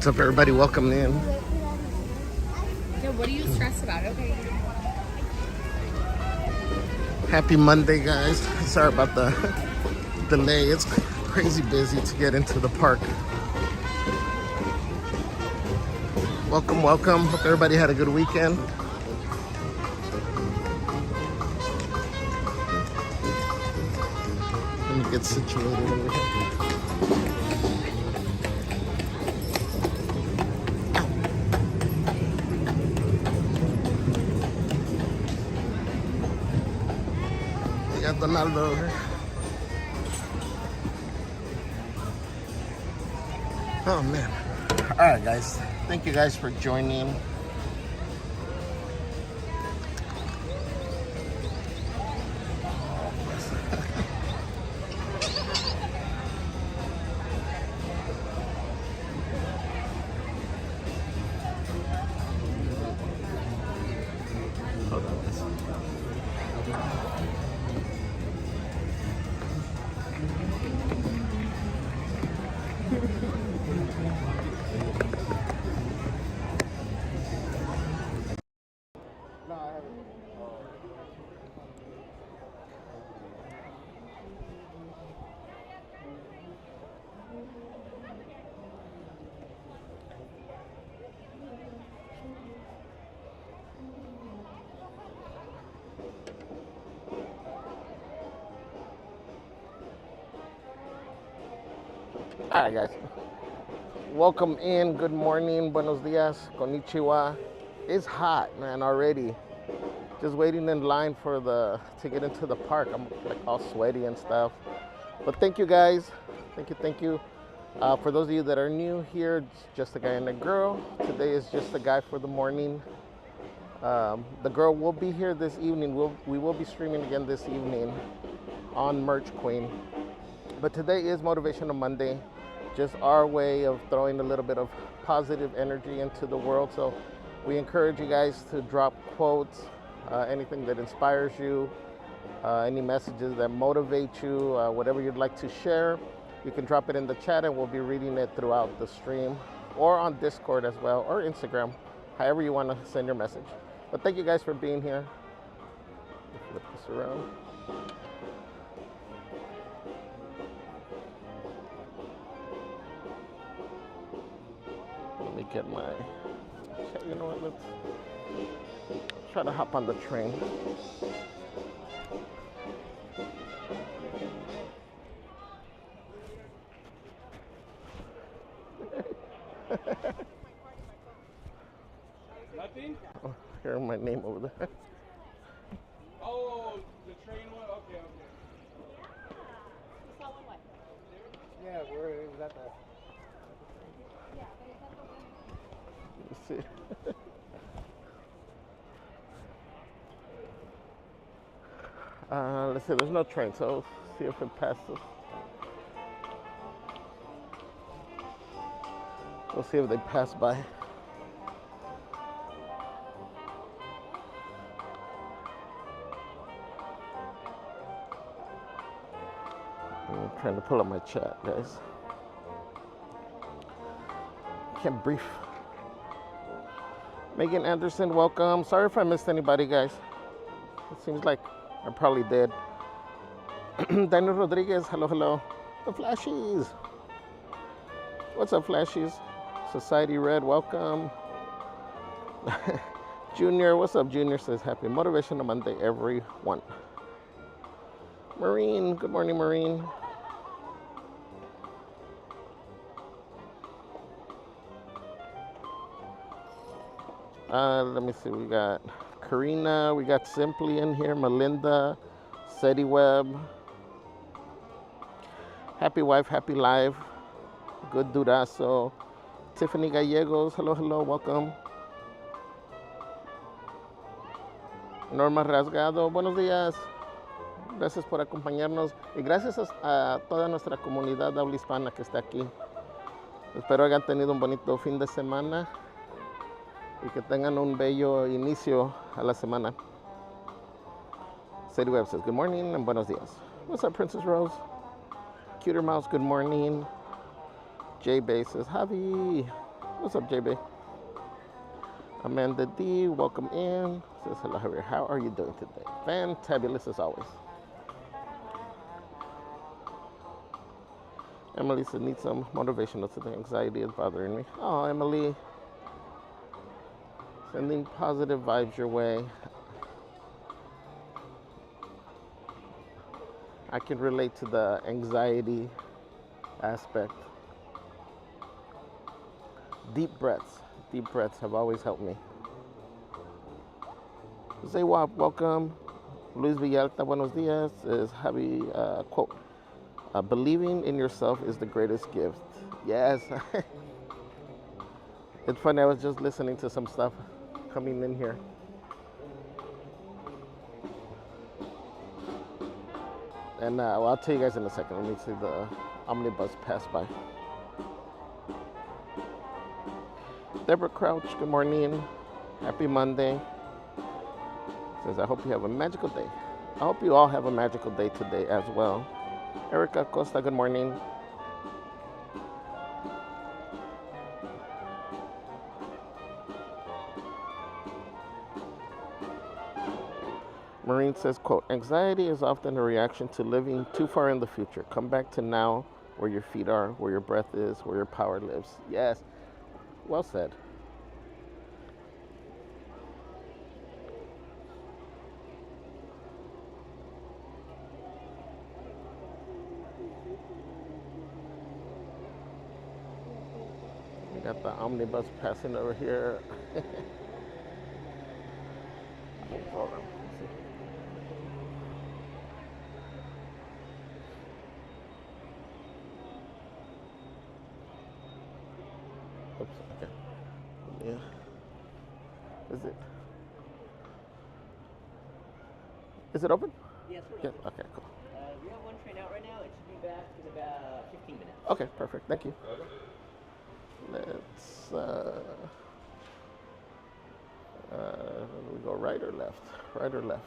What's up, everybody? Welcome in. Yeah, what are you stressed about? Okay. Happy Monday, guys. Sorry about the delay. It's crazy busy to get into the park. Welcome, welcome. Hope everybody had a good weekend. Let me get situated over here. We got Donaldo over here. Oh man. Alright guys. Thank you guys for joining. Hold on. All right, guys. Welcome in. Good morning. Buenos dias. Konnichiwa. It's hot, man, already. Just waiting in line to get into the park. I'm like all sweaty and stuff. But thank you, guys. Thank you. For those of you that are new here, it's just a guy and a girl. Today is just a guy for the morning. The girl will be here this evening. We will be streaming again this evening on Merch Queen. But today is Motivational Monday. Just our way of throwing a little bit of positive energy into the world. So we encourage you guys to drop quotes, anything that inspires you, any messages that motivate you, whatever you'd like to share. You can drop it in the chat and we'll be reading it throughout the stream or on Discord as well, or Instagram, however you want to send your message. But thank you guys for being here. Flip this around. Let me get my, you know what, let's try to hop on the train. Nothing? Oh, hearing my name over there. Oh, the train one? Okay. Yeah, where is that? Let's see. Let's see, there's no train, so let's see if it passes. We'll see if they pass by. I'm trying to pull up my chat, guys. Can't brief. Megan Anderson, welcome. Sorry if I missed anybody, guys. It seems like I probably did. Daniel Rodriguez, hello. The Flashies. What's up, Flashies? Society Red, welcome. Junior, what's up, Junior? Says happy Motivational Monday, everyone. Marine, good morning, Marine. Let me see, we got Karina, we got Simply in here, Melinda, Seti Webb, Happy Wife, Happy Life, Good Durazo, Tiffany Gallegos, hello, welcome. Norma Rasgado, buenos días. Gracias por acompañarnos y gracias a toda nuestra comunidad habla hispana que está aquí. Espero hayan tenido un bonito fin de semana y que tengan un bello inicio a la semana. Sadie Webb says, good morning and buenos dias. What's up, Princess Rose? Cuter Mouse, good morning. Jay Bay says, Javi, What's up, JB? Amanda D, welcome in. Says hello, Javier. How are you doing today? Fantabulous as always. Emily said, need some motivational today. Anxiety is bothering me. Oh, Emily. Sending positive vibes your way. I can relate to the anxiety aspect. Deep breaths. Deep breaths have always helped me. Zaywap, welcome. Luis Villalta, buenos dias. Is Javi, quote, believing in yourself is the greatest gift. Yes. It's funny, I was just listening to some stuff coming in here. And well, I'll tell you guys in a second. Let me see the omnibus pass by. Deborah Crouch, good morning. Happy Monday. Says, I hope you have a magical day. I hope you all have a magical day today as well. Erica Costa, good morning. Maureen says, quote, anxiety is often a reaction to living too far in the future. Come back to now, where your feet are, where your breath is, where your power lives. Yes, well said. We got the omnibus passing over here. Hold on. Oops, okay. Yeah. Is it open? Yes, we're Yes. open. Okay, cool. We have one train out right now. It should be back in about 15 minutes. Okay, perfect. Thank you. Let's we go right or left? Right or left?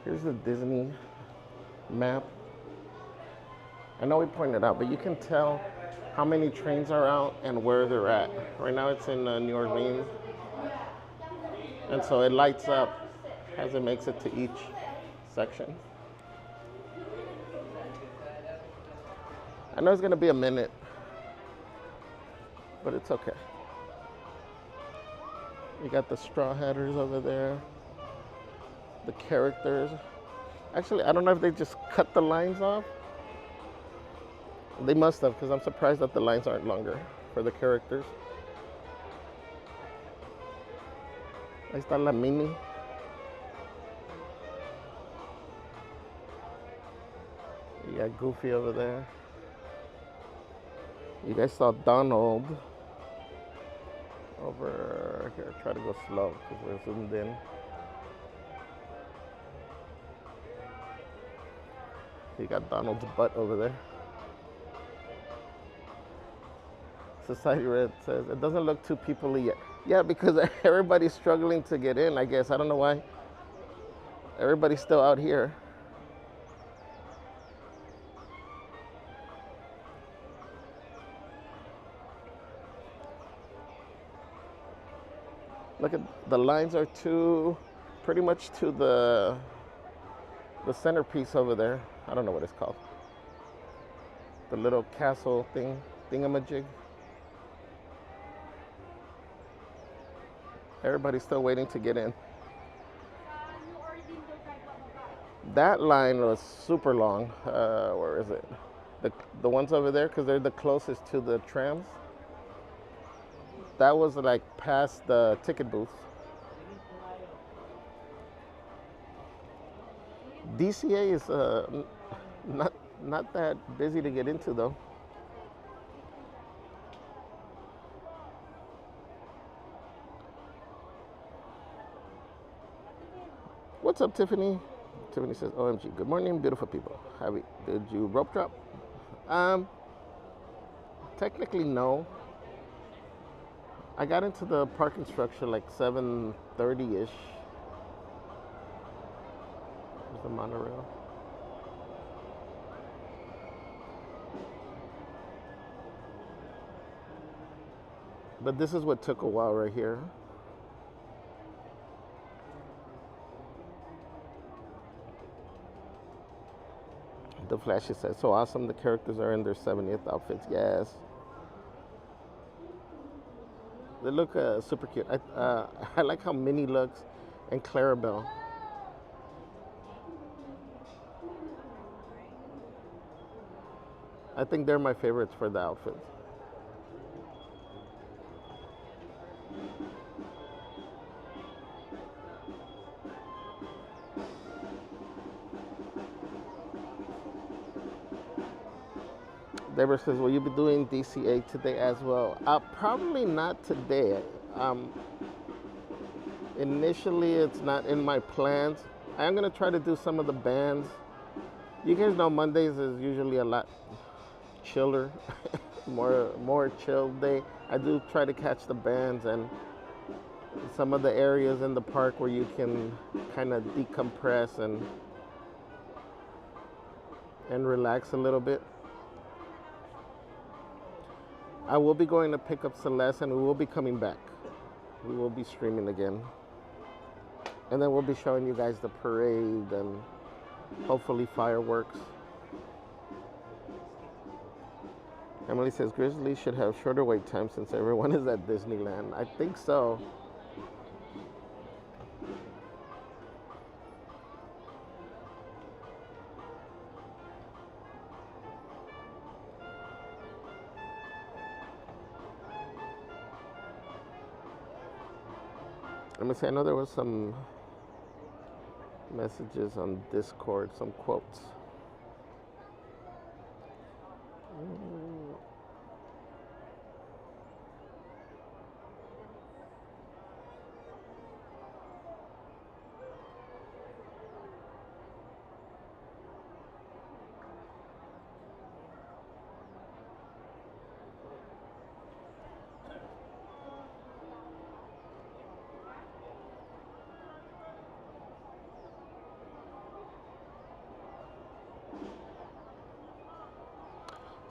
Here's the Disney map. I know we pointed out, but you can tell how many trains are out and where they're at. Right now it's in New Orleans. And so it lights up as it makes it to each section. I know it's gonna be a minute, but it's okay. You got the Straw Hatters over there, the characters. Actually, I don't know if they just cut the lines off. They must have, because I'm surprised that the lines aren't longer for the characters. Ahí está la Mini. You got Goofy over there. You guys saw Donald over here. Try to go slow because we're zoomed in. You got Donald's butt over there. Society Red says, it doesn't look too people-y yet. Yeah, because everybody's struggling to get in, I guess. I don't know why. Everybody's still out here. Look at the lines are pretty much to the centerpiece over there. I don't know what it's called. The little castle thingamajig. Everybody's still waiting to get in. That line was super long. Where is it? The ones over there, because they're the closest to the trams. That was like past the ticket booth. DCA is not that busy to get into though. What's up, Tiffany? Tiffany says, OMG, good morning, beautiful people. Did you rope drop? Technically, no. I got into the parking structure like 7:30-ish. There's the monorail. But this is what took a while right here. The flashy says, so awesome. The characters are in their 70th outfits. Yes. They look super cute. I like how Minnie looks and Clarabelle. I think they're my favorites for the outfits. Deborah says, will you be doing DCA today as well? Probably not today. Initially, it's not in my plans. I'm going to try to do some of the bands. You guys know Mondays is usually a lot chiller, more chill day. I do try to catch the bands and some of the areas in the park where you can kind of decompress and relax a little bit. I will be going to pick up Celeste and we will be coming back. We will be streaming again. And then we'll be showing you guys the parade and hopefully fireworks. Emily says Grizzly should have shorter wait time since everyone is at Disneyland. I think so. Let me see, I know there was some messages on Discord, some quotes.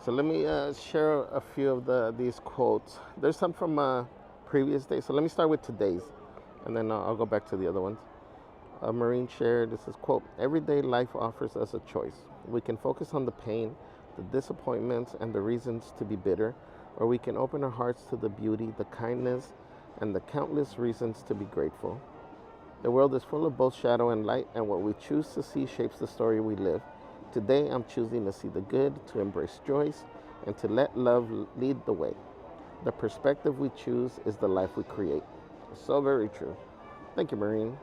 So let me share a few of these quotes. There's some from previous days. So let me start with today's, and then I'll go back to the other ones. Marine shared, this is quote, everyday life offers us a choice. We can focus on the pain, the disappointments, and the reasons to be bitter, or we can open our hearts to the beauty, the kindness, and the countless reasons to be grateful. The world is full of both shadow and light, and what we choose to see shapes the story we live. Today, I'm choosing to see the good, to embrace joy, and to let love lead the way. The perspective we choose is the life we create. So very true. Thank you, Marine.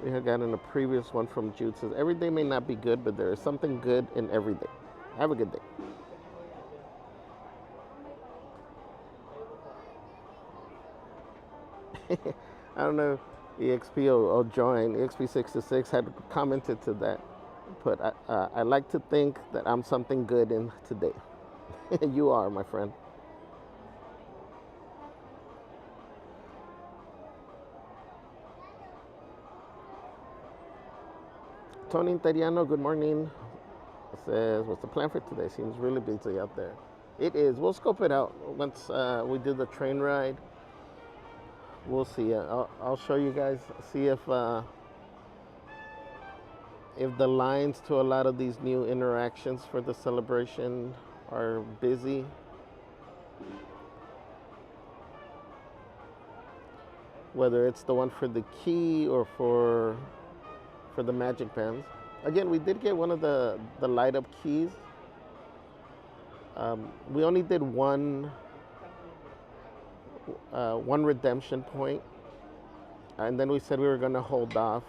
We had gotten a previous one from Jude. Says, every day may not be good, but there is something good in every day. Have a good day. I don't know if EXP or Join, EXP66 had commented to that. But I like to think that I'm something good in today. You are, my friend. Tony Interiano, good morning. Says, what's the plan for today? Seems really busy out there. It is. We'll scope it out once we do the train ride. We'll see. I'll show you guys. See if the lines to a lot of these new interactions for the celebration are busy. Whether it's the one for the key or for the magic bands. Again, we did get one of the light up keys. We only did one redemption point, and then we said we were going to hold off.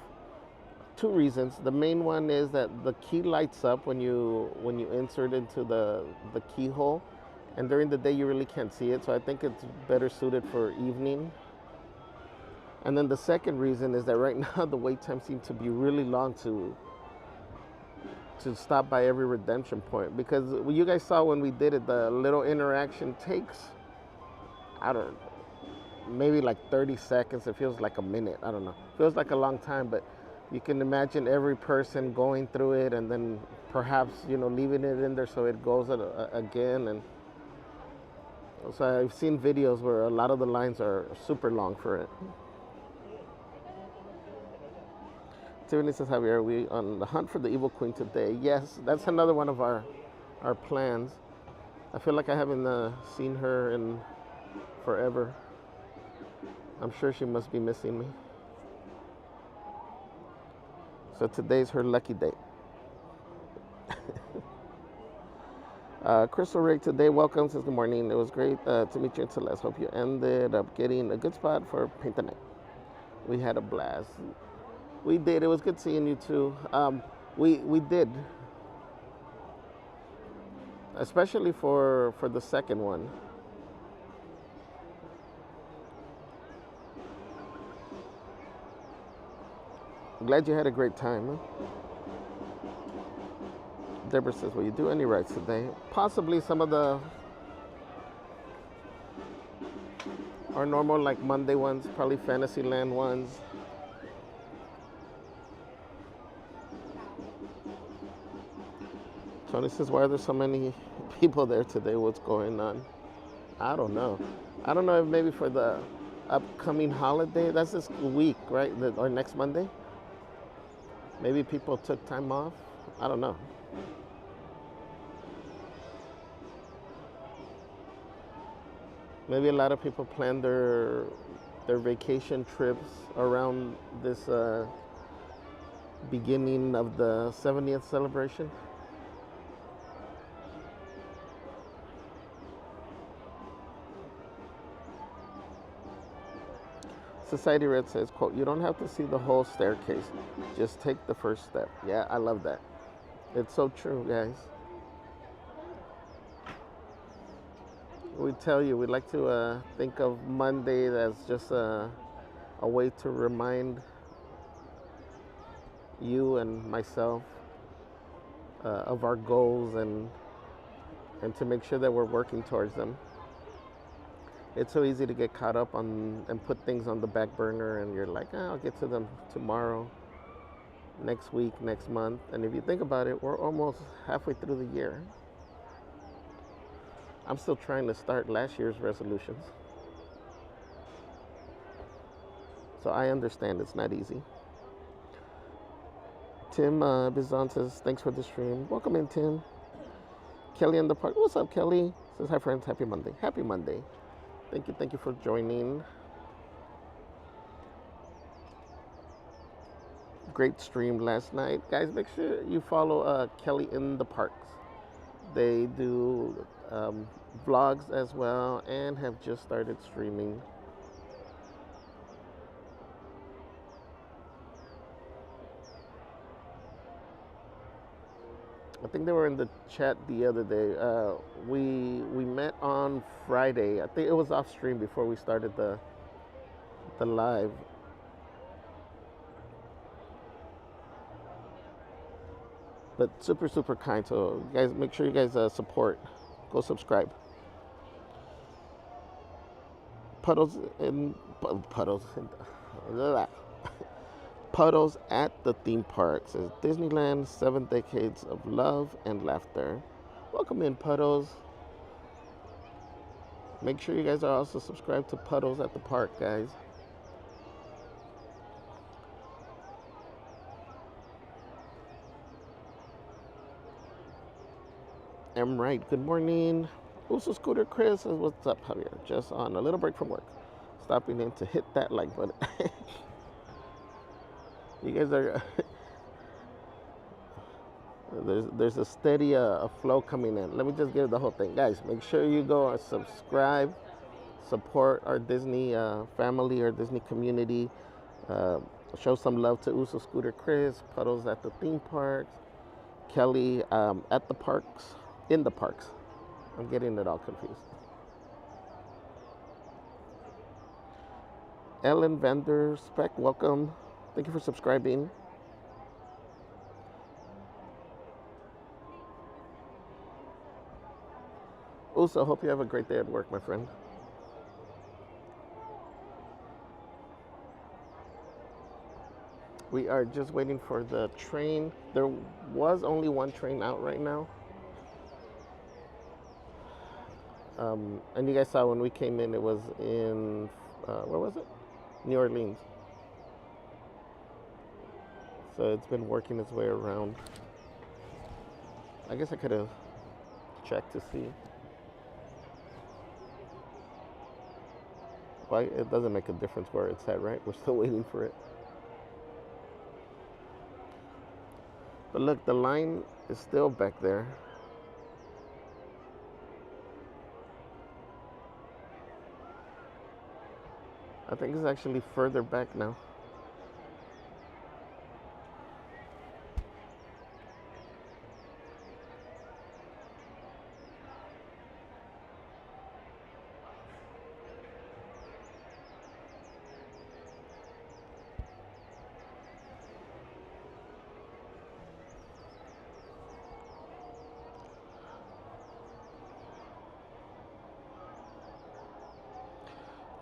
Two reasons. The main one is that the key lights up when you insert into the keyhole, and during the day you really can't see it, so I think it's better suited for evening. And then the second reason is that right now the wait time seems to be really long to stop by every redemption point, because you guys saw when we did it, the little interaction takes, I don't know, maybe like 30 seconds. It feels like a minute. I don't know. It feels like a long time, but You can imagine every person going through it and then perhaps, leaving it in there so it goes again. And so I've seen videos where a lot of the lines are super long for it. Tiffany says, Javier, are we on the hunt for the Evil Queen today? Yes, that's another one of our plans. I feel like I haven't seen her in forever. I'm sure she must be missing me. So today's her lucky day. Crystal Rig today, welcome, says good morning. It was great to meet you in Celeste. Hope you ended up getting a good spot for paint the night. We had a blast. We did. It was good seeing you too. We did, especially for the second one. I'm glad you had a great time. Huh? Deborah says, will you do any rides today? Possibly some of our normal like Monday ones, probably Fantasyland ones. Tony says, why are there so many people there today? What's going on? I don't know. I don't know if maybe for the upcoming holiday, that's this week, right? Or next Monday? Maybe people took time off. I don't know. Maybe a lot of people plan their vacation trips around this beginning of the 70th celebration. Society Red says, quote, you don't have to see the whole staircase. Just take the first step. Yeah, I love that. It's so true, guys. We tell you, we like to think of Monday as just a way to remind you and myself of our goals and to make sure that we're working towards them. It's so easy to get caught up on and put things on the back burner, and you're like, I'll get to them tomorrow, next week, next month. And if you think about it, we're almost halfway through the year. I'm still trying to start last year's resolutions. So I understand it's not easy. Tim Bizon says, thanks for the stream. Welcome in, Tim. Kelly in the park. What's up, Kelly? Says, hi, friends. Happy Monday. Happy Monday. Thank you for joining. Great stream last night. Guys, make sure you follow Kelly in the Parks. They do vlogs as well and have just started streaming. I think they were in the chat the other day. We met on Friday. I think it was off stream before we started the live. But super, super kind. So guys, make sure you guys support. Go subscribe. Puddles at the theme parks is Disneyland 7 Decades of Love and Laughter. Welcome in, Puddles. Make sure you guys are also subscribed to Puddles at the Park, guys. I'm right. Good morning. Also, Scooter Chris says, what's up, Javier? Just on a little break from work. Stopping in to hit that like button. You guys are there's a steady flow coming in. Let me just give the whole thing, guys. Make sure you go and subscribe, support our Disney family, our Disney community. Show some love to Uso, Scooter Chris, Puddles at the theme parks, Kelly at the parks, in the parks. I'm getting it all confused. Ellen Vander Speck, welcome. Thank you for subscribing. Also, hope you have a great day at work, my friend. We are just waiting for the train. There was only one train out right now. And you guys saw when we came in, it was in, where was it? New Orleans. So it's been working its way around. I guess I could have checked to see. Why it doesn't make a difference where it's at, right? We're still waiting for it. But look, the line is still back there. I think it's actually further back now.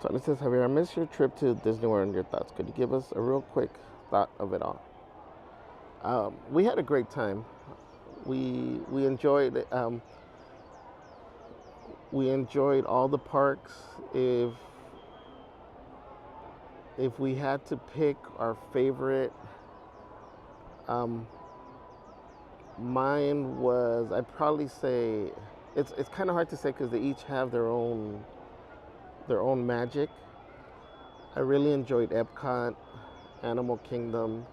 So it says, Javier, I missed your trip to Disney World and your thoughts. Could you give us a real quick thought of it all? We had a great time. We enjoyed it. We enjoyed all the parks. If we had to pick our favorite, mine was, I'd probably say, it's kind of hard to say because they each have their own magic. I really enjoyed Epcot, Animal Kingdom,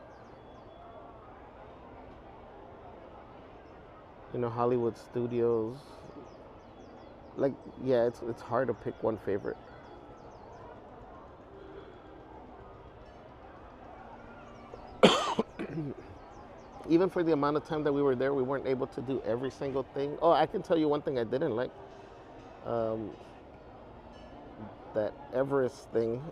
Hollywood Studios. Like, yeah, it's hard to pick one favorite. Even for the amount of time that we were there, we weren't able to do every single thing. Oh, I can tell you one thing I didn't like. That Everest thing.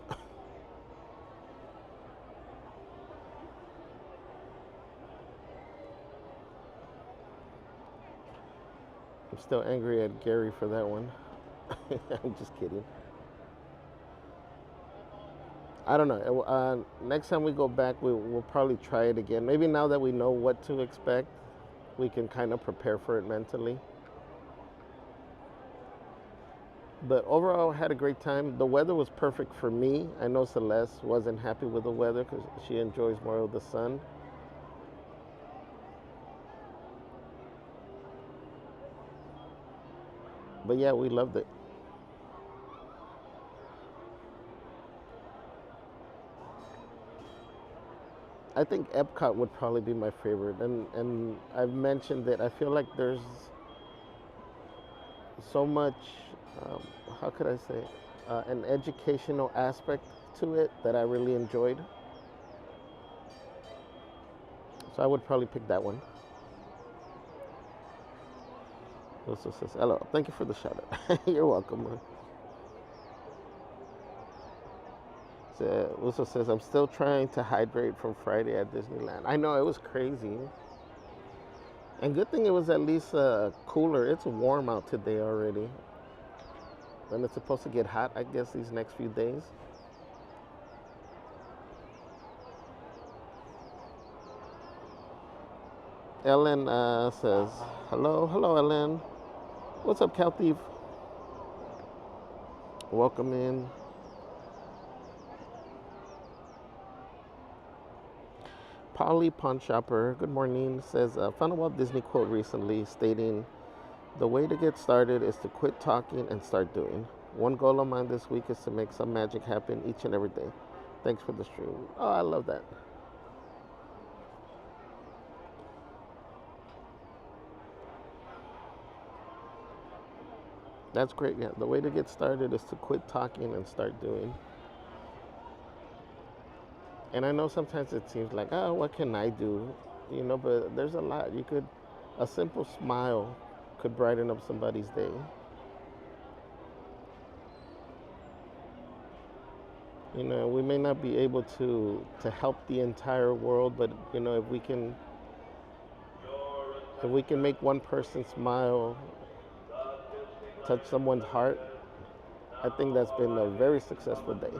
I'm still angry at Gary for that one. I'm just kidding. I don't know. Next time we go back, we'll probably try it again. Maybe now that we know what to expect, we can kind of prepare for it mentally. But overall, had a great time. The weather was perfect for me. I know Celeste wasn't happy with the weather because she enjoys more of the sun. But yeah, we loved it. I think Epcot would probably be my favorite. And I've mentioned that I feel like there's so much, how could I say, an educational aspect to it that I really enjoyed. So I would probably pick that one. Also says, hello, thank you for the shout out. You're welcome, man. So, also says, I'm still trying to hydrate from Friday at Disneyland. I know, it was crazy. And good thing it was at least cooler. It's warm out today already. And it's supposed to get hot, I guess, these next few days. Ellen says, hello. Hello, Ellen. What's up, Cal Thief? Welcome in. Polly Pawn Shopper, good morning, says, found a Walt Disney quote recently stating, the way to get started is to quit talking and start doing. One goal of mine this week is to make some magic happen each and every day. Thanks for the stream. Oh, I love that. That's great, yeah. The way to get started is to quit talking and start doing. And I know sometimes it seems like, oh, what can I do? But there's a lot. A simple smile could brighten up somebody's day. We may not be able to help the entire world, but if we can make one person smile, touch someone's heart, I think that's been a very successful day.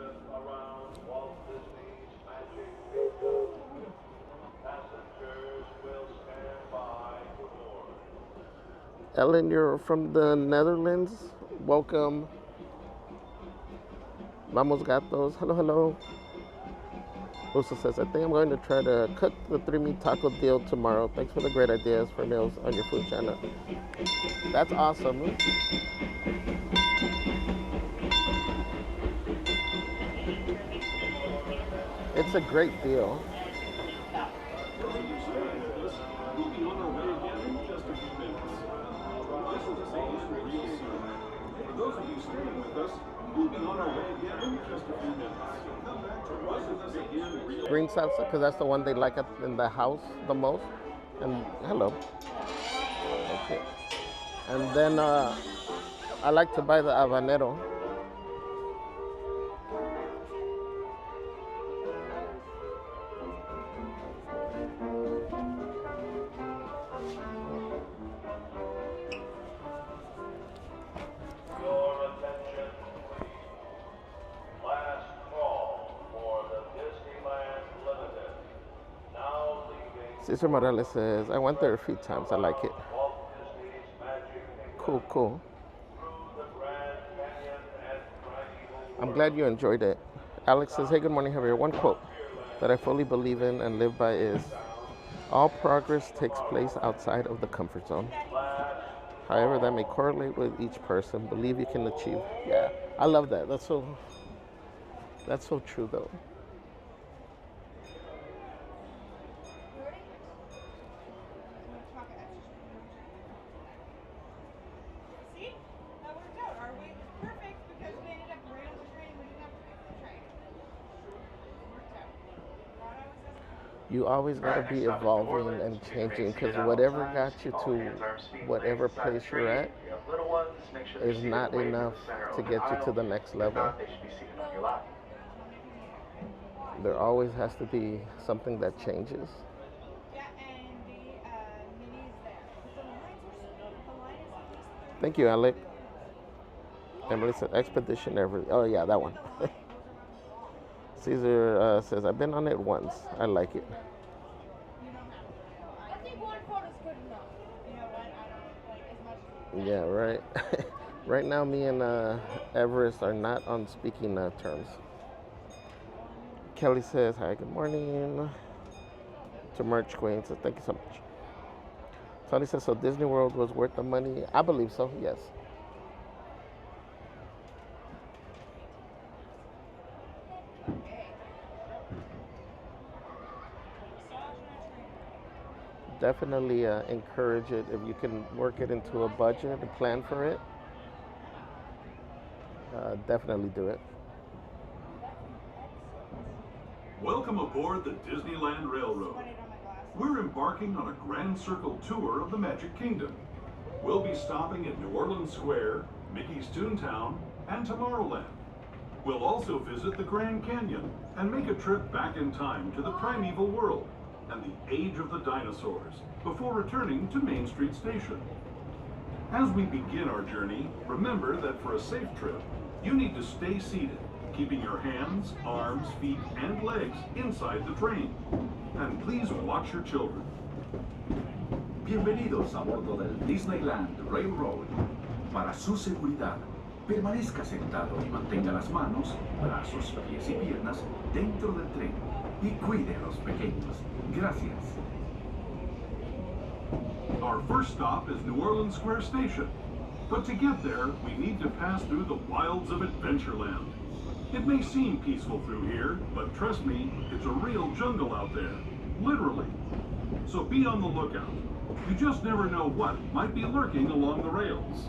Ellen, you're from the Netherlands. Welcome. Vamos gatos. Hello, hello. Rosa says, I think I'm going to try to cook the 3-meat taco deal tomorrow. Thanks for the great ideas for meals on your food channel. That's awesome. It's a great deal. Green salsa, because that's the one they like in the house the most. And hello. Okay. And then I like to buy the habanero. Cesar Morales says, I went there a few times. I like it. Cool, cool. I'm glad you enjoyed it. Alex says, hey, good morning, Javier. One quote that I fully believe in and live by is, all progress takes place outside of the comfort zone. However, that may correlate with each person. Believe you can achieve. Yeah, I love that. That's so true, though. You always got to be evolving and changing, because whatever got you to whatever place you're at is not enough to get you to the next level. There always has to be something that changes. Thank you, Alec. Emily said, expedition every. Oh, yeah, that one. Caesar says, I've been on it once. I like it. I think one photo's good enough. You know what? I don't like as much. Yeah, right. Right now, me and Everest are not on speaking terms. Kelly says, hi, good morning. To Merch Queen says, thank you so much. Tony says, so Disney World was worth the money? I believe so, yes. Definitely encourage it if you can work it into a budget and plan for it. Definitely do it. Welcome aboard the Disneyland Railroad. We're embarking on a grand circle tour of the Magic Kingdom. We'll be stopping at New Orleans Square, Mickey's Toontown, and Tomorrowland. We'll also visit the Grand Canyon and make a trip back in time to the primeval world and the age of the dinosaurs before returning to Main Street Station. As we begin our journey, remember that for a safe trip, you need to stay seated, keeping your hands, arms, feet, and legs inside the train. And please watch your children. Bienvenidos a bordo del Disneyland Railroad. Para su seguridad, permanezca sentado y mantenga las manos, brazos, pies y piernas dentro del tren y cuide a los pequeños. Gracias. Our first stop is New Orleans Square Station. But to get there, we need to pass through the wilds of Adventureland. It may seem peaceful through here, but trust me, it's a real jungle out there. Literally. So be on the lookout. You just never know what might be lurking along the rails.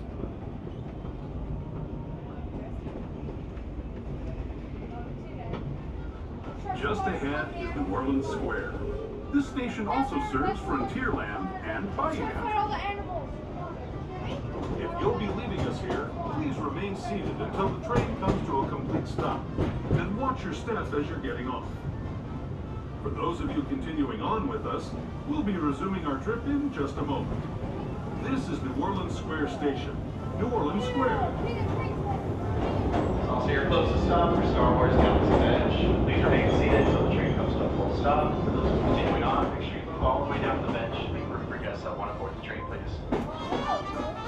Just ahead is New Orleans Square. This station also serves Frontierland and Bayou. If you'll be leaving us here, please remain seated until the train comes to a complete stop. And watch your steps as you're getting off. For those of you continuing on with us, we'll be resuming our trip in just a moment. This is New Orleans Square Station. New Orleans Square. So your closest stop for Star Wars Galaxy's Edge. Please remain seated until the train comes to a full stop. For those continuing on, make sure you move all the way down to the bench. Make room for guests that want to board the train, please.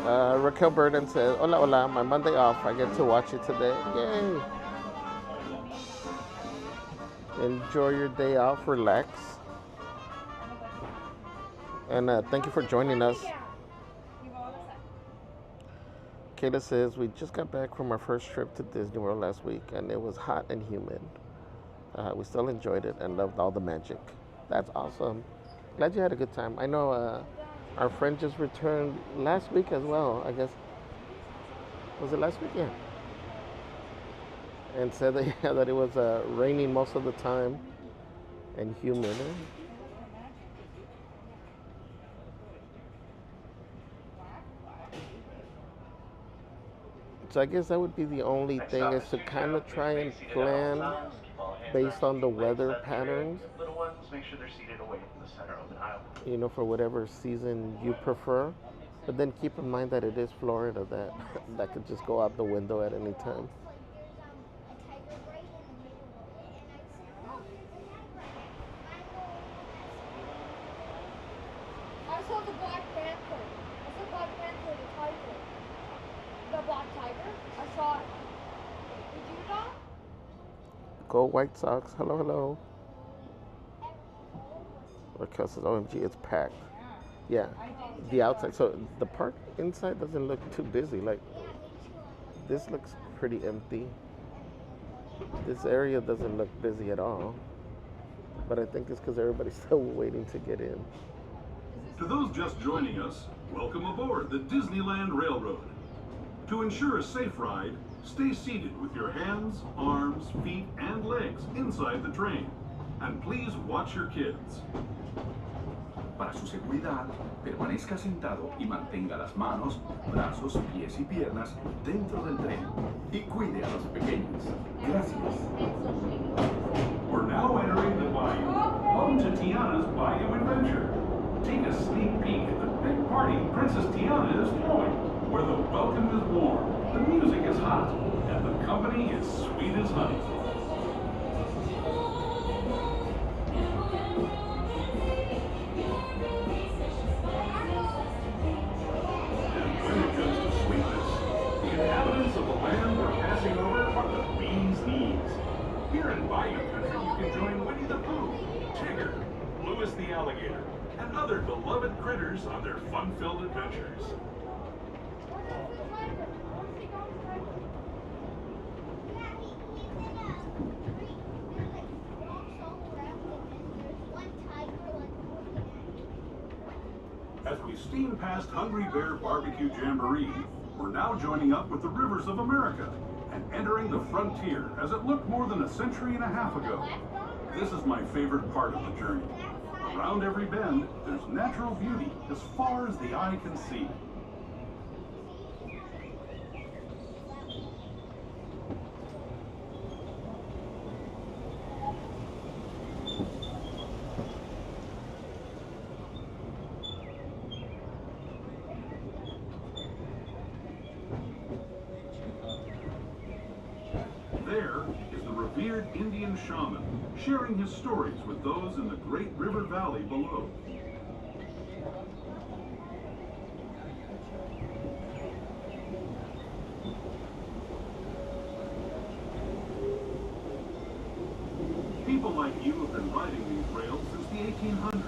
Raquel Burden says, "Hola, hola, my Monday off. I get to watch it today. Yay! Enjoy your day off, relax, and thank you for joining us." Kayla says, "We just got back from our first trip to Disney World last week, and it was hot and humid. We still enjoyed it and loved all the magic." That's awesome. Glad you had a good time. I know our friend just returned last week as well, I guess. Was it last week? Yeah. And said that, yeah, that it was raining most of the time and humid. So I guess that would be the only thing, is to kind of try and plan based on the weather patterns, Little ones, make sure they're seated away from the center of the aisle. you know, for whatever season you prefer. But then keep in mind that it is Florida, that that could just go out the window at any time. I saw the Black Panther. I saw Black Panther, the tiger. The black tiger. I saw it. Did you not? Go White Sox. Hello, hello. Raquel says, "OMG, it's packed." Yeah, the outside. So the park inside doesn't look too busy. Like, this looks pretty empty. This area doesn't look busy at all. But I think it's because everybody's still waiting to get in. To those just joining us, welcome aboard the Disneyland Railroad. To ensure a safe ride, stay seated with your hands, arms, feet, and legs inside the train. And please watch your kids. Para su seguridad, permanezca sentado y mantenga las manos, brazos, pies y piernas dentro del tren. Y cuide a los pequeños. Gracias. We're now entering the Bayou. Welcome to Tiana's Bayou Adventure. Take a sneak peek at the big party Princess Tiana is throwing, where the welcome is warm, the music is hot, and the company is sweet as honey. And when it comes to sweetness, the inhabitants of the land we're passing over are the bee's knees. Here in Bayou Country, you can join Winnie the Pooh, Tigger, Louis the Alligator, and other beloved critters on their fun-filled adventures. As we steam past Hungry Bear Barbecue Jamboree, we're now joining up with the rivers of America and entering the frontier as it looked more than a century and a half ago. This is my favorite part of the journey. Around every bend, there's natural beauty as far as the eye can see. There is the revered Indian shaman, sharing his stories with those in the Great River Valley below. People like you have been riding these rails since the 1800s,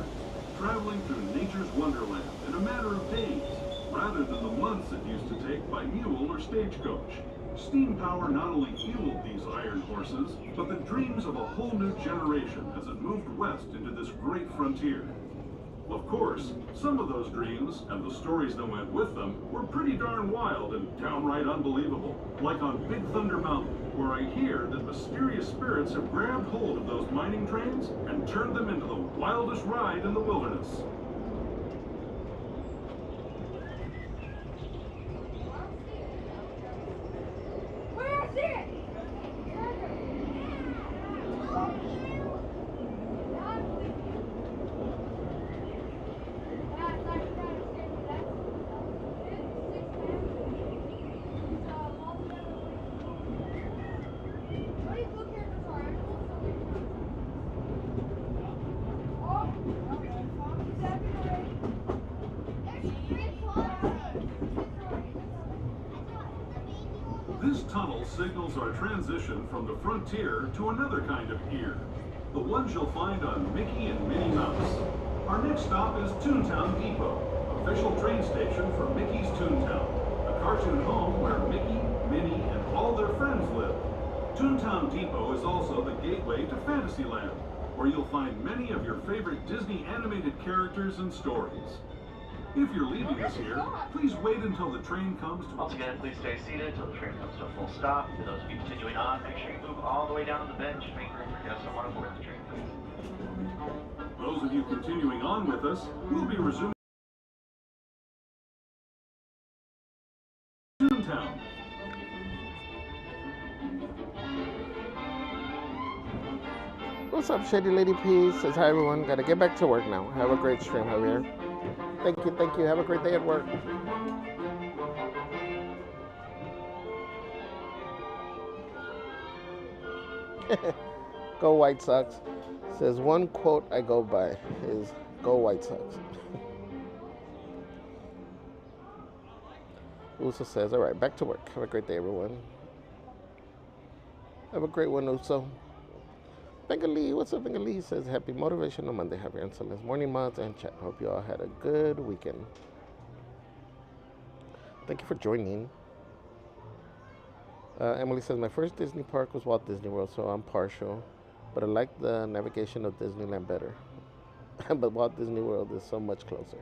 traveling through nature's wonderland in a matter of days, rather than the months it used to take by mule or stagecoach. Steam power not only fueled these iron horses, but the dreams of a whole new generation as it moved west into this great frontier. Of course, some of those dreams, and the stories that went with them, were pretty darn wild and downright unbelievable. Like on Big Thunder Mountain, where I hear that mysterious spirits have grabbed hold of those mining trains and turned them into the wildest ride in the wilderness. This tunnel signals our transition from the frontier to another kind of ear, the ones you'll find on Mickey and Minnie Mouse. Our next stop is Toontown Depot, official train station for Mickey's Toontown, a cartoon home where Mickey, Minnie, and all their friends live. Toontown Depot is also the gateway to Fantasyland, where you'll find many of your favorite Disney animated characters and stories. If you're leaving us here, please wait until the train comes to... Once again, please stay seated until the train comes to a full stop. For those of you continuing on, make sure you move all the way down to the bench. Make room for guests who want to board the train, please. Those of you continuing on with us, we'll be resuming Toontown. What's up, Shady Lady P? Says hi everyone. Gotta get back to work now. Have a great stream, Javier. Thank you, thank you. Have a great day at work. Go White Sox. Says one quote I go by is "Go White Sox." Uso says, "All right, back to work. Have a great day, everyone." Have a great one, Uso. Bengali, what's up, Bengali? Says, happy Motivational Monday, Javier and Celeste. Morning mods and chat. Hope you all had a good weekend. Thank you for joining. Emily says, my first Disney park was Walt Disney World, so I'm partial. But I like the navigation of Disneyland better. But Walt Disney World is so much closer.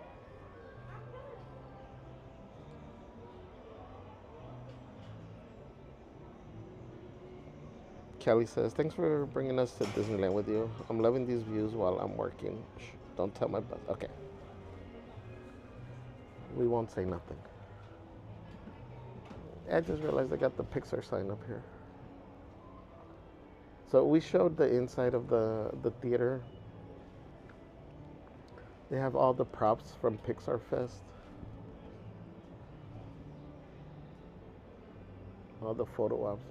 Kelly says, thanks for bringing us to Disneyland with you. I'm loving these views while I'm working. Shh, don't tell my boss. Okay. We won't say nothing. I just realized I got the Pixar sign up here. So we showed the inside of the theater. They have all the props from Pixar Fest. All the photo ops.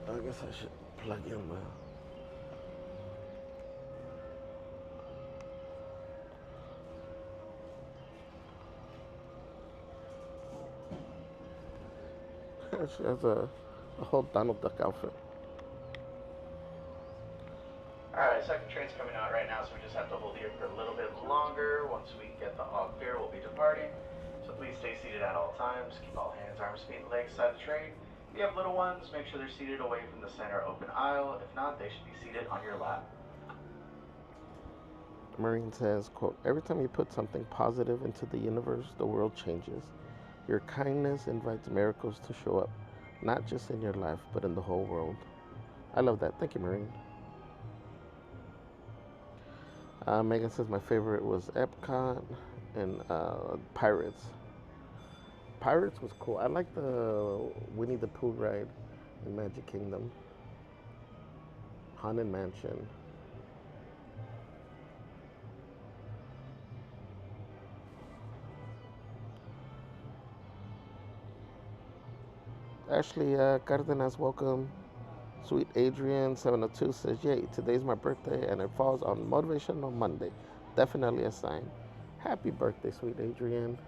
I guess I should plug in my... She has a whole Donald Duck outfit. Alright, second train's coming out right now, so we just have to hold here for a little bit longer. Once we get the all clear, we'll be departing. So please stay seated at all times. Keep all hands, arms, feet, and legs side of the train. If you have little ones, make sure they're seated away from the center open aisle. If not, they should be seated on your lap. Marine says, quote, every time you put something positive into the universe, the world changes. Your kindness invites miracles to show up, not just in your life, but in the whole world. I love that. Thank you, Marine. Megan says, my favorite was Epcot and Pirates. Pirates was cool. I like the Winnie the Pooh ride in Magic Kingdom. Haunted Mansion. Ashley Cardenas, welcome. Sweet Adrian 702 says, yay, today's my birthday and it falls on Motivational Monday. Definitely a sign. Happy birthday, Sweet Adrian.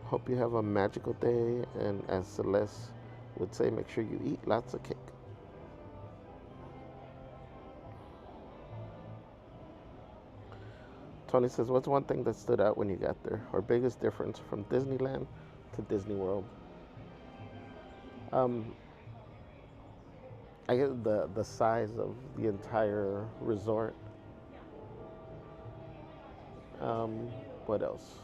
Hope you have a magical day, and as Celeste would say, make sure you eat lots of cake. Tony says, what's one thing that stood out when you got there, or biggest difference from Disneyland to Disney World? I guess the size of the entire resort. What else?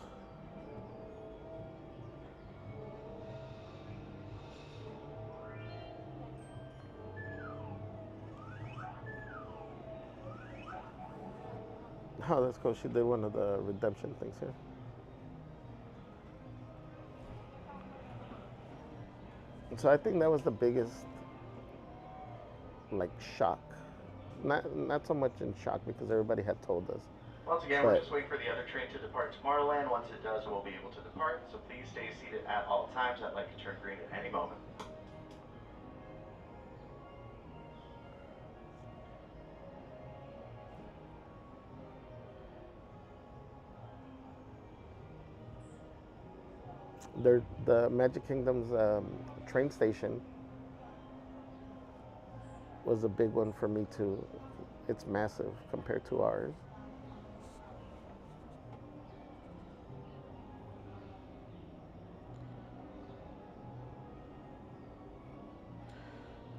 Oh, that's cool. She did one of the redemption things here. So I think that was the biggest, like, shock. Not so much in shock because everybody had told us. Once again, we're just waiting for the other train to depart Tomorrowland. Once it does, we'll be able to depart. So please stay seated at all times. That light can turn green at any moment. the Magic Kingdom's train station was a big one for me too. It's massive compared to ours.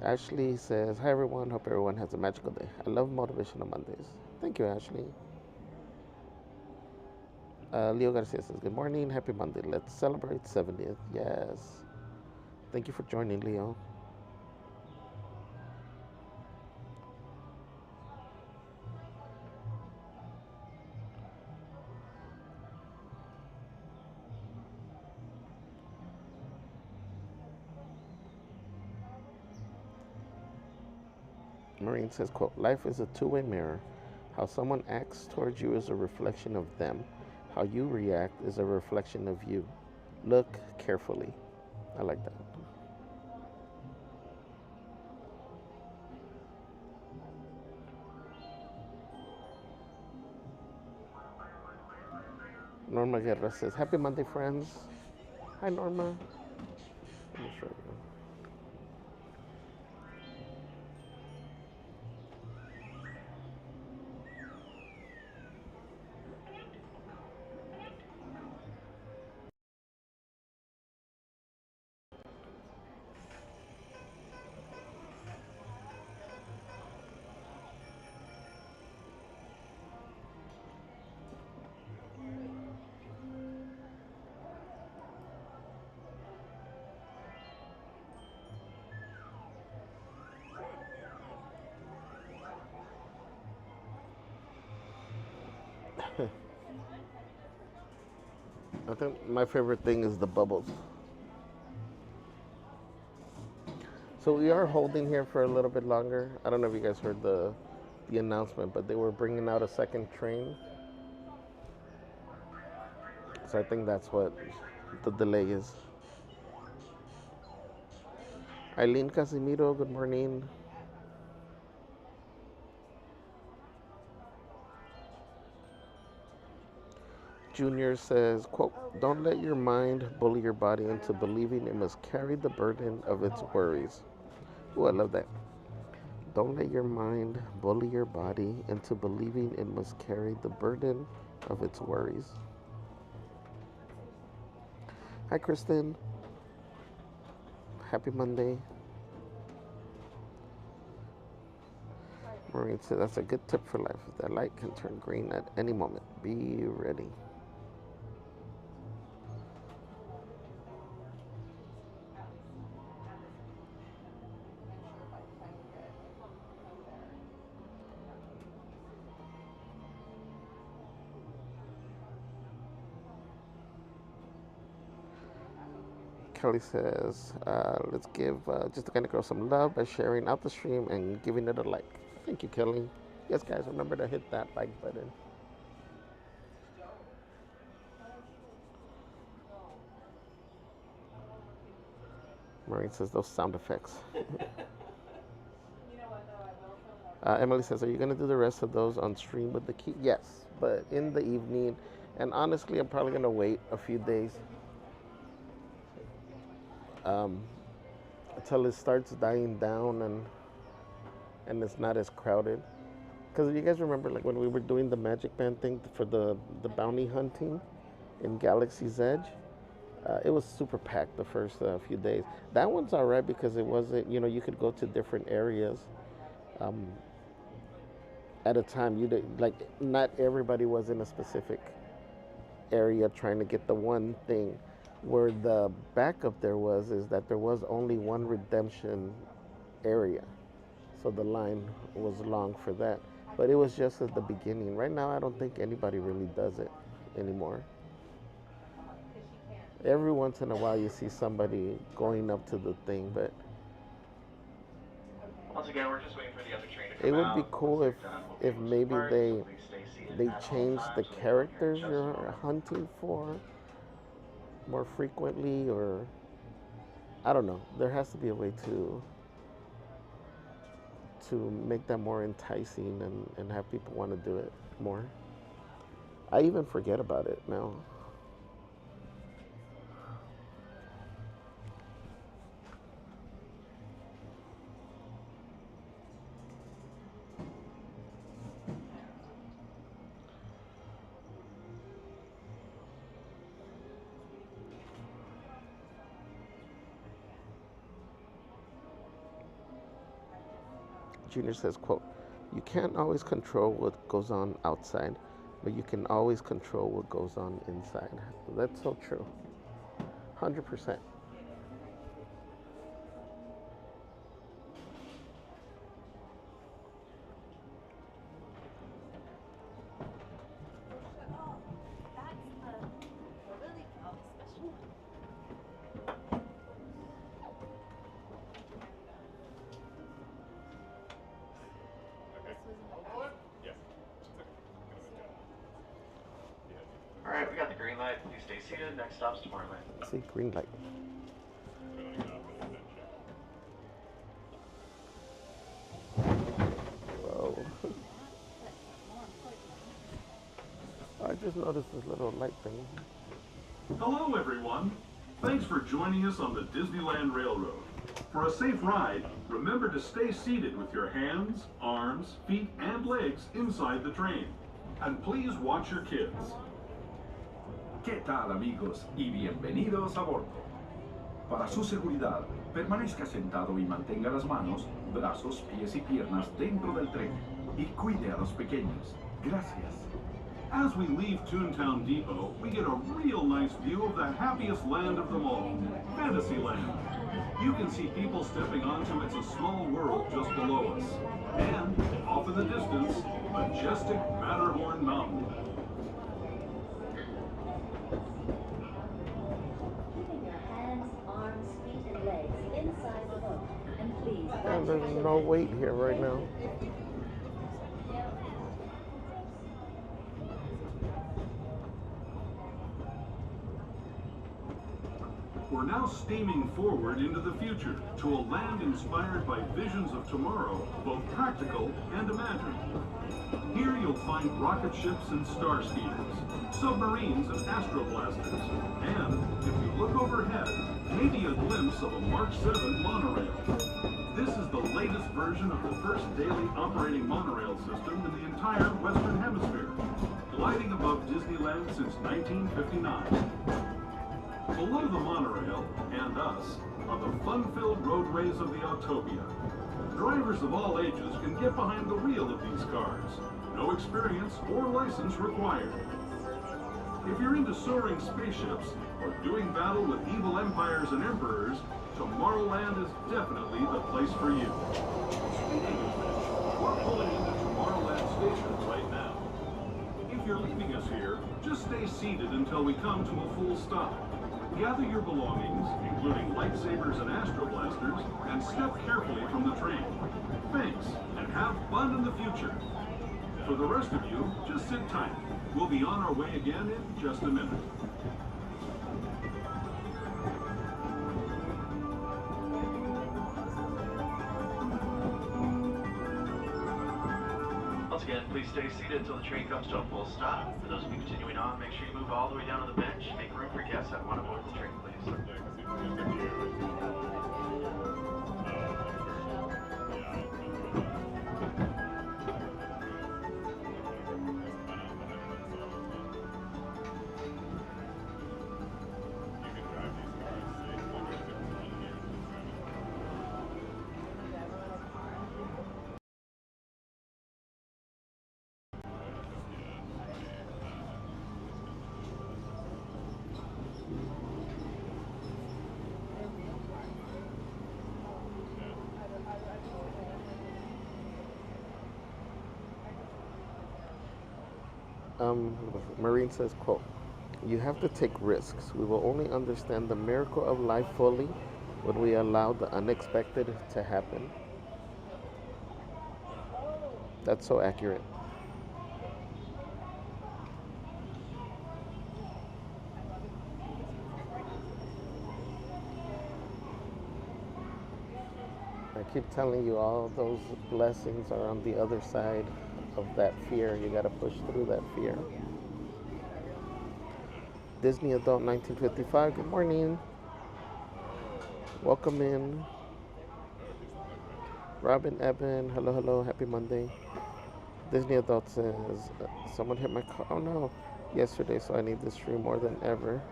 Ashley says, "Hi everyone, hope everyone has a magical day. I love Motivational Mondays." Thank you, Ashley. Leo Garcia says, "Good morning, happy Monday. Let's celebrate 70th." Yes. Thank you for joining, Leo. Maureen says, quote, "Life is a two-way mirror. How someone acts towards you is a reflection of them. How you react is a reflection of you. Look carefully." I like that. Norma Guerra says, "Happy Monday, friends." Hi, Norma. Let me show you. I think my favorite thing is the bubbles. So we are holding here for a little bit longer. I don't know if you guys heard the announcement, but they were bringing out a second train. So I think that's what the delay is. Eileen Casimiro, good morning. Junior says, quote, "Don't let your mind bully your body into believing it must carry the burden of its worries." Ooh, I love that. Don't let your mind bully your body into believing it must carry the burden of its worries. Hi, Kristen. Happy Monday. Maureen said, "That's a good tip for life. That light can turn green at any moment. Be ready." Kelly says, "Let's give just the kind of girl some love by sharing out the stream and giving it a like." Thank you, Kelly. Yes, guys, remember to hit that like button. Maureen says, "Those sound effects." Emily says, "Are you going to do the rest of those on stream with the key?" Yes, but in the evening. And honestly, I'm probably going to wait a few days um, until it starts dying down and it's not as crowded. Because if you guys remember, like when we were doing the Magic Band thing for the bounty hunting in Galaxy's Edge, it was super packed the first few days. That one's all right because it wasn't, you could go to different areas um, at a time. You did, like, not everybody was in a specific area trying to get the one thing. Where the backup there was is that there was only one redemption area, so the line was long for that. But it was just at the beginning. Right now, I don't think anybody really does it anymore. Every once in a while, you see somebody going up to the thing, but Once again, we're just waiting for the other train to it come would out. be cool Once if they're done, we'll if be able to maybe depart, they so please stay seated they at all change the times so we don't hear characters just a you're moment. hunting for more frequently, or I don't know. There has to be a way to make that more enticing and have people want to do it more. I even forget about it now. Junior says, quote, you can't always control what goes on outside, but you can always control what goes on inside. That's so true. 100%. Alright, we got the green light. Please stay seated. Next stop's Tomorrowland. See, green light. Whoa. I just noticed this little light thing. Hello, everyone. Thanks for joining us on the Disneyland Railroad. For a safe ride, remember to stay seated with your hands, arms, feet, and legs inside the train. And please watch your kids. ¿Qué tal, amigos? Y bienvenidos a bordo. Para su seguridad, permanezca sentado y mantenga las manos, brazos, pies y piernas dentro del tren. Y cuide a los pequeños. Gracias. As we leave Toontown Depot, we get a real nice view of the happiest land of them all, Fantasyland. You can see people stepping onto It's a Small World just below us. And, off in the distance, majestic Matterhorn Mountain. Keeping your hands, arms, feet, and legs inside the boat. And please, And there's no wait here right now. We're now steaming forward into the future to a land inspired by visions of tomorrow, both practical and imagined. Here you'll find rocket ships and star speeders, submarines and astroblasters, and, if you look overhead, maybe a glimpse of a Mark 7 monorail. This is the latest version of the first daily operating monorail system in the entire Western Hemisphere, gliding above Disneyland since 1959. Below the monorail, and us, are the fun-filled roadways of the Autopia. Drivers of all ages can get behind the wheel of these cars. No experience or license required. If you're into soaring spaceships or doing battle with evil empires and emperors, Tomorrowland is definitely the place for you. Speaking of which, we're pulling into Tomorrowland Station right now. If you're leaving us here, just stay seated until we come to a full stop. Gather your belongings, including lightsabers and astroblasters, and step carefully from the train. Thanks, and have fun in the future. For the rest of you, just sit tight. We'll be on our way again in just a minute. Once again, please stay seated until the train comes to a full stop. For those of you continuing on, make sure you move all the way down to the bench. Make room for guests that want to board the train, please. Marine says, quote, you have to take risks. We will only understand the miracle of life fully when we allow the unexpected to happen. That's so accurate. I keep telling you, all those blessings are on the other side of that fear. You got to push through that fear. Disney Adult 1955, good morning. Welcome in. Robin Eben, hello, hello, happy Monday. Disney Adult says, someone hit my car. Oh no, yesterday, so I need this stream more than ever.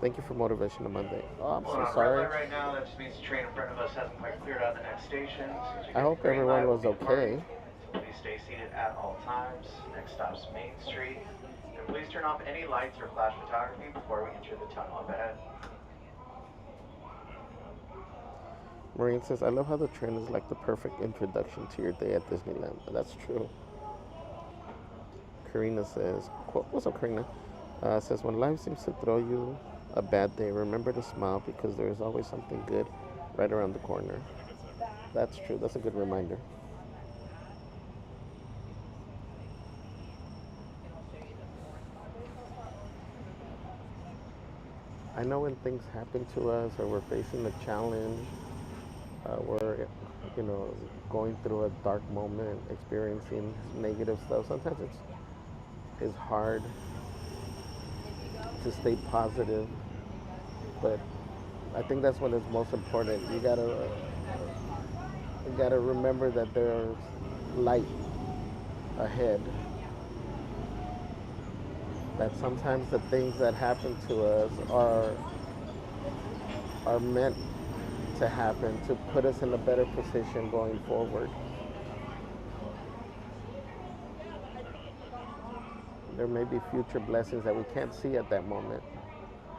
Thank you for Motivational Monday. Oh, I'm Pulling so on red sorry. light right now. That just means the train in front of us hasn't quite cleared out the next station. As soon as we I get the hope green everyone light, we'll was be departing. okay. So please stay seated at all times. Next stop's Main Street. And please turn off any lights or flash photography before we enter the tunnel up ahead. Maureen says, I love how the train is like the perfect introduction to your day at Disneyland. That's true. Karina says, what's up, Karina? Says, when life seems to throw you a bad day, remember to smile because there is always something good right around the corner. That's true. That's a good reminder. I know when things happen to us or we're facing a challenge, we're, going through a dark moment, experiencing negative stuff. Sometimes it's hard to stay positive, but I think that's when it's most important. You gotta remember that there's light ahead. That sometimes the things that happen to us are meant to happen to put us in a better position going forward. There may be future blessings that we can't see at that moment.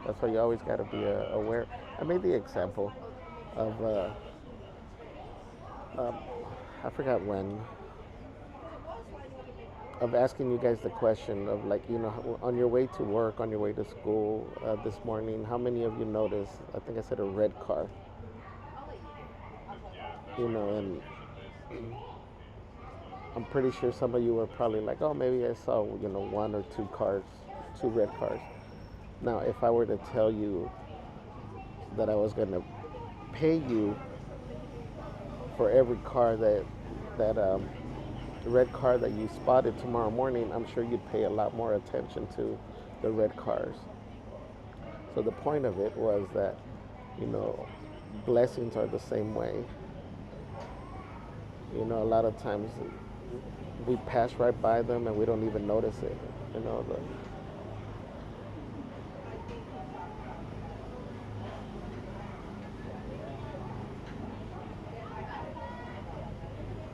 That's why you always got to be aware. I made the example of, I forgot when, of asking you guys the question of like, on your way to work, on your way to school this morning, how many of you noticed, I think I said a red car, and I'm pretty sure some of you were probably like, oh, maybe I saw, one or two cars, two red cars. Now, if I were to tell you that I was going to pay you for every car that red car that you spotted tomorrow morning, I'm sure you'd pay a lot more attention to the red cars. So the point of it was that, blessings are the same way. A lot of times we pass right by them and we don't even notice it.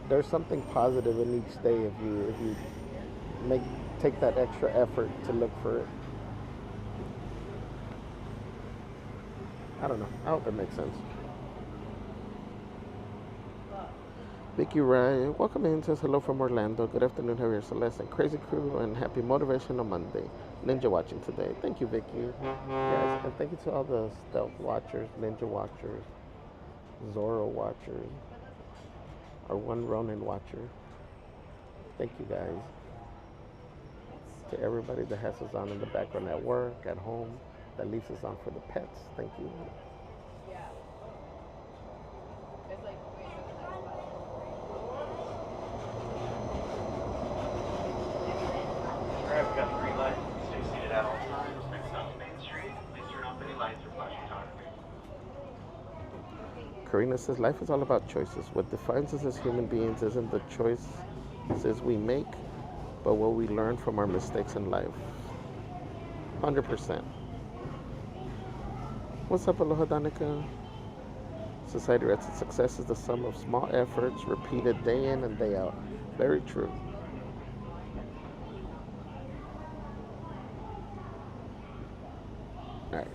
There's something positive in each day if you take that extra effort to look for it. I don't know. I hope it makes sense. Vicky Ryan, welcome in. Says hello from Orlando. Good afternoon, Javier Celeste and Crazy Crew, and happy Motivational Monday. Ninja watching today. Thank you, Vicky. Yes, and thank you to all the Stealth watchers, Ninja watchers, Zorro watchers, or One Ronin watcher. Thank you guys. To everybody that has us on in the background at work, at home, that leaves us on for the pets. Thank you. Alright, we got the green light. Stay seated at all times. Next stop, Main Street. Please turn off any lights or flash photography. Karina says, life is all about choices. What defines us as human beings isn't the choices we make, but what we learn from our mistakes in life. 100%. What's up, Aloha Danica? Society writes that success is the sum of small efforts repeated day in and day out. Very true. All right.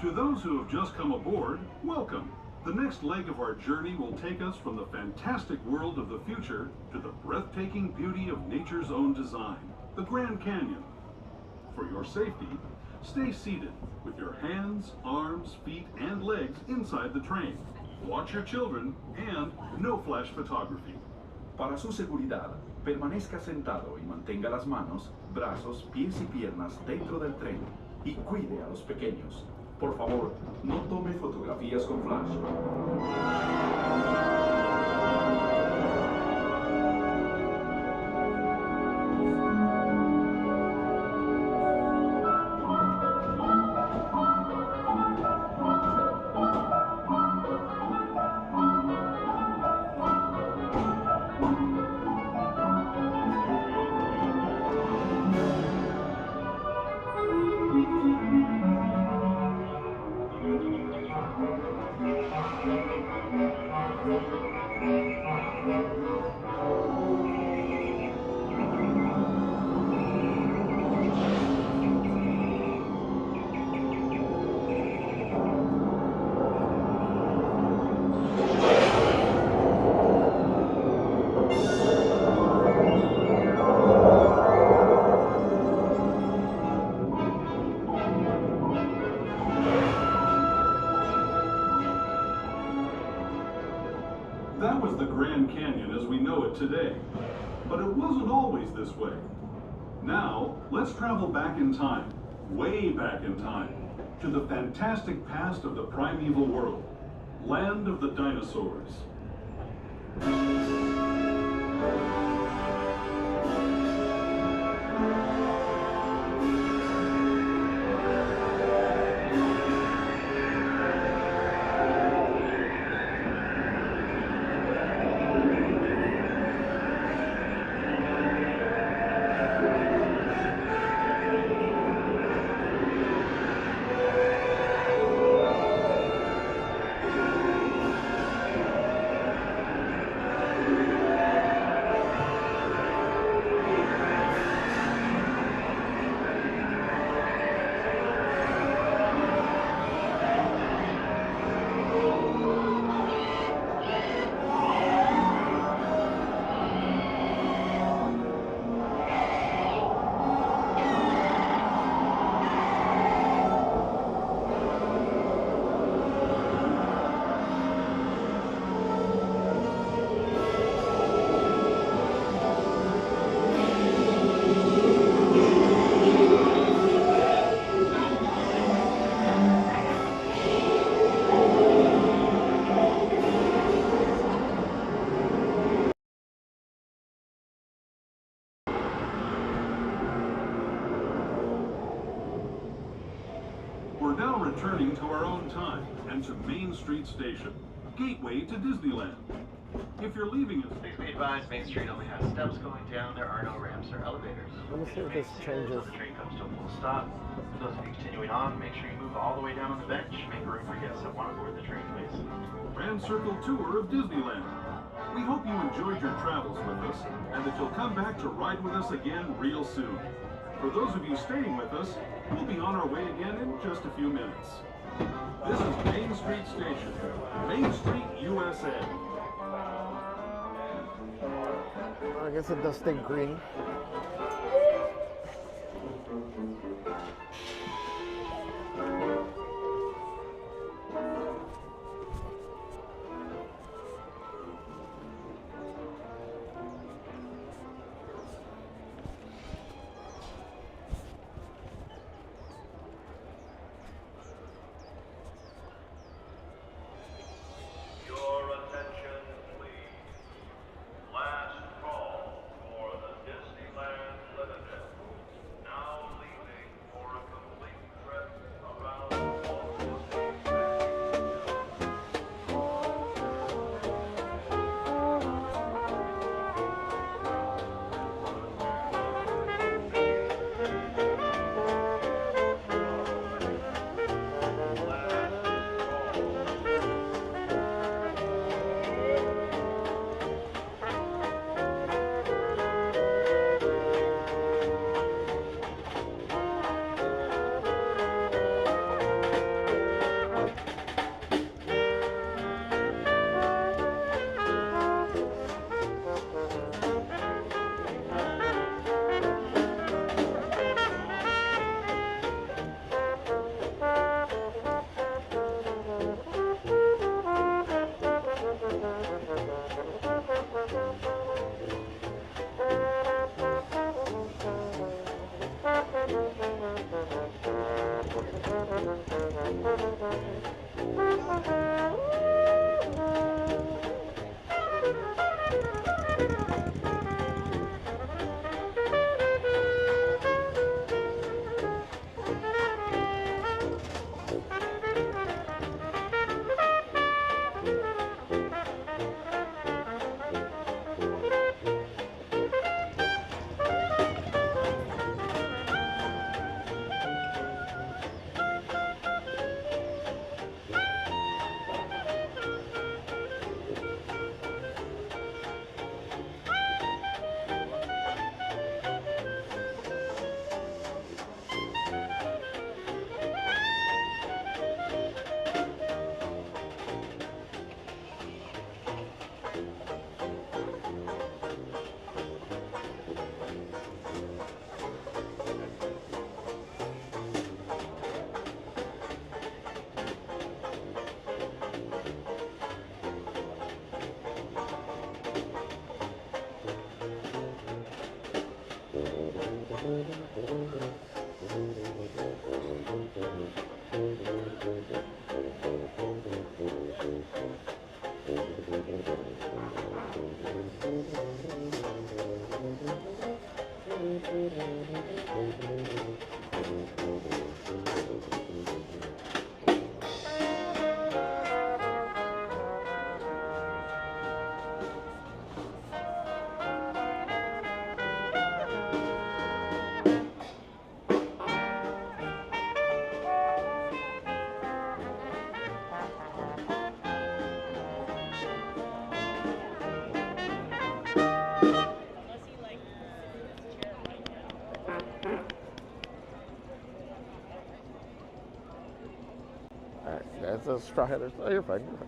To those who have just come aboard, welcome. The next leg of our journey will take us from the fantastic world of the future to the breathtaking beauty of nature's own design, the Grand Canyon. For your safety, stay seated with your hands, arms, feet, and legs inside the train. Watch your children and no flash photography. Para su seguridad, permanezca sentado y mantenga las manos, brazos, pies y piernas dentro del tren y cuide a los pequeños. Por favor, no tome fotografías con flash. That was the Grand Canyon as we know it today. But it wasn't always this way. Now, let's travel back in time, way back in time, to the fantastic past of the primeval world, land of the dinosaurs. We're now returning to our own time and to Main Street Station, gateway to Disneyland. If you're leaving it, Please be advised, Main Street only has steps going down. There are no ramps or elevators. Let me see if this changes. Until the train comes to a full stop. For those of you continuing on, make sure you move all the way down on the bench. Make room for guests that want to board the train, please. Grand Circle Tour of Disneyland. We hope you enjoyed your travels with us and that you'll come back to ride with us again real soon. For those of you staying with us, we'll be on our way again in just a few minutes. This is Main Street Station, Main Street, USA. I guess it does stay green. Your attention, please. Last call for the Disneyland Limited. Now leaving for a complete All right, that's a straw headers. Oh, you're fine. You're fine.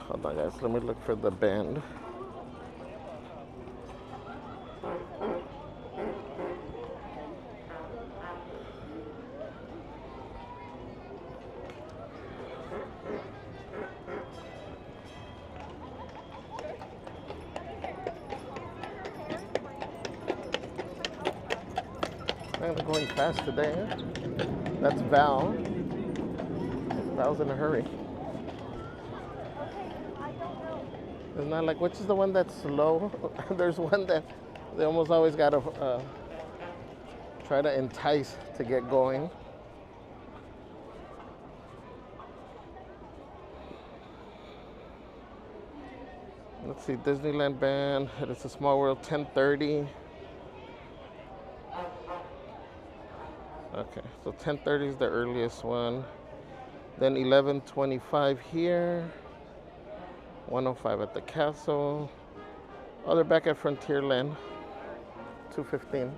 Hold on, guys. Let me look for the band. Man, they're going fast today. Huh? That's Val. Val's in a hurry. It's not like, which is the one that's slow? There's one that they almost always got to try to entice to get going. Let's see, Disneyland Band. It's a Small World, 10:30. Okay, so 10:30 is the earliest one. Then 11:25 here. 1:05 at the castle. Oh, they're back at Frontierland. 2:15.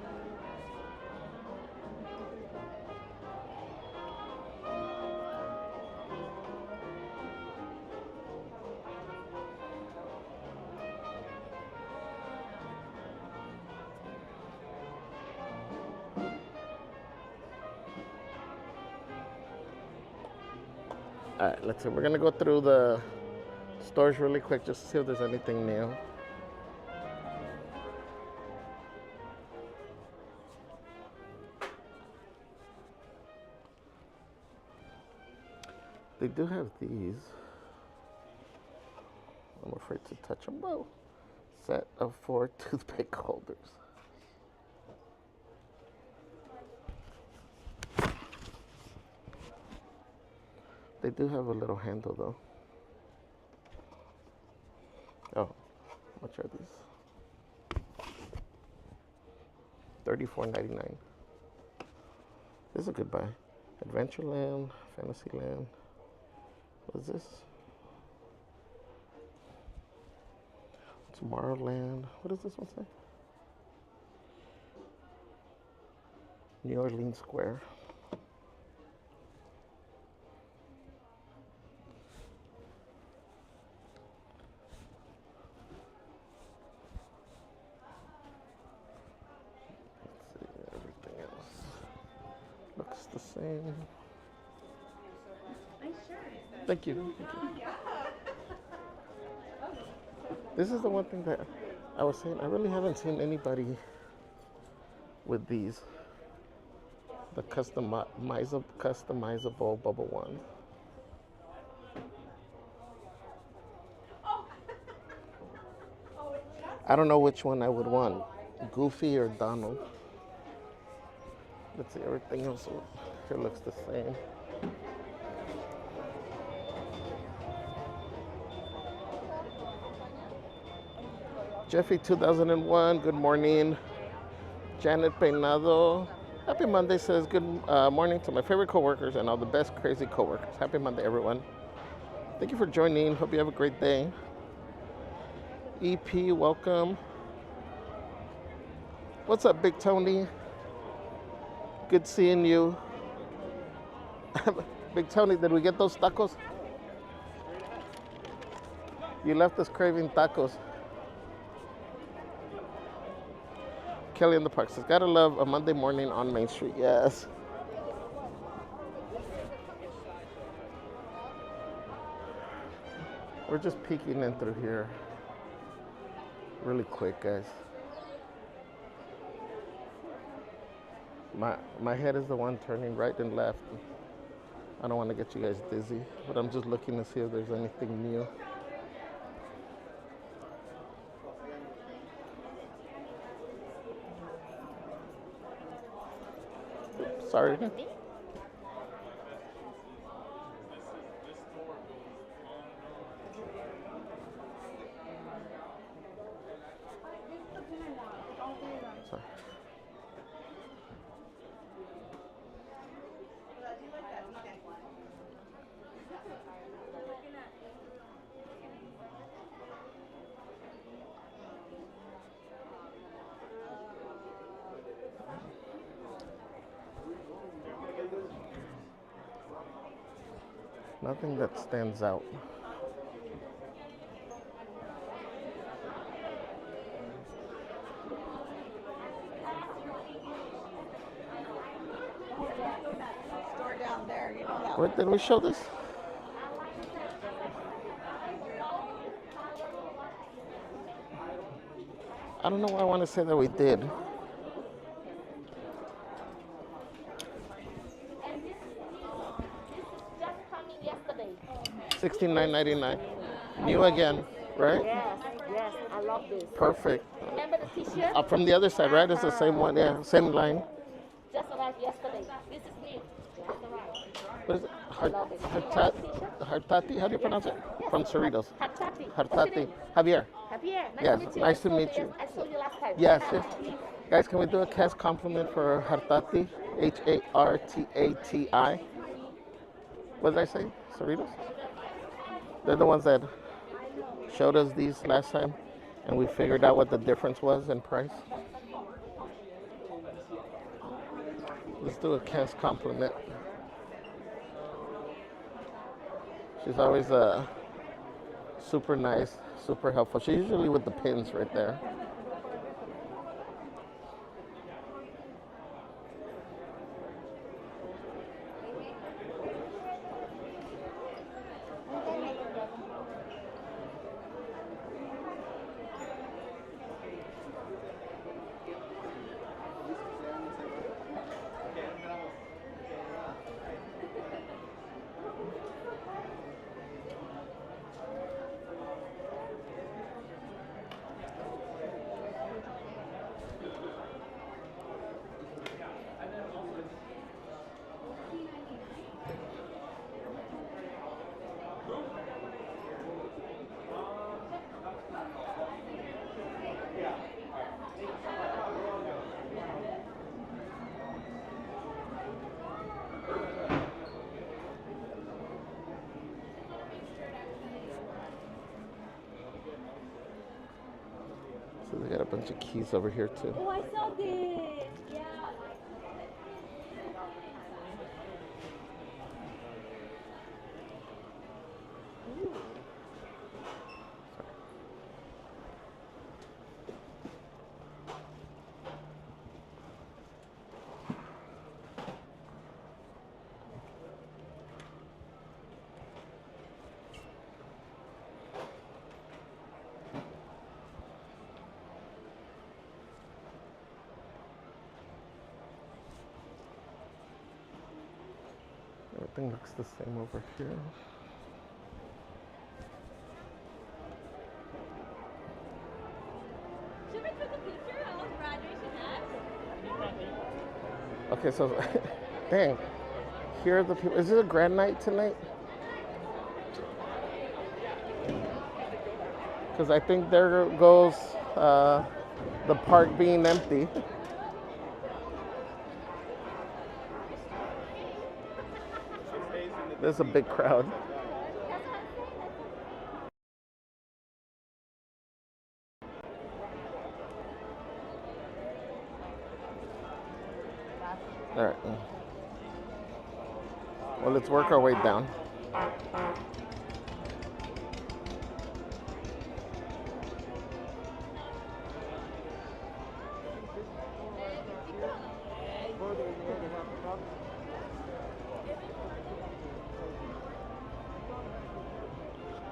All right, let's see. We're gonna go through the stores really quick just to see if there's anything new. They do have these. I'm afraid to touch them. Whoa. Set of 4 toothpick holders. They do have a little handle though. Oh, how much are these? $34.99. This is a good buy. Adventureland, Fantasyland. What is this? Tomorrowland. What does this one say? New Orleans Square. The same. Thank you. This is the one thing that I was saying. I really haven't seen anybody with these. The customizable bubble one. I don't know which one I would want, Goofy or Donald. Let's see, everything else here looks the same. Jeffy 2001, good morning. Janet Peinado, happy Monday, says good morning to my favorite coworkers and all the best crazy coworkers. Happy Monday, everyone. Thank you for joining. Hope you have a great day. EP, welcome. What's up, Big Tony? Good seeing you. Big Tony, did we get those tacos? You left us craving tacos. Kelly in the Park says, gotta love a Monday morning on Main Street. Yes. We're just peeking in through here really quick, guys. My head is the one turning right and left. I don't want to get you guys dizzy, but I'm just looking to see if there's anything new. Oops, sorry. Sorry. Nothing that stands out. Store down there, you know that. Where did we show this? I don't know why I want to say that we did. And this just coming yesterday. $69.99. New again, right? Yes, yes, I love this. Perfect. Remember the t-shirt? Up from the other side, right? It's the same one, yeah, same line. Just arrived yesterday. This is new. Just arrived. What is it? I love it. Hartati? How do you pronounce it? From Cerritos. Hatati. Hartati. Javier. Javier, Yes, nice to meet you. I saw you last time. Yes, yes. Guys, can we do a cast compliment for Hartati? Hartati. What did I say? Cerritos? They're the ones that showed us these last time, and we figured out what the difference was in price. Let's do a cast compliment. She's always super nice, super helpful. She's usually with the pins right there. So they got a bunch of keys over here too. Oh, I saw this. Yeah. Everything looks the same over here. Should we take a picture of graduation hat? Okay, so, dang, here are the people. Is it a grand night tonight? Because I think there goes the park being empty. There's a big crowd. All right. Well, let's work our way down.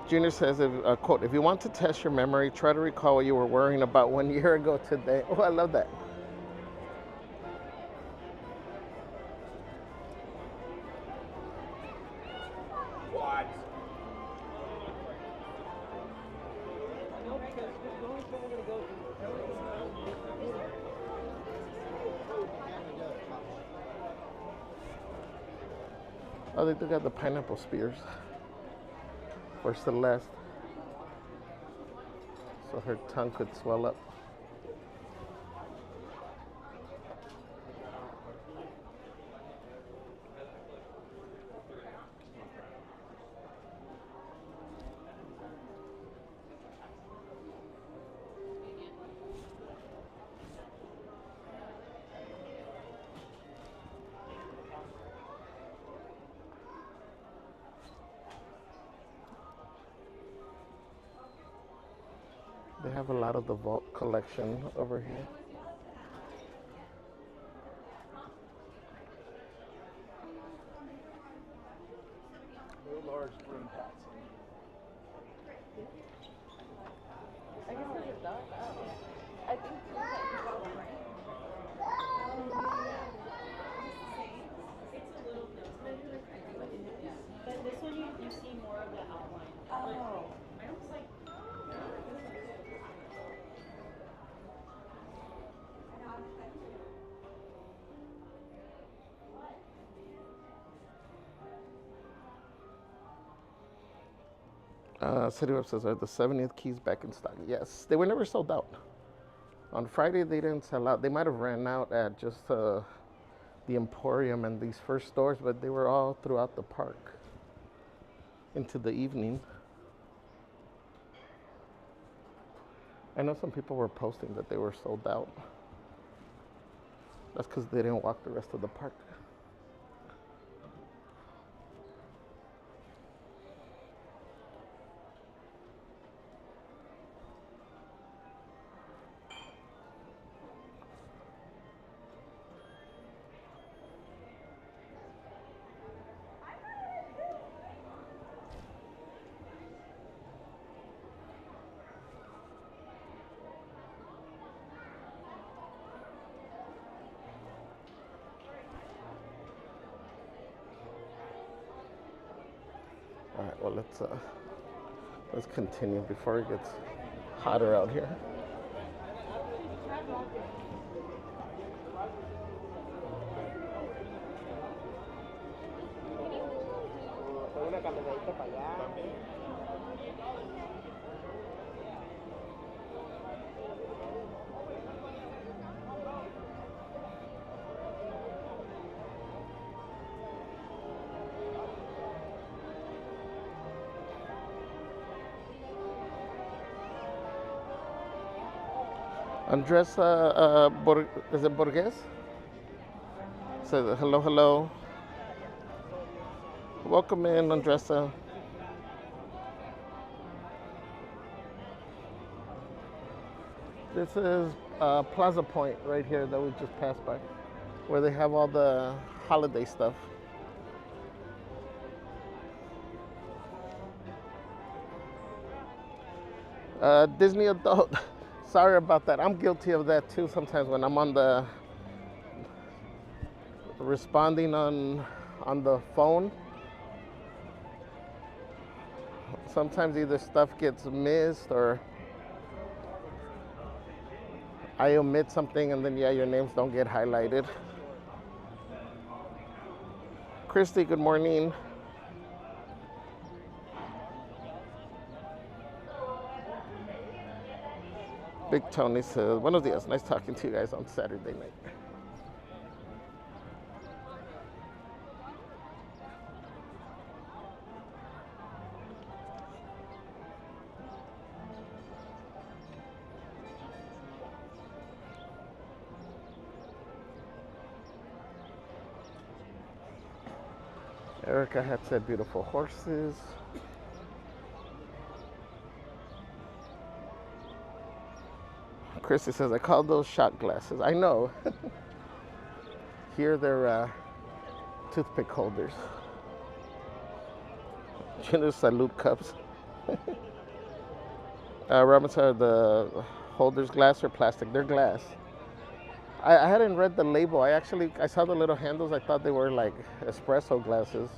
Junior says, quote, if you want to test your memory, try to recall what you were worrying about 1 year ago today. Oh, I love that. Oh, they do got the pineapple spears for Celeste, so her tongue could swell up. They have a lot of the vault collection over here. No large broom pots. I guess this is dark. Oh. I think it's like But this one you see more of the outline. oh. I don't like. City Web says, are the 70th keys back in stock? Yes, they were never sold out. On Friday, they didn't sell out. They might have ran out at just the Emporium and these first stores, but they were all throughout the park into the evening. I know some people were posting that they were sold out. That's because they didn't walk the rest of the park. All right, well, let's continue before it gets hotter out here. Una caminadita para allá. Andresa, is it Borges? Says hello, hello. Welcome in, Andresa. This is Plaza Point right here that we just passed by, where they have all the holiday stuff. Disney adult. Sorry about that. I'm guilty of that too sometimes when I'm on the responding on the phone. Sometimes either stuff gets missed or I omit something and then yeah, your names don't get highlighted. Christy, good morning. Big Tony says, buenos dias, nice talking to you guys on Saturday night. Erica had said beautiful horses. Chrissy says, I call those shot glasses. I know. Here they're toothpick holders. Junior salute cups. Robinson, are the holders glass or plastic? They're glass. I hadn't read the label. I saw the little handles. I thought they were like espresso glasses.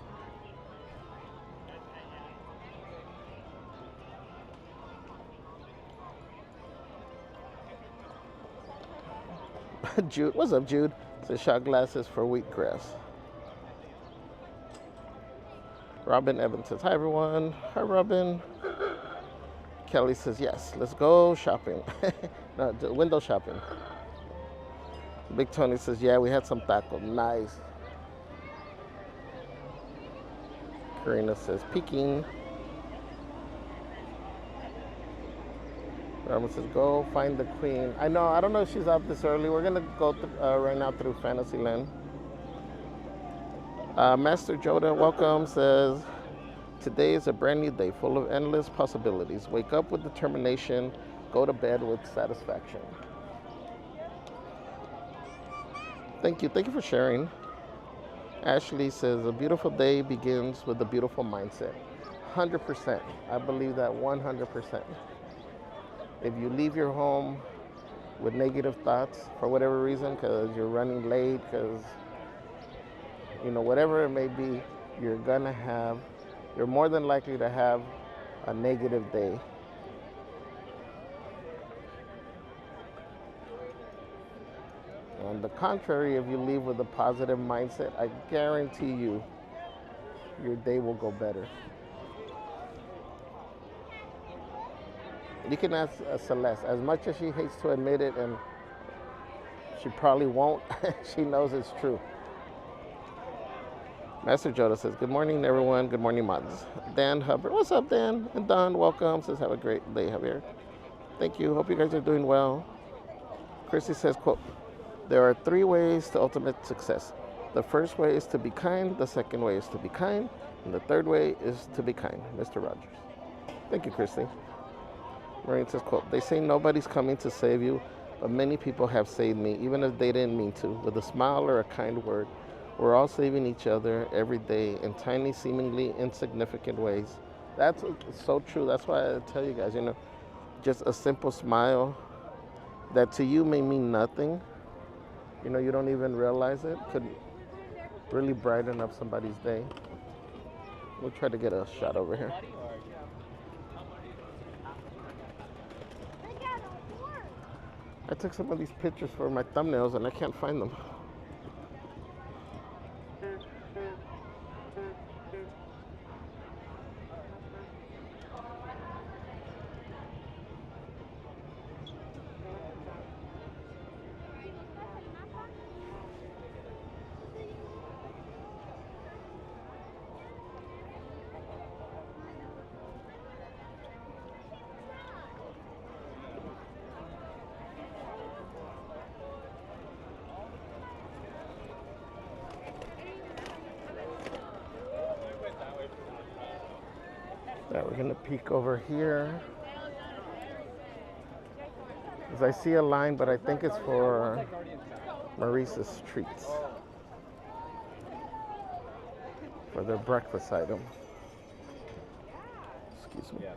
Jude, what's up, Jude? It's a shot glasses for wheatgrass. Robin Evans says, hi everyone. Hi Robin. Kelly says, yes, let's go shopping. No, window shopping. Big Tony says, yeah, we had some taco. Nice. Karina says, peeking. Robin says, go find the queen. I don't know if she's out this early. We're going to go right now through Fantasyland. Master Joda, welcome, says, today is a brand new day full of endless possibilities. Wake up with determination, go to bed with satisfaction. Thank you for sharing. Ashley says, a beautiful day begins with a beautiful mindset. 100%. I believe that 100%. If you leave your home with negative thoughts for whatever reason, because you're running late, because, whatever it may be, you're more than likely to have a negative day. On the contrary, if you leave with a positive mindset, I guarantee you, your day will go better. You can ask Celeste, as much as she hates to admit it, and she probably won't, she knows it's true. Master Joda says, good morning, everyone. Good morning, mods. Dan Hubbard, what's up, Dan? And Don, welcome. Says, have a great day, Javier. Thank you. Hope you guys are doing well. Chrissy says, quote, there are 3 ways to ultimate success. The first way is to be kind. The second way is to be kind. And the third way is to be kind. Mr. Rogers. Thank you, Chrissy. Maureen says, quote, they say nobody's coming to save you, but many people have saved me, even if they didn't mean to. With a smile or a kind word, we're all saving each other every day in tiny, seemingly insignificant ways. That's so true. That's why I tell you guys, just a simple smile that to you may mean nothing. You don't even realize it, could really brighten up somebody's day. We'll try to get a shot over here. I took some of these pictures for my thumbnails and I can't find them. Now we're gonna peek over here. As I see a line, but I think it's for Maurice's Treats. For their breakfast item. Excuse me.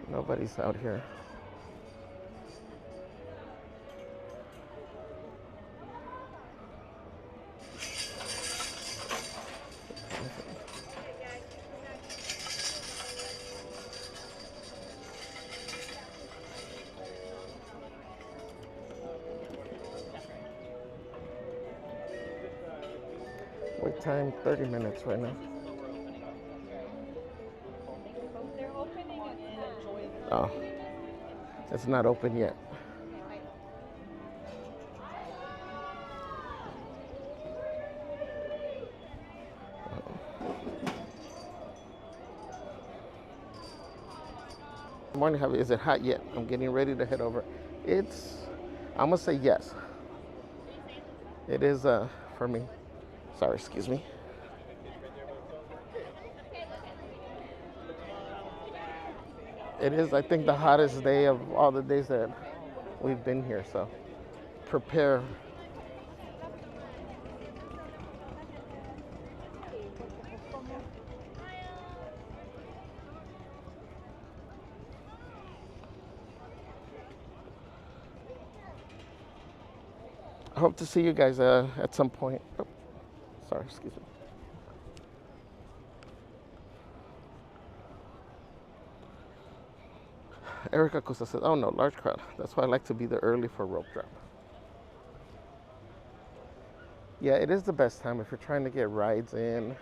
Nobody's out here. Wait time 30 minutes right now. Oh, it's not open yet. Good morning, Javi. Is it hot yet? I'm getting ready to head over. I'm gonna say yes. It is for me. Sorry, excuse me. It is, I think, the hottest day of all the days that we've been here, so prepare. Hope to see you guys at some point. Oh, sorry, excuse me. Erica Costa says, oh no, large crowd. That's why I like to be there early for rope drop. Yeah, it is the best time if you're trying to get rides in.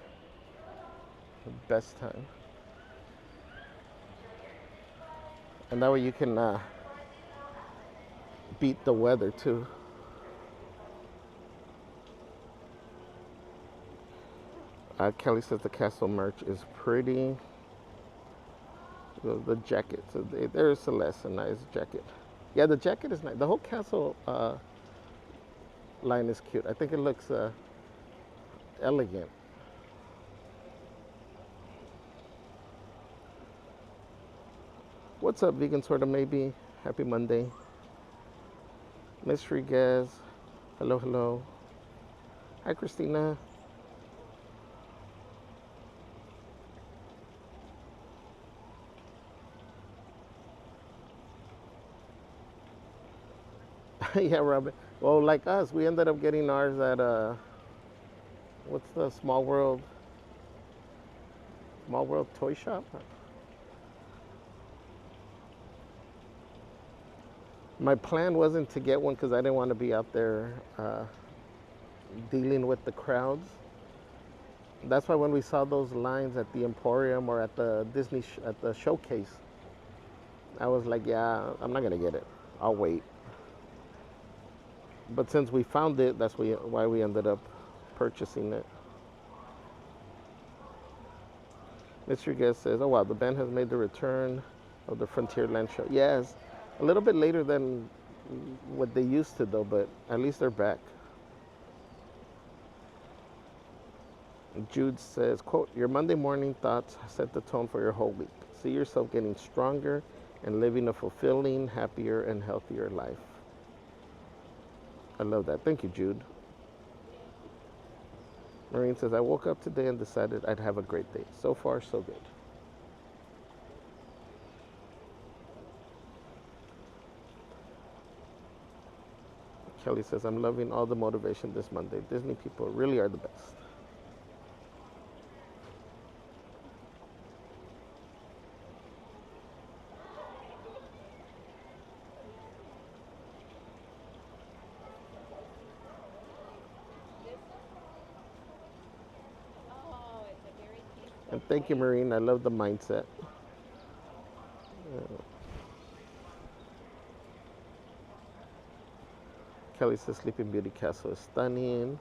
The best time. And that way you can beat the weather too. Kelly says the castle merch is pretty. The jacket, so there's Celeste, a nice jacket. Yeah, the jacket is nice. The whole castle line is cute. I think it looks elegant. What's up, vegan sorta maybe? Happy Monday. Mystery Gaz. Hello, hello. Hi, Christina. Yeah, Robin. Well, like us, we ended up getting ours at what's the Small World toy shop? My plan wasn't to get one because I didn't want to be out there dealing with the crowds. That's why when we saw those lines at the Emporium or at the at the showcase, I was like, yeah, I'm not gonna get it. I'll wait. But since we found it, that's why we ended up purchasing it. Mr. Guest says, oh wow, the band has made the return of the Frontierland show. Yes, a little bit later than what they used to though, but at least they're back. Jude says, quote, your Monday morning thoughts set the tone for your whole week. See yourself getting stronger and living a fulfilling, happier, and healthier life. I love that. Thank you, Jude. Maureen says, I woke up today and decided I'd have a great day. So far, so good. Kelly says, I'm loving all the motivation this Monday. Disney people really are the best. And thank you, Marine. I love the mindset. Kelly says Sleeping Beauty Castle is stunning.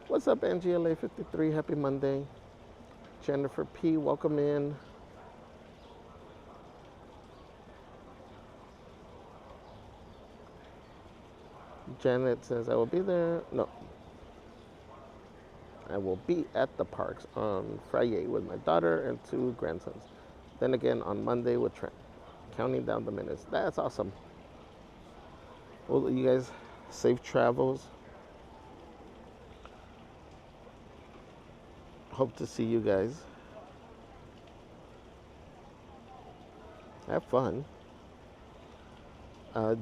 What's up, NGLA53? Happy Monday. Jennifer P, welcome in. Janet says, I will be there. No. I will be at the parks on Friday with my daughter and 2 grandsons. Then again on Monday with Trent. Counting down the minutes. That's awesome. Well, you guys, safe travels. Hope to see you guys. Have fun.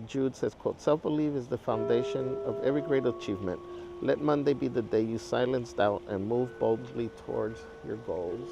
Jude says, quote, self-belief is the foundation of every great achievement. Let Monday be the day you silence doubt and move boldly towards your goals.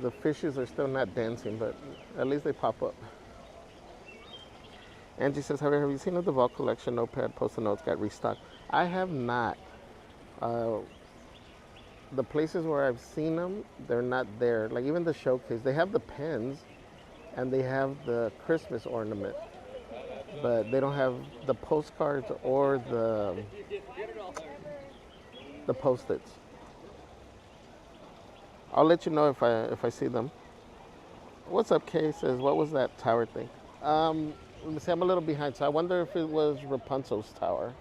the fishes are still not dancing, but at least they pop up. Angie says, Javier, have you seen if the Vault Collection notepad post-it notes got restocked? I have not. The places where I've seen them, they're not there. Like even the showcase, they have the pens and they have the Christmas ornament, but they don't have the postcards or the post-its. I'll let you know if I see them. What's up, Kay? Says, what was that tower thing? Let me see, I'm a little behind, so I wonder if it was Rapunzel's tower.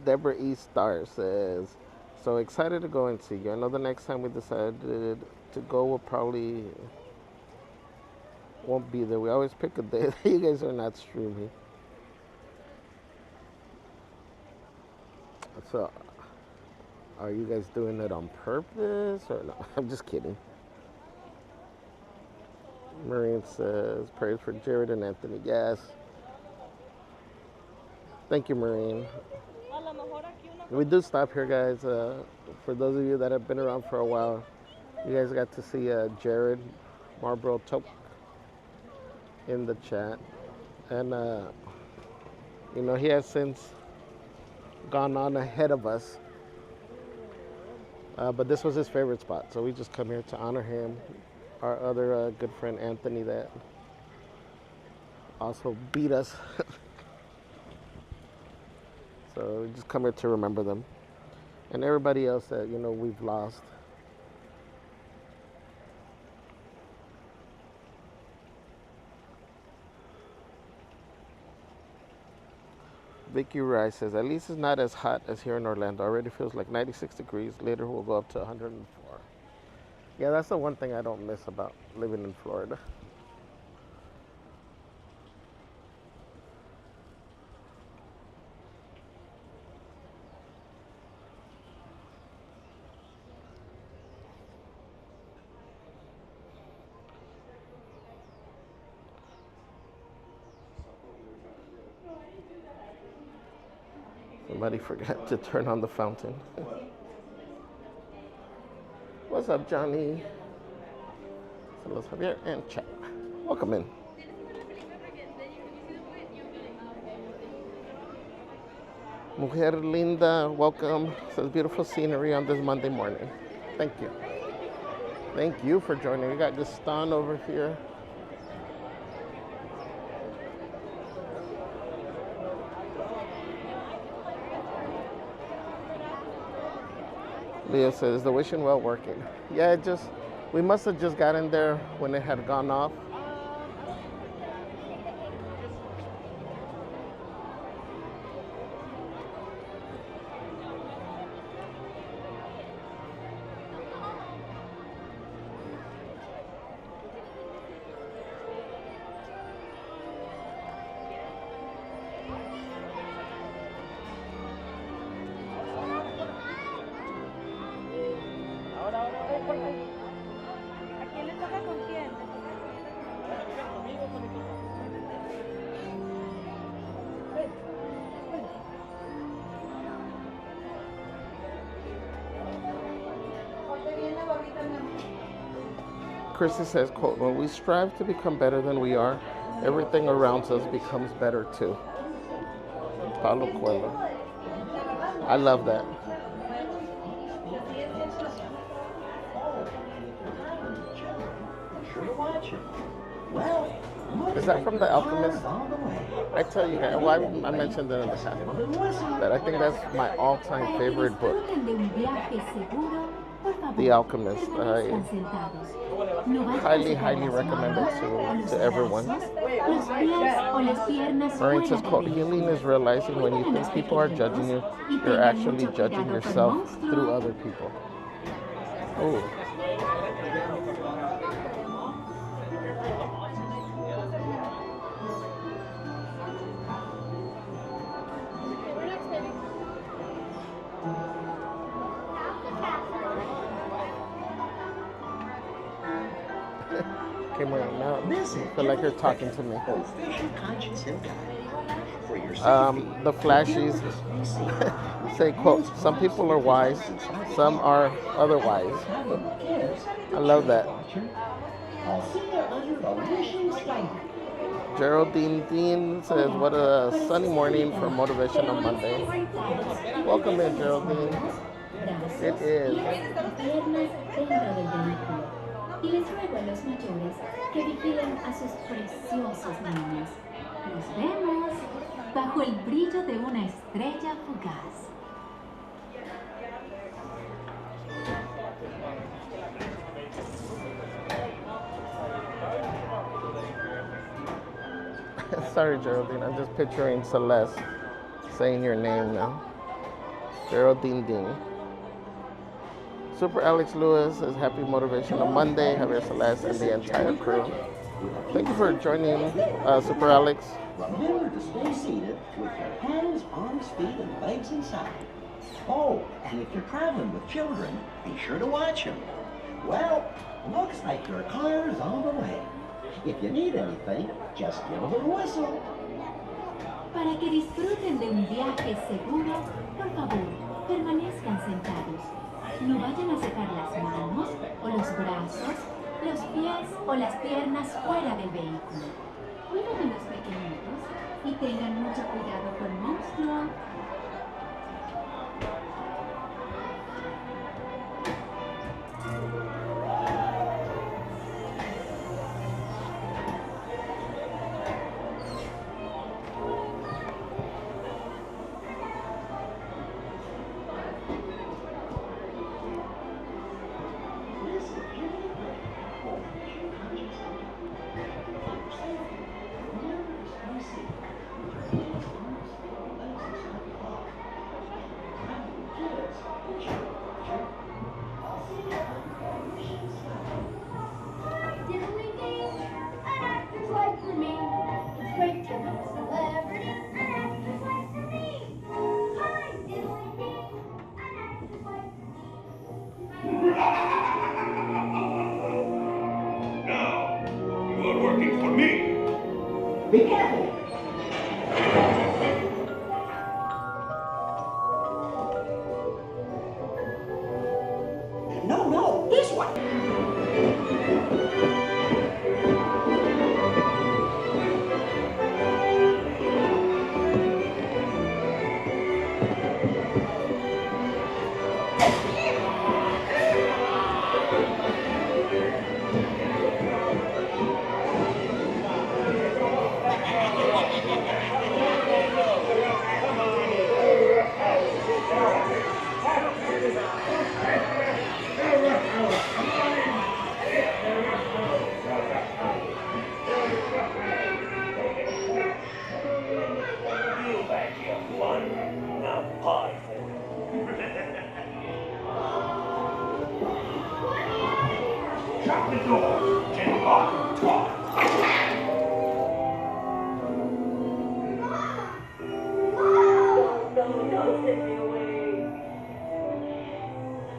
Deborah E. Star says, so excited to go and see you. I know the next time we decided to go, we'll probably won't be there. We always pick a day that you guys are not streaming. So, are you guys doing it on purpose or no? I'm just kidding. Marine says, prayers for Jared and Anthony. Yes. Thank you, Marine. We do stop here, guys. For those of you that have been around for a while, you guys got to see Jared Marlboro Toke in the chat. And, you know, he has since gone on ahead of us. But this was his favorite spot, so we just come here to honor him. Our other good friend, Anthony, that also beat us. So we just come here to remember them. And everybody else that, you know, we've lost. Vicky Rice says, at least it's not as hot as here in Orlando. Already feels like 96 degrees. Later we'll go up to 104. Yeah, that's the one thing I don't miss about living in Florida. Somebody forgot to turn on the fountain. What's up, Johnny? Saludos, Javier and chat. Welcome in. Mujer linda, welcome. Says beautiful scenery on this Monday morning. Thank you. Thank you for joining. We got Gaston over here. Leo says, the wishing well working. Yeah, we must have just got in there when it had gone off. Chrissy says, quote, when we strive to become better than we are, everything around us becomes better too. Paulo Coelho. I love that. Is that from The Alchemist? I tell you guys, well, I mentioned it in the chat, that I think that's my all-time favorite book. The Alchemist. I highly recommend it to everyone. Marines quote, healing is realizing when you think people are judging you, you're actually judging yourself through other people. Oh. Came right now. I feel like you're talking to me. The flashies say, quote, some people are wise, some are otherwise. I love that. Geraldine Dean says, what a sunny morning for Motivational Monday. Welcome in, Geraldine. It is. Y les ruego a los mayores que vigilen a sus preciosos niños. Nos vemos bajo el brillo de una estrella fugaz. Sorry, Geraldine. I'm just picturing Celeste saying your name now. Geraldine Dean. Super Alex Lewis says happy Motivational Monday. Javier Celeste and the entire crew. Thank you for joining, Super Alex. Remember to stay seated with your hands, arms, feet, and legs inside. Oh, and if you're traveling with children, be sure to watch them. Well, looks like your car is on the way. If you need anything, just give a little whistle. Para que disfruten de un viaje seguro, por favor, permanezcan sentados. No vayan a sacar las manos o los brazos, los pies o las piernas fuera del vehículo. Cuiden a los pequeñitos y tengan mucho cuidado con Monstruo. Be careful. No, this one. Shut the door. Take off. Talk. No, take me away.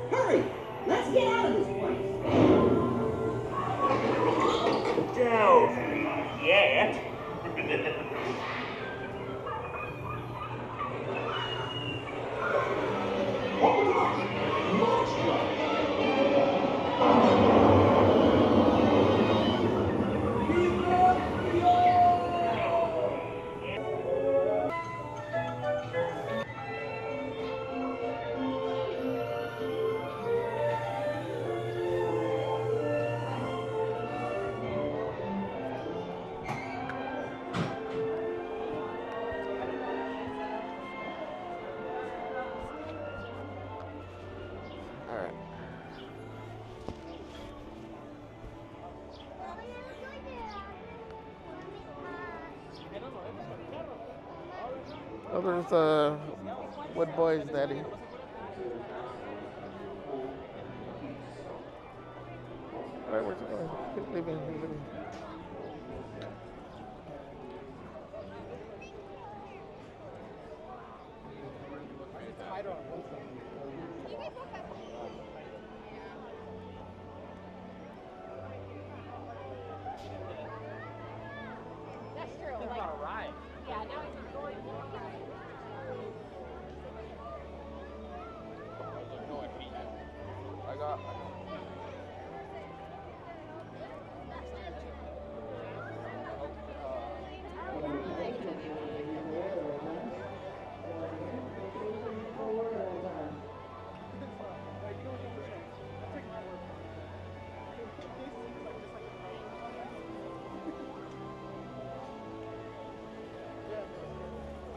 Hurry, let's get out of this place. Don't leave yet. Oh, there's Wood Boys, Daddy. All right, where's it going? He's leaving. He's leaving. That's true. Like, all right. Yeah, now it's going. I got.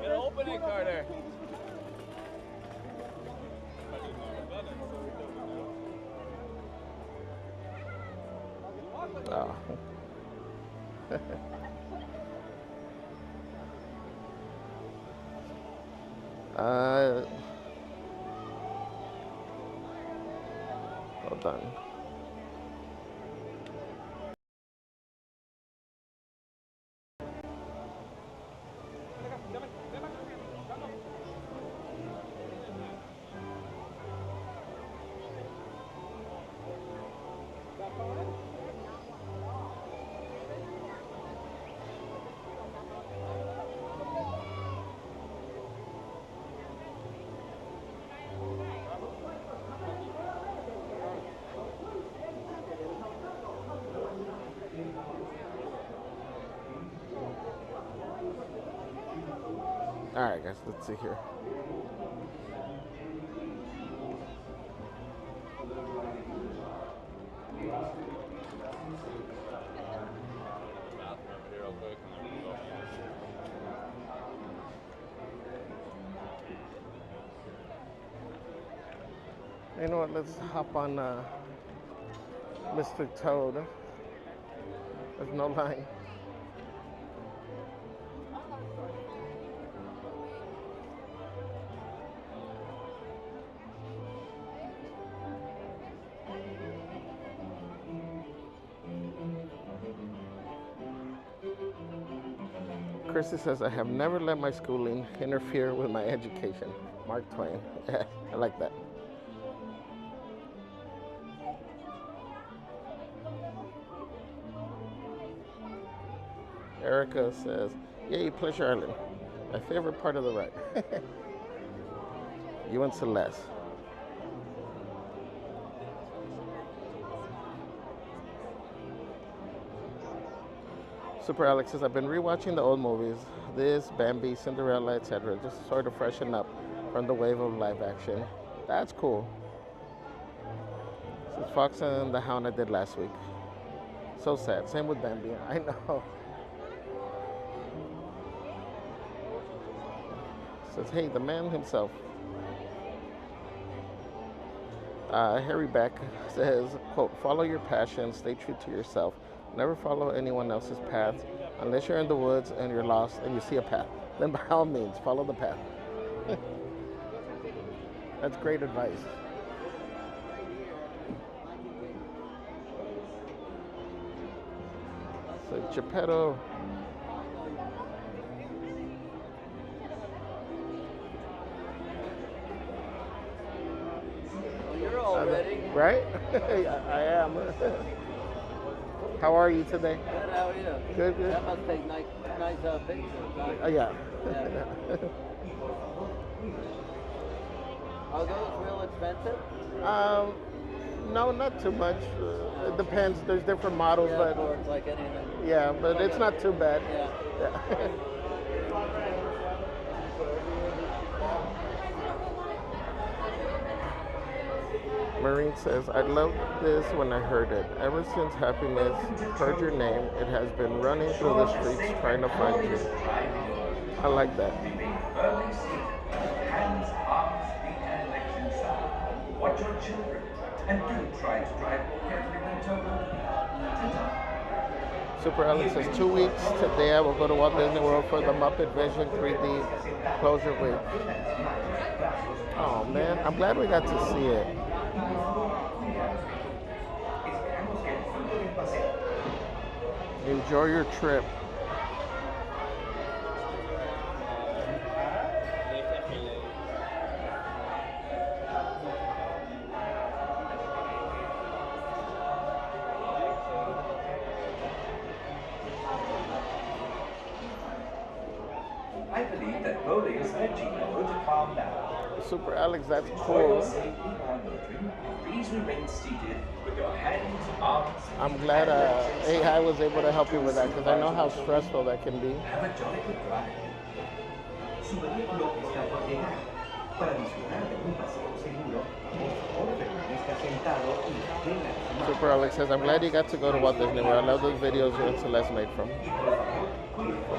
Get an opening, Carter. Oh. Hold on. All right, guys, let's see here. You know what? Let's hop on Mr. Toad. There's no line. Chrissy says, I have never let my schooling interfere with my education. Mark Twain. I like that. Erica says, yay, Pleasure Island. My favorite part of the ride. You and Celeste. Super Alex says, I've been rewatching the old movies, this, Bambi, Cinderella, etc. Just sort of freshen up from the wave of live action. That's cool. Since Fox and the Hound I did last week. So sad. Same with Bambi. I know. Says, hey, the man himself. Harry Beck says, quote, follow your passion, stay true to yourself. Never follow anyone else's path unless you're in the woods and you're lost and you see a path. Then by all means, follow the path. That's great advice. So Geppetto. You're all ready. Right? I am. How are you today? Good, how are you? Good, good. That must take nice pictures, huh? Yeah. Are those real expensive? No, not too much. It depends. There's different models, Yeah, but of course, like anything. yeah, but it's not too bad. Yeah. Marine says, I loved this when I heard it. Ever since Happiness heard your name, it has been running through the streets trying to find you. I like that. Hands, arms, feet, and legs inside. Watch your children, and do try to drive carefully when towed. Super Alex says 2 weeks. Today I will go to Walt Disney World for the Muppet Vision 3D closure week. Oh man, I'm glad we got to see it. Enjoy your trip. I believe that bowling is letting you to calm down. Super Alex, that's Enjoy cool. your safety while motoring. Please remain seated with your hands, arms, I'm glad AI was able to help you with that because I know how stressful that can be. have a jolly good ride. Su vehículo está por llegar. Para disfrutar de un paseo seguro, por favor permanezca sentado y mantenga las manos. Super Alex says, I'm glad you got to go to Walt Disney World. I love those videos you and Celeste made from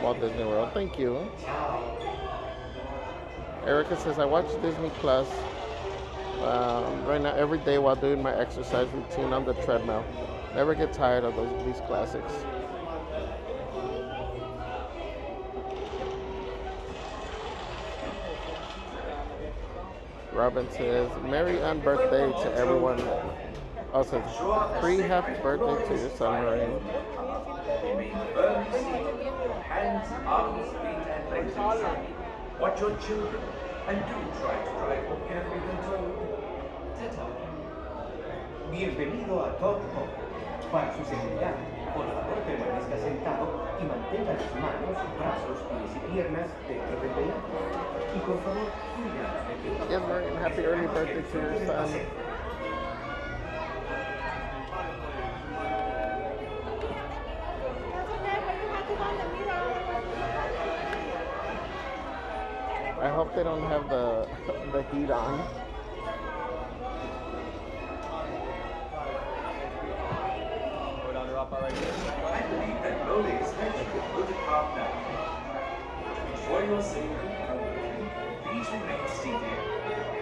Walt Disney World. Thank you. Erica says, I watch Disney Plus right now every day while doing my exercise routine on the treadmill. Never get tired of these classics. Robin says, Merry unbirthday to everyone. Also, pre-happy birthday to your son, Maureen. Remain firmly seated, hands, arms, feet, and legs inside. Watch your children and do try to drive more carefully than told. Ta-ta. Bienvenido a Toontown. Para su seguridad, por favor permanezca sentado y mantenga las manos, brazos, pies y piernas dentro del vehículo. Y por favor, cuidado de que... Yes, Maureen, happy early birthday to your son. I hope they don't have the heat on. I believe that bowling is meant to put it calm down. Enjoy your safety while motoring. Please remain seated.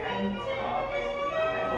Hands, arms, and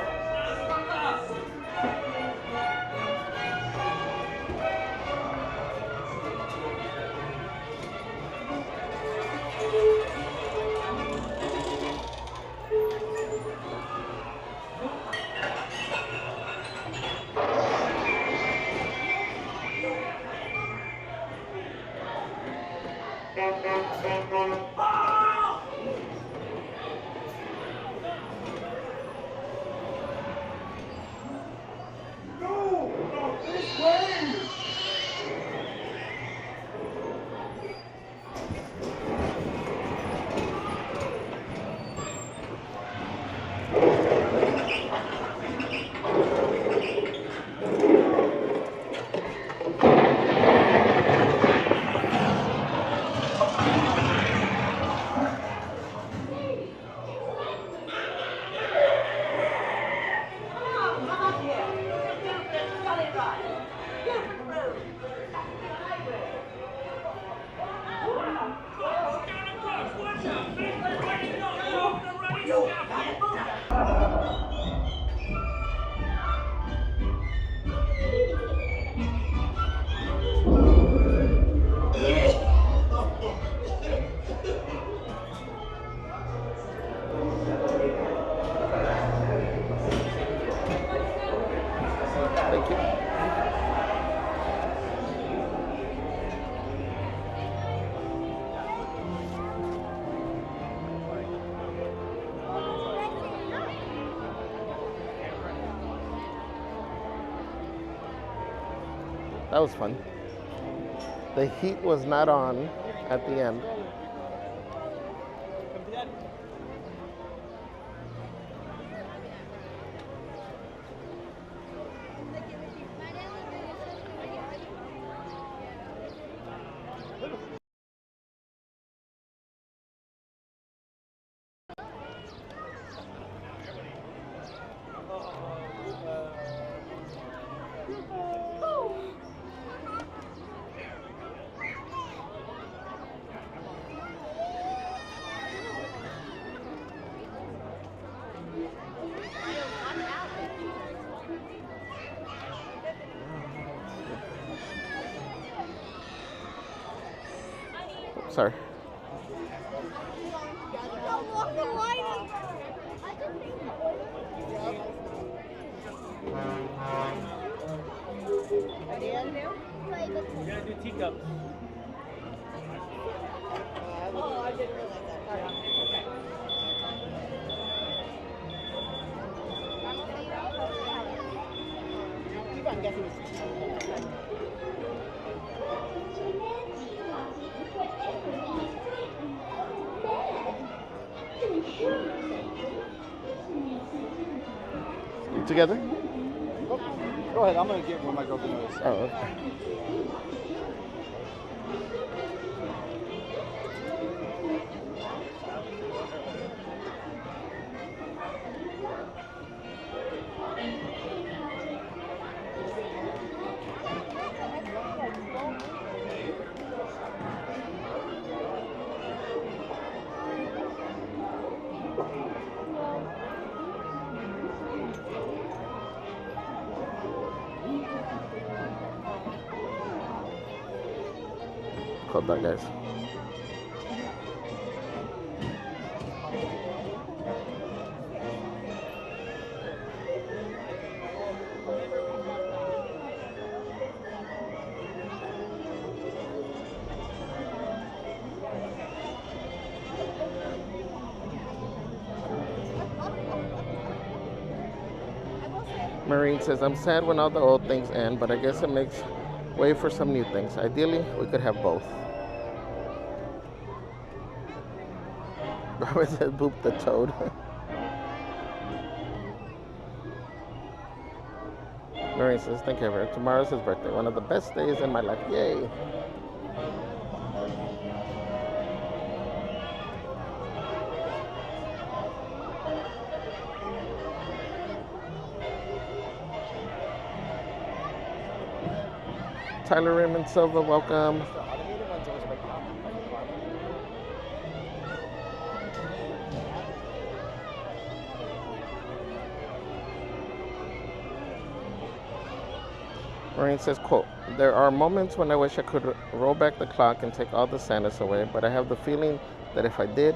Thank you. That was fun. The heat was not on at the end. Sorry. We're gonna do teacups. Oh, I didn't realize that. I'm guessing it's You together? Go ahead, I'm gonna get one of my girlfriend knows. Oh, okay. Hold on, guys. Marine says, I'm sad when all the old things end, but I guess it makes way for some new things. Ideally, we could have both. Robert said, boop the toad. Marine says, thank you, Javier. Tomorrow's his birthday. One of the best days in my life. Yay. Tyler Raymond Silva, welcome. Maureen says, quote, there are moments when I wish I could roll back the clock and take all the sadness away, but I have the feeling that if I did,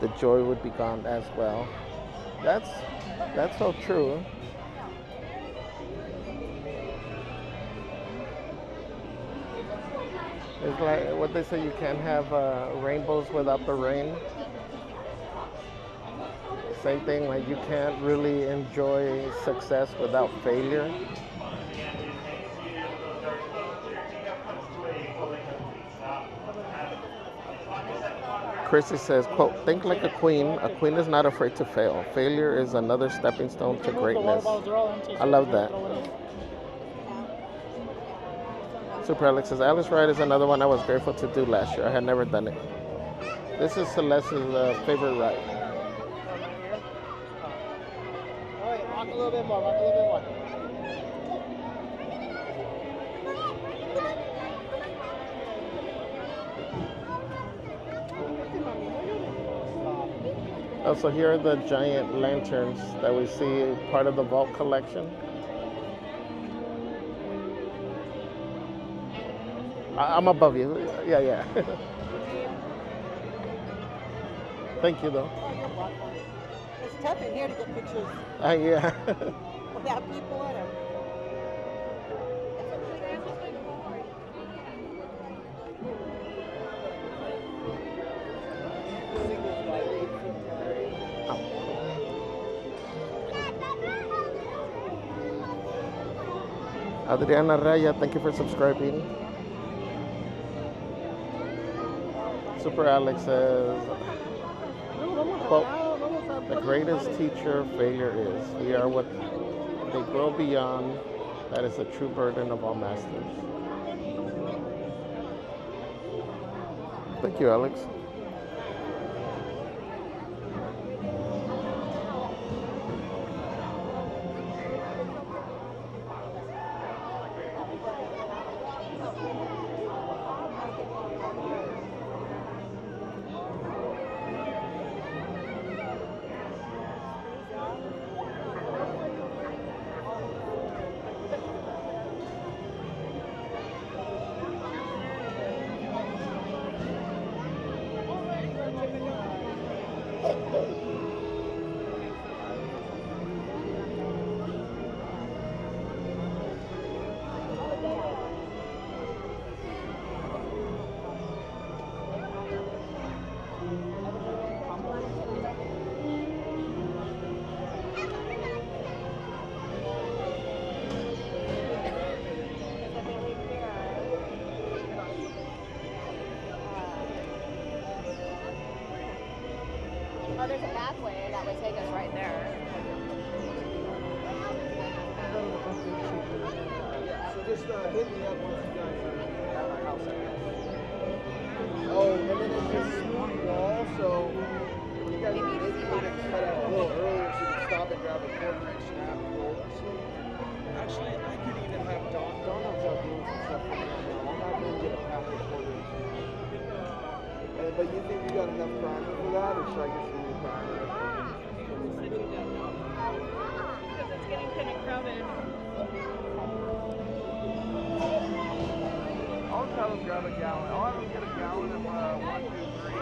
the joy would be gone as well. That's so true. It's like what they say, you can't have rainbows without the rain. Same thing, like you can't really enjoy success without failure. Chrissy says, quote, think like a queen. A queen is not afraid to fail. Failure is another stepping stone to greatness. I love that. Super Alex says, Alice Ride is another one I was grateful to do last year. I had never done it. This is Celeste's favorite ride. All right, walk a little bit more, walk a little bit more. Also, here are the giant lanterns that we see, part of the vault collection. I'm above you. Yeah. Thank you, though. It's tough in here to get pictures Yeah. without people in them. Adriana Raya, thank you for subscribing. Super Alex says, quote, the greatest teacher failure is. We are what they grow beyond. That is the true burden of all masters. Thank you, Alex. gonna take us right there. So just hit me up once you guys are at my house. Oh, and then it's just smooth wall, so you guys maybe cut out a little earlier so you can stop and grab a 1/4-inch snap rollers. Actually, I could even have Donald's out doing some stuff for me. I'm not going to get a pack of 1/4-inch. But you think you got enough primer for that, or should I get some new primer? Because it's getting kind of crowded. I'll tell them grab a gallon. I'll have them get a gallon of 1, 2, 3.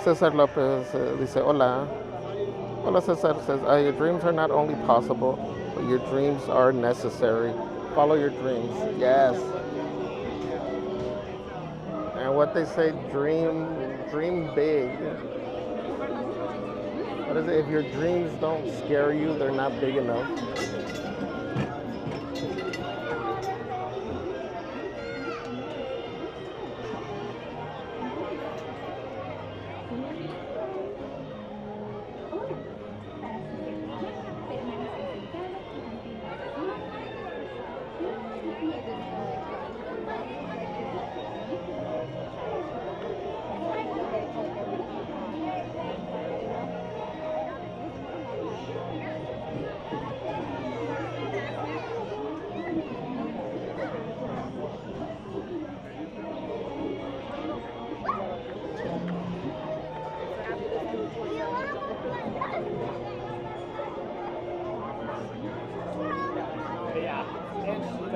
Cesar Lopez dice, hola. Hola, Cesar says, your dreams are not only possible, but your dreams are necessary. Follow your dreams. Yes. And what they say, dream big. What is it? If your dreams don't scare you, they're not big enough.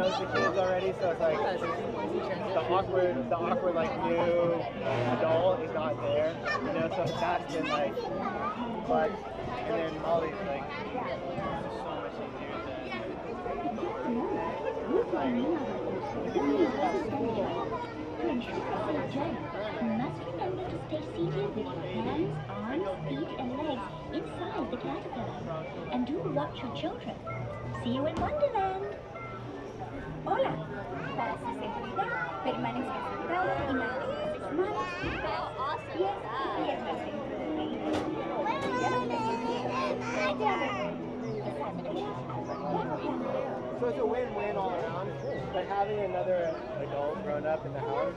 knows the kids already, so it's like the awkward like new adult is not there, you know. So that's been like, but and then Molly's like so much easier Must remember to stay seated with your hands, arms, feet, and legs inside the caterpillar. And do watch your children. See you in Wonderland. Hola. Para su seguridad, permanezca sentado y mantenga sus manos y pies piernas dentro del vehículo. Ya no te So it's a win-win all around, but having another adult grown up in the house.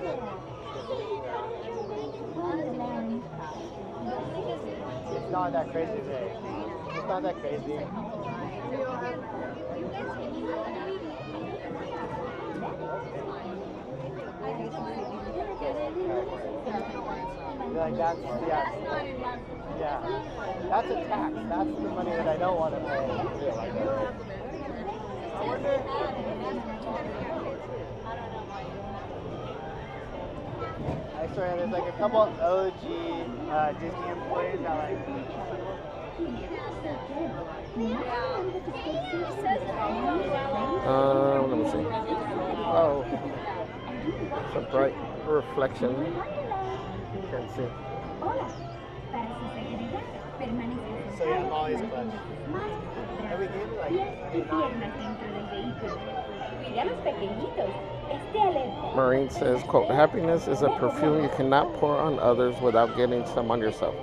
It's not that crazy today. It's not that crazy. Like that's yeah. That's a tax. That's the money that I don't want to pay. I wonder. I swear, there's like a couple OG Disney employees that like. Let me see. Oh, it's a bright reflection. You can see. So yeah, Molly's clutch. And we gave her like 9. Maureen says, quote, happiness is a perfume you cannot pour on others without getting some on yourself.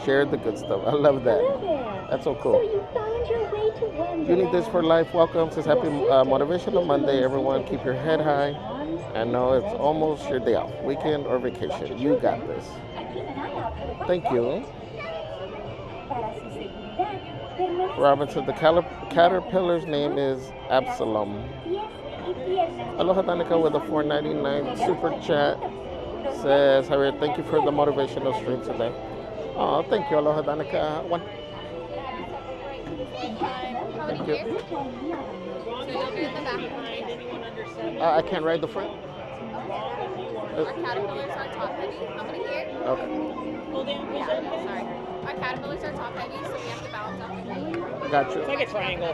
Share the good stuff. I love that. That's so cool. You need this for life. Welcome. Says happy Motivational Monday, everyone. Keep your head high. I know it's almost your day off, weekend or vacation. You got this. Thank you. Robin said the caterpillar's name is Absalom. Aloha Danica with a $4.99 super chat. Says, Javier, thank you for the motivational stream today. Oh, thank you, Aloha Danica. One. Somebody Thank you. here? So you'll be in the back behind. I can't ride the front? Our caterpillars are top heavy. How many here? Okay. Yeah, sorry. Our caterpillars are top heavy, so we have to balance out the weight. Gotcha. It's like a triangle.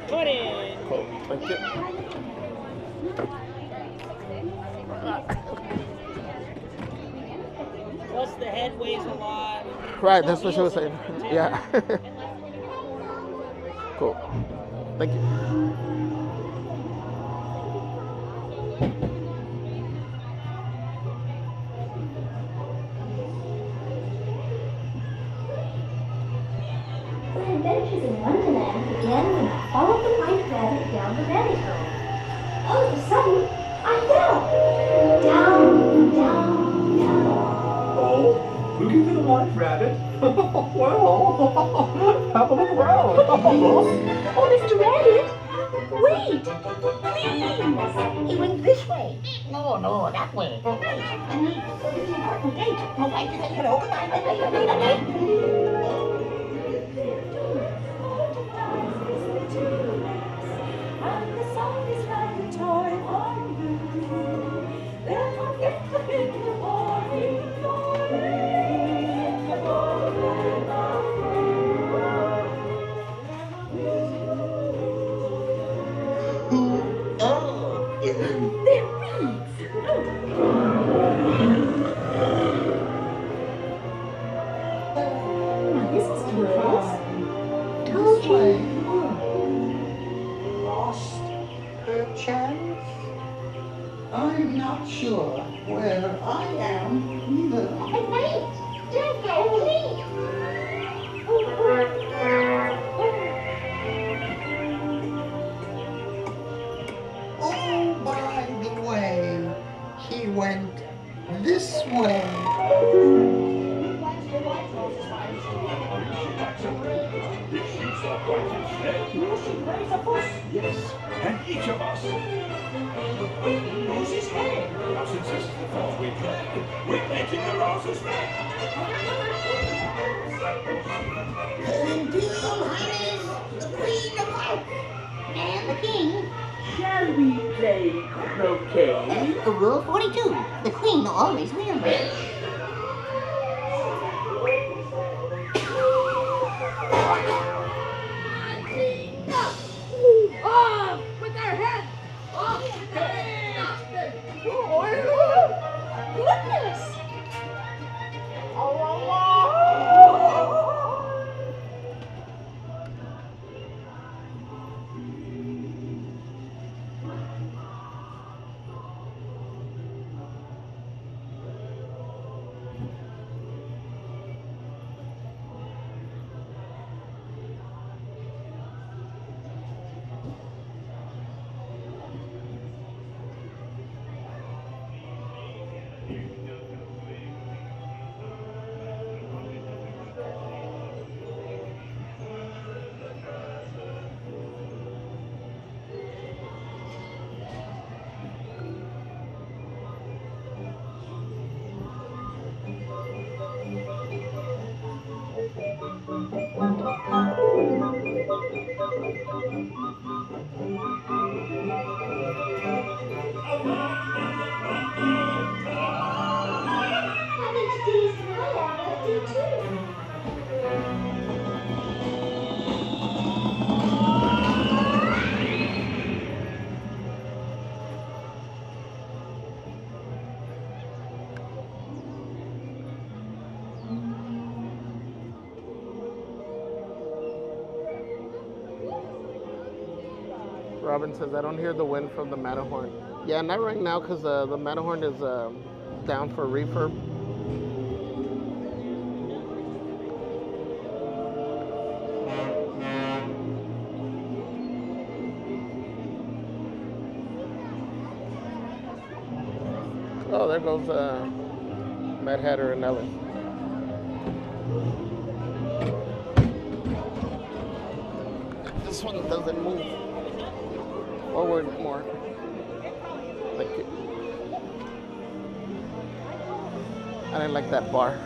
Put in. Cool. Thank you. Plus the head weighs a lot. Right, that's what she was saying. Yeah. Cool. Thank you. My adventures in Wonderland began when I followed the white rabbit down the rabbit hole. All of a sudden, I fell. Down, down, down. Oh, looking for the white rabbit? Well, have a look around. Oh, Mr. Rabbit, wait, please. He went this way. No, that way. Wait, it's an important gate. No, I can say hello. Goodbye. And the song is like a toy for you. Therefore get up in the morning They're weeds. Now this is curious. Told you. Lost, perchance? I'm not sure where I am either. Hey, wait! Don't go, please! Oh, by the way, he went this way. Yes, and each of us knows his head. Now, since this is the fourth week, we're making the roses red. Her Imperial Highness, the Queen of Hearts, and the King. Shall we play croquet? Rule 42, the Queen always wins. Off with their heads! Off with their heads! Goodness! Robin says, I don't hear the wind from the Matterhorn. Yeah, not right now because the Matterhorn is down for refurb. Oh, there goes Mad Hatter and Ellen. This one doesn't move. Forward more. Thank you. I didn't like that bar.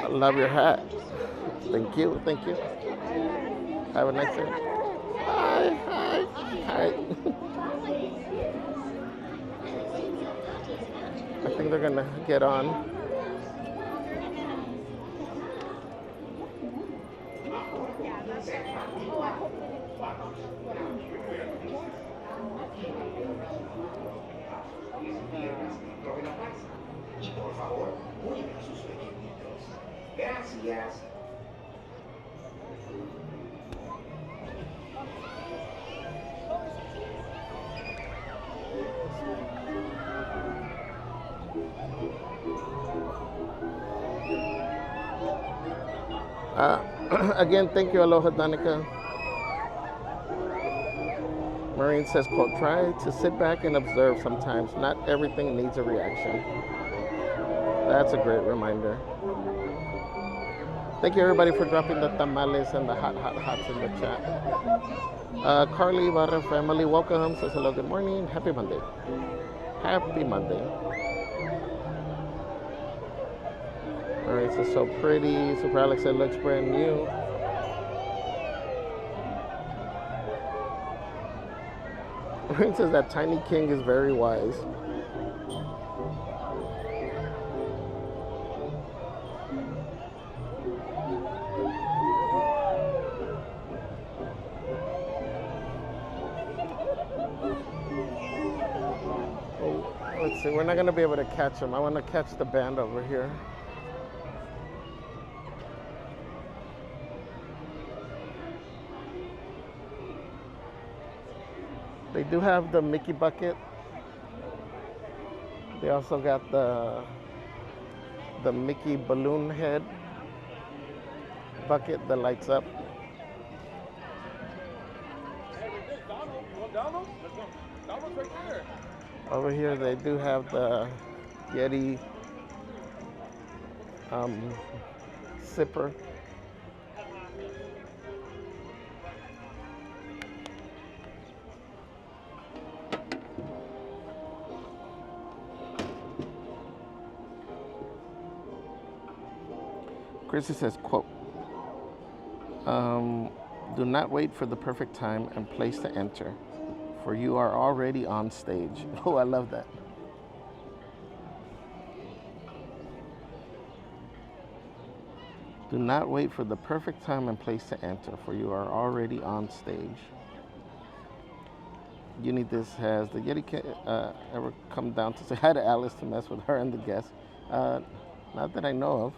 I love your hat. Thank you, thank you. Have a nice day. Hi, hi, hi. I think they're gonna get on. Y por favor, cuiden a sus pequeñitos. Gracias. Again, thank you, Aloha Danica. Maureen says, quote, try to sit back and observe sometimes. Not everything needs a reaction. That's a great reminder. Thank you, everybody, for dropping the tamales and the hots in the chat. Carly Barra family, welcome. Says hello, good morning. Happy Monday. Happy Monday. All right, so so pretty. Super Alex said looks brand new. Rain says that Tiny King is very wise. Let's see, we're not going to be able to catch him. I want to catch the band over here. They do have the Mickey bucket. They also got the Mickey balloon head bucket that lights up. Over here they do have the Yeti sipper. Chrissy says, quote, do not wait for the perfect time and place to enter, for you are already on stage. Oh, I love that. Do not wait for the perfect time and place to enter, for you are already on stage. You need this. Has the Yeti ever come down to say hi to Alice to mess with her and the guests? Not that I know of.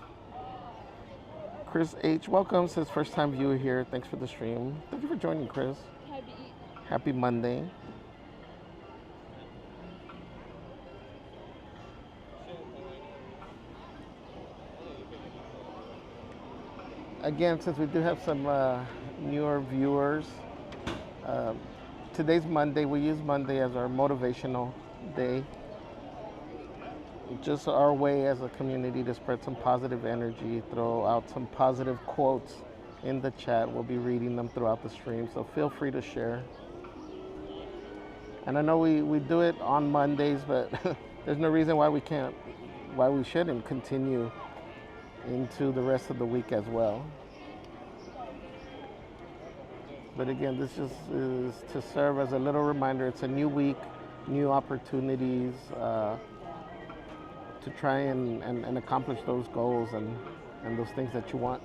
Chris H, welcome. Says first time viewer here. Thanks for the stream. Thank you for joining, Chris. Happy Monday. Again, since we do have some newer viewers, today's Monday. We use Monday as our motivational day. Just our way as a community to spread some positive energy, throw out some positive quotes in the chat. We'll be reading them throughout the stream, so feel free to share. And I know we do it on Mondays, but there's no reason why we shouldn't continue into the rest of the week as well. But again, this just is to serve as a little reminder. It's a new week, new opportunities, to try and accomplish those goals and those things that you want.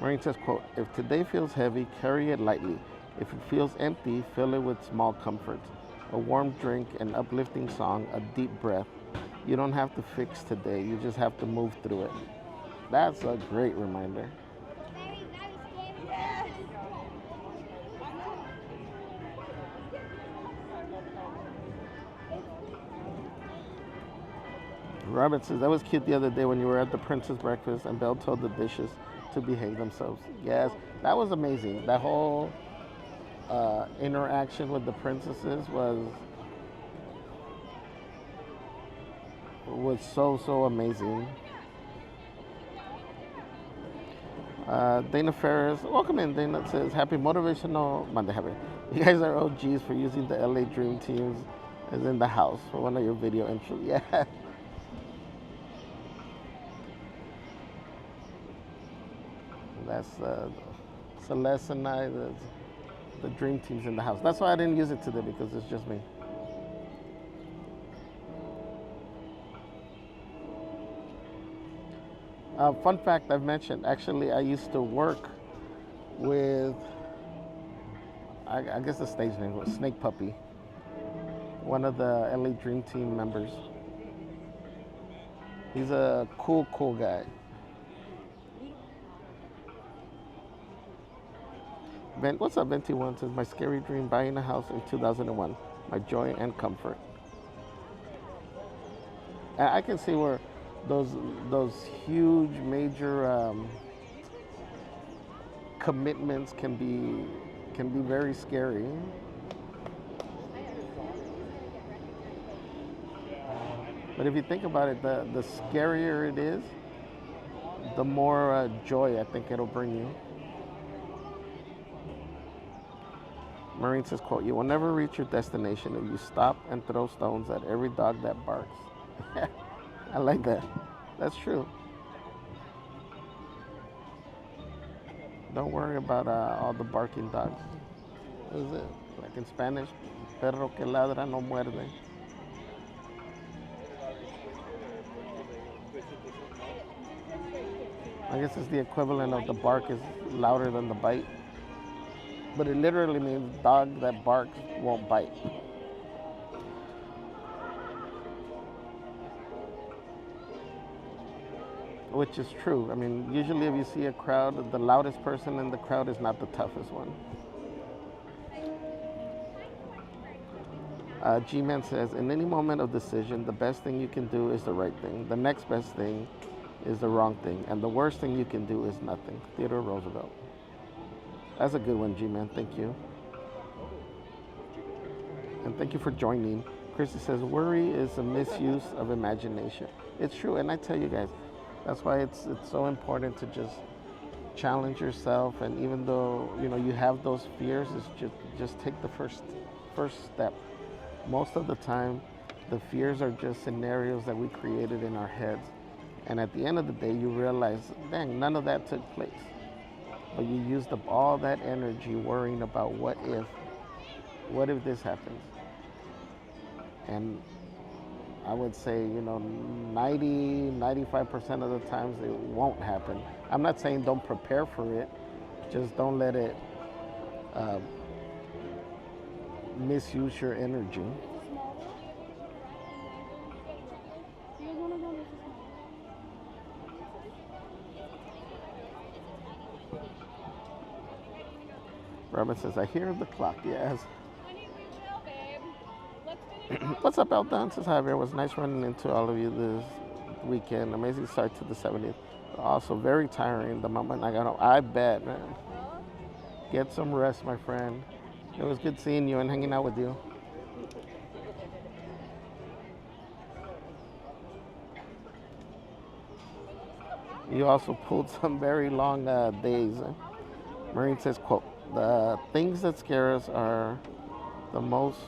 Maureen says, quote, if today feels heavy, carry it lightly. If it feels empty, fill it with small comforts. A warm drink, an uplifting song, a deep breath. You don't have to fix today, you just have to move through it. That's a great reminder. Robert says, that was cute the other day when you were at the princess breakfast and Belle told the dishes to behave themselves. Yes, that was amazing. That whole interaction with the princesses was so amazing. Dana Ferris, welcome in. Dana says, happy Motivational Monday. Happy. You guys are OGs for using the LA Dream Teams as in the house for one of your video intros. Yeah. That's Celeste and I, the dream team's in the house. That's why I didn't use it today, because it's just me. Fun fact I've mentioned, actually I used to work with, I guess the stage name was Snake Puppy, one of the LA Dream Team members. He's a cool guy. What's up, Venti1 says, my scary dream, buying a house in 2001, my joy and comfort. I can see where those huge major commitments can be very scary. But if you think about it, the scarier it is, the more joy I think it'll bring you. Marine says, quote, you will never reach your destination if you stop and throw stones at every dog that barks. I like that. That's true. Don't worry about all the barking dogs. What is it? Like in Spanish, perro que ladra no muerde. I guess it's the equivalent of the bark is louder than the bite. But it literally means dog that barks won't bite. Which is true. I mean, usually if you see a crowd, the loudest person in the crowd is not the toughest one. G-Man says, in any moment of decision, the best thing you can do is the right thing. The next best thing is the wrong thing. And the worst thing you can do is nothing. Theodore Roosevelt. That's a good one, G-Man. Thank you. And thank you for joining. Christy says, worry is a misuse of imagination. It's true. And I tell you guys, that's why it's so important to just challenge yourself. And even though, you have those fears, it's just take the first step. Most of the time, the fears are just scenarios that we created in our heads. And at the end of the day, you realize, dang, none of that took place. But you used up all that energy worrying about what if this happens. And I would say, 90-95% of the times it won't happen. I'm not saying don't prepare for it, just don't let it misuse your energy. Robin says, I hear the clock, yes. What's up, Elton? Says, Javier, it was nice running into all of you this weekend. Amazing start to the 70th. Also very tiring the moment I got home. I bet, man. Get some rest, my friend. It was good seeing you and hanging out with you. You also pulled some very long days. Marine says, quote, the things that scare us are the most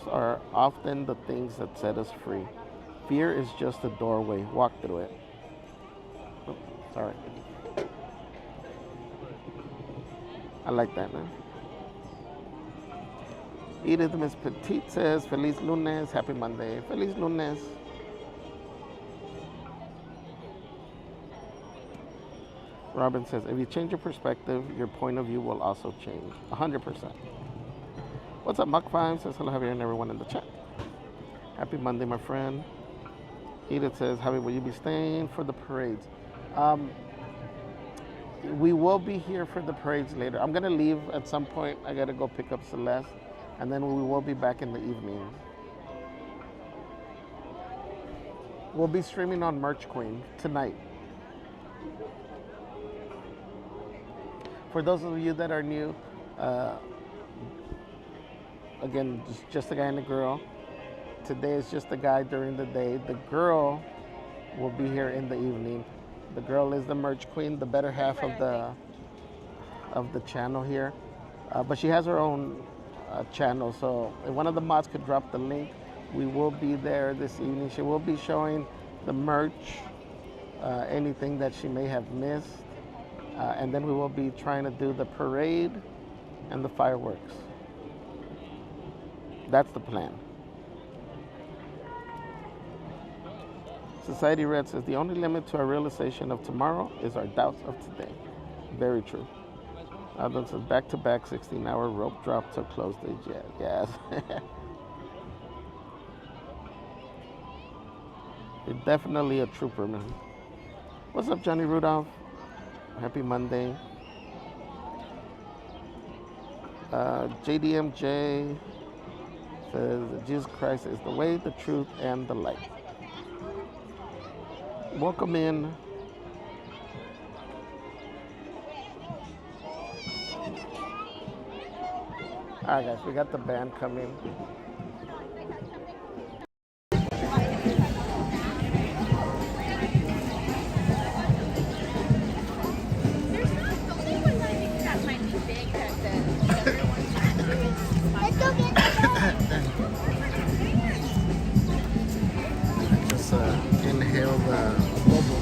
are often the things that set us free. Fear is just a doorway. Walk through it. Oh, sorry. I like that, man. Edith Miss Petite says, Feliz lunes, happy Monday. Feliz lunes. Robin says, if you change your perspective, your point of view will also change. 100%. What's up, Muck5 says, hello, Javier, and everyone in the chat. Happy Monday, my friend. Edith says, Javier, will you be staying for the parades? We will be here for the parades later. I'm going to leave at some point. I got to go pick up Celeste, and then we will be back in the evening. We'll be streaming on Merch Queen tonight. For those of you that are new, again, just a guy and a girl. Today is just a guy during the day. The girl will be here in the evening. The girl is the merch queen, the better half of the channel here. But she has her own channel, so if one of the mods could drop the link, we will be there this evening. She will be showing the merch anything that she may have missed. And then we will be trying to do the parade and the fireworks. That's the plan. Society Red says the only limit to our realization of tomorrow is our doubts of today. Very true. Then says back-to-back 16-hour rope drop to close the jet. Yes. You're definitely a trooper, man. What's up, Johnny Rudolph? Happy Monday. JDMJ says Jesus Christ is the way, the truth, and the light. Welcome in. Alright guys, we got the band coming. Just inhale the bubble.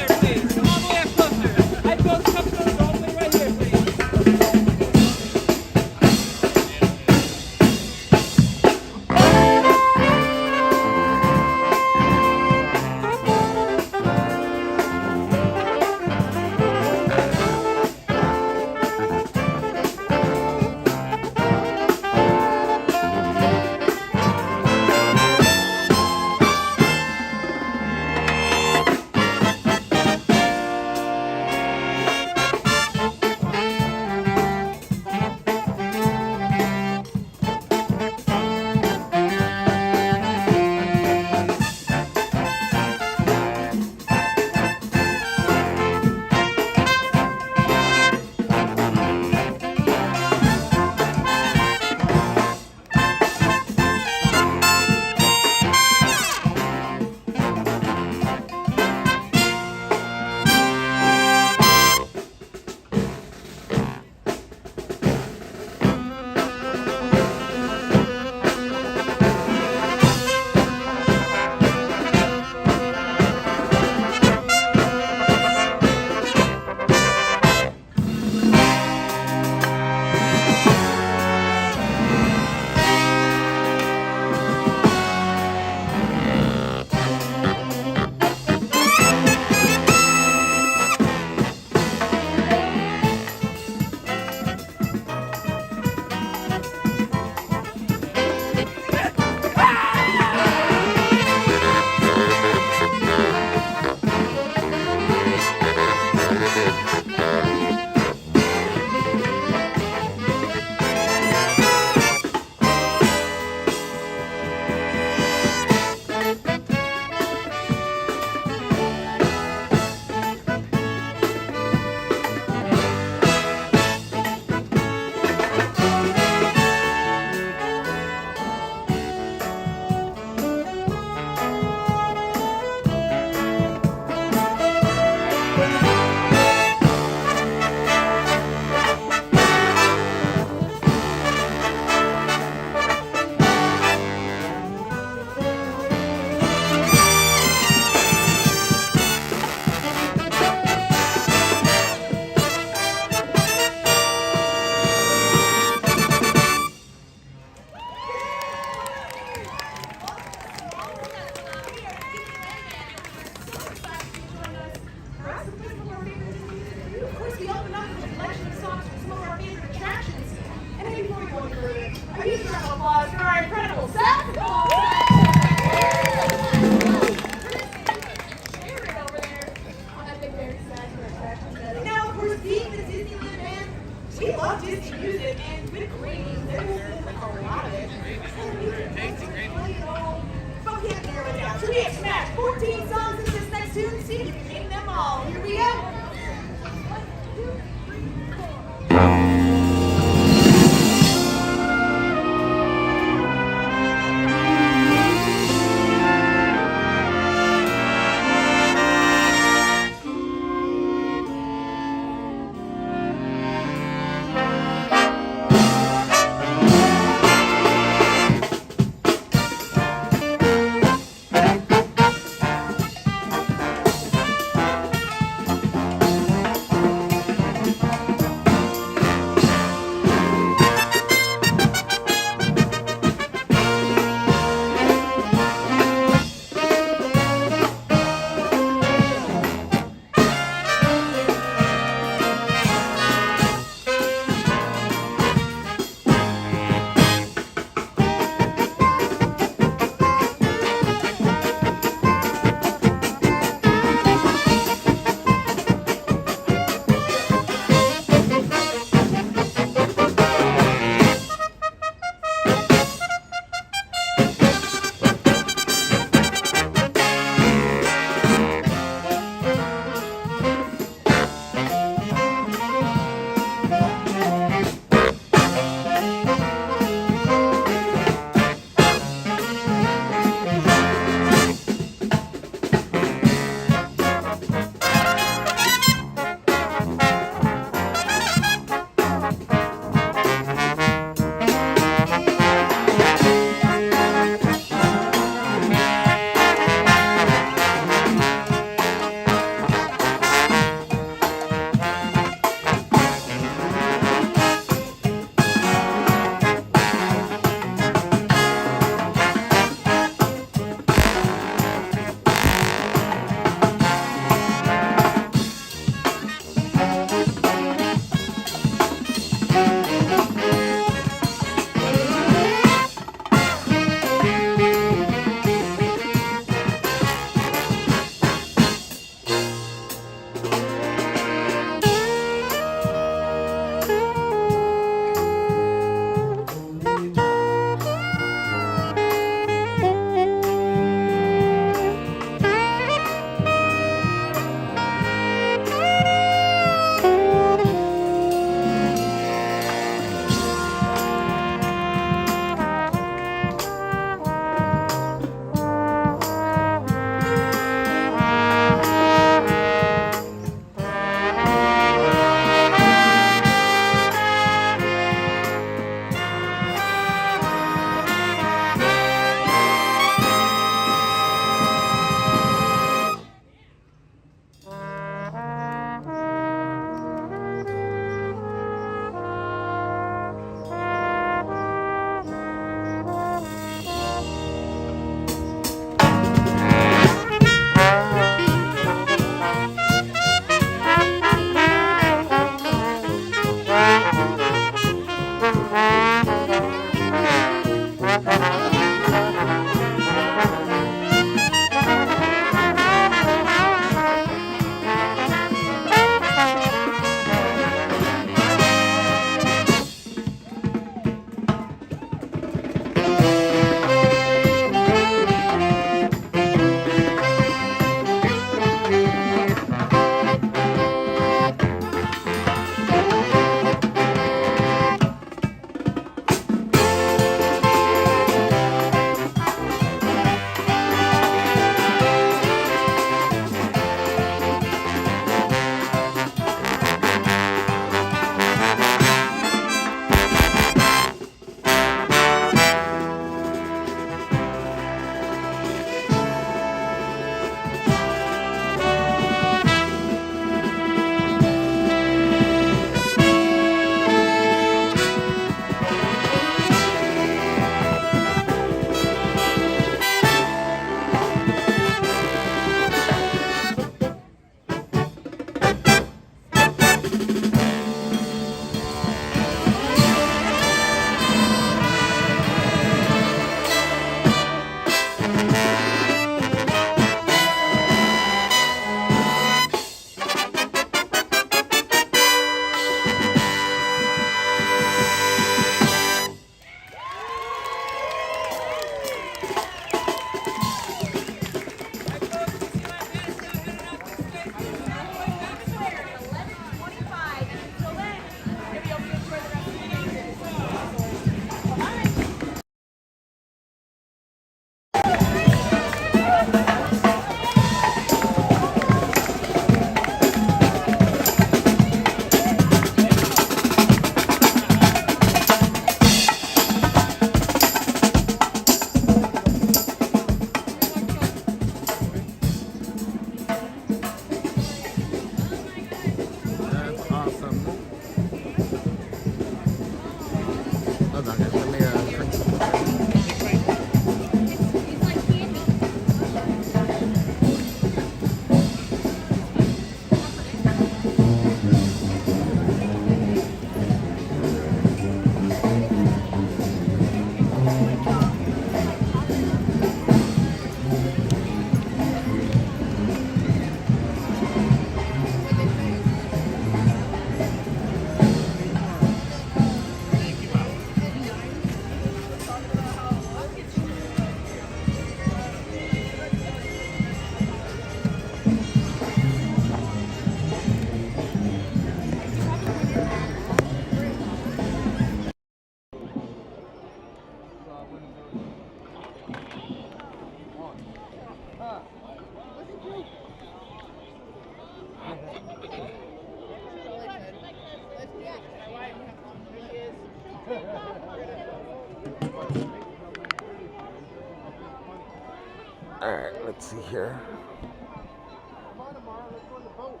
All right, let's see here. Come on, Amara, let's go on the boat.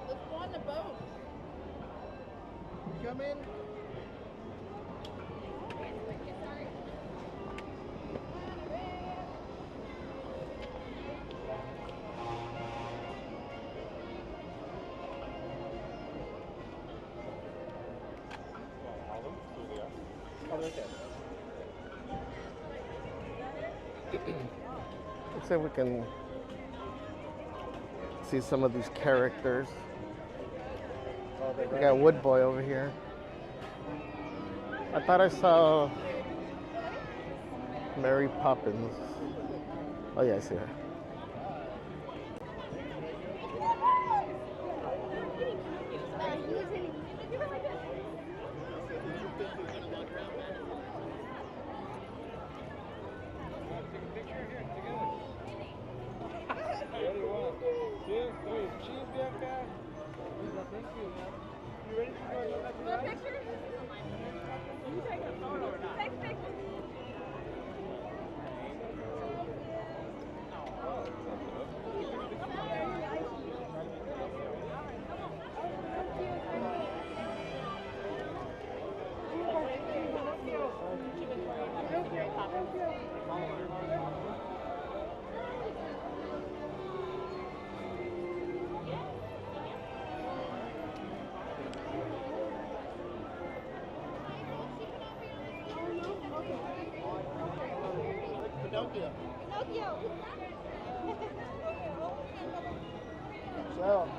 Let's go on the boat. Come in. Let's see if we can see some of these characters. We got Wood Boy over here. I thought I saw Mary Poppins. Oh yeah, I see her.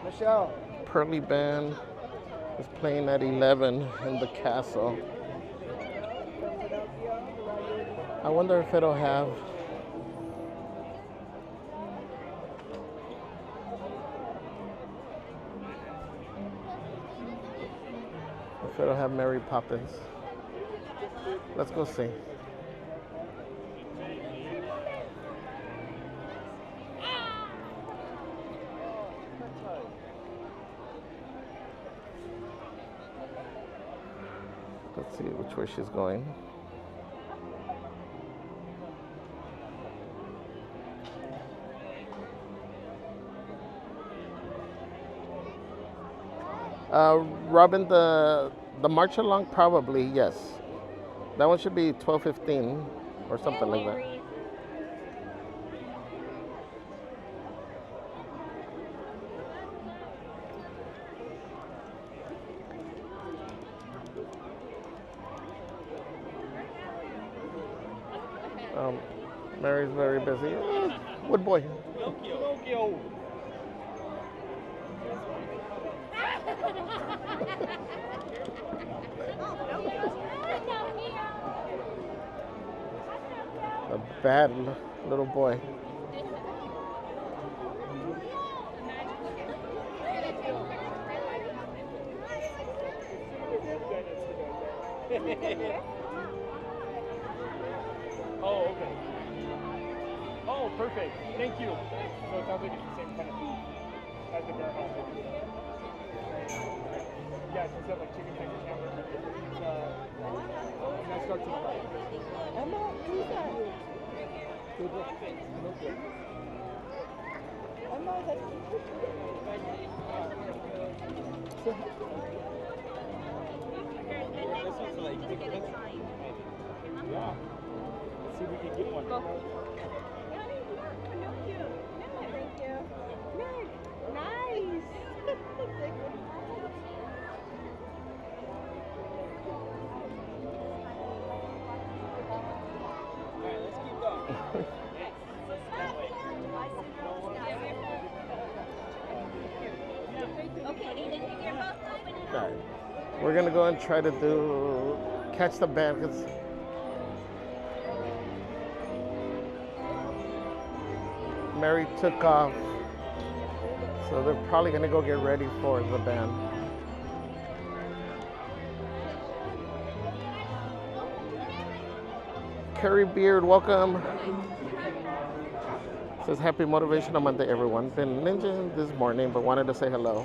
Michelle. Pearly Band is playing at 11 in the castle. I wonder if it'll have Mary Poppins. Let's go see. Let's see which way she's going. Robin, the march along, probably, yes. That one should be 12:15 or something like that. Mary's very busy. Wood Boy. Pinocchio. A bad little boy. Oh, okay. Oh, perfect. Thank you. So it sounds like it's the same kind of food as the bear house. Yeah, so instead of like chicken finger hamburger, and that starts with like, Emma, who's that? Emma, that's this one's like, yeah. Let's see if we can get one. Thank you. Nice. Alright, let's keep going. All right. We're gonna go and try to catch the band. 'Cause Mary took off, so they're probably gonna go get ready for the band. Carrie Beard, welcome. Says happy Motivational Monday, everyone. Been ninja this morning, but wanted to say hello.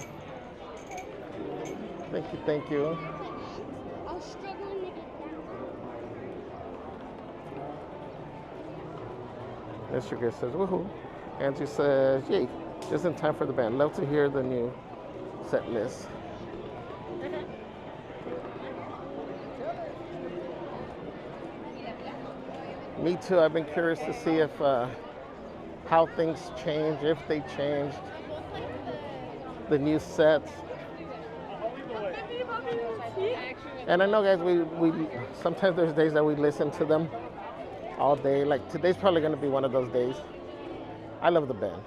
Thank you, thank you. Mr. Good says, woohoo. Angie says, yay, just in time for the band. Love to hear the new set list. Me too. I've been curious to see if how things change, if they changed the new sets. And I know, guys, we sometimes there's days that we listen to them all day. Like today's probably going to be one of those days. I love the band.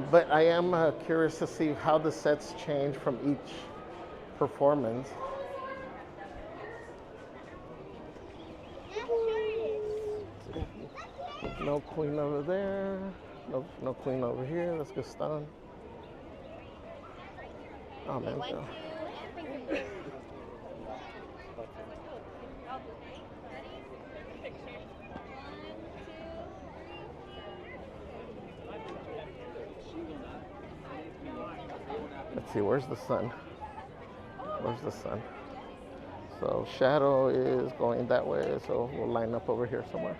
But I am curious to see how the sets change from each performance. No queen over there. No queen over here. Let's get stunned. Oh man. Let's see, where's the sun? Where's the sun? So shadow is going that way, so we'll line up over here somewhere.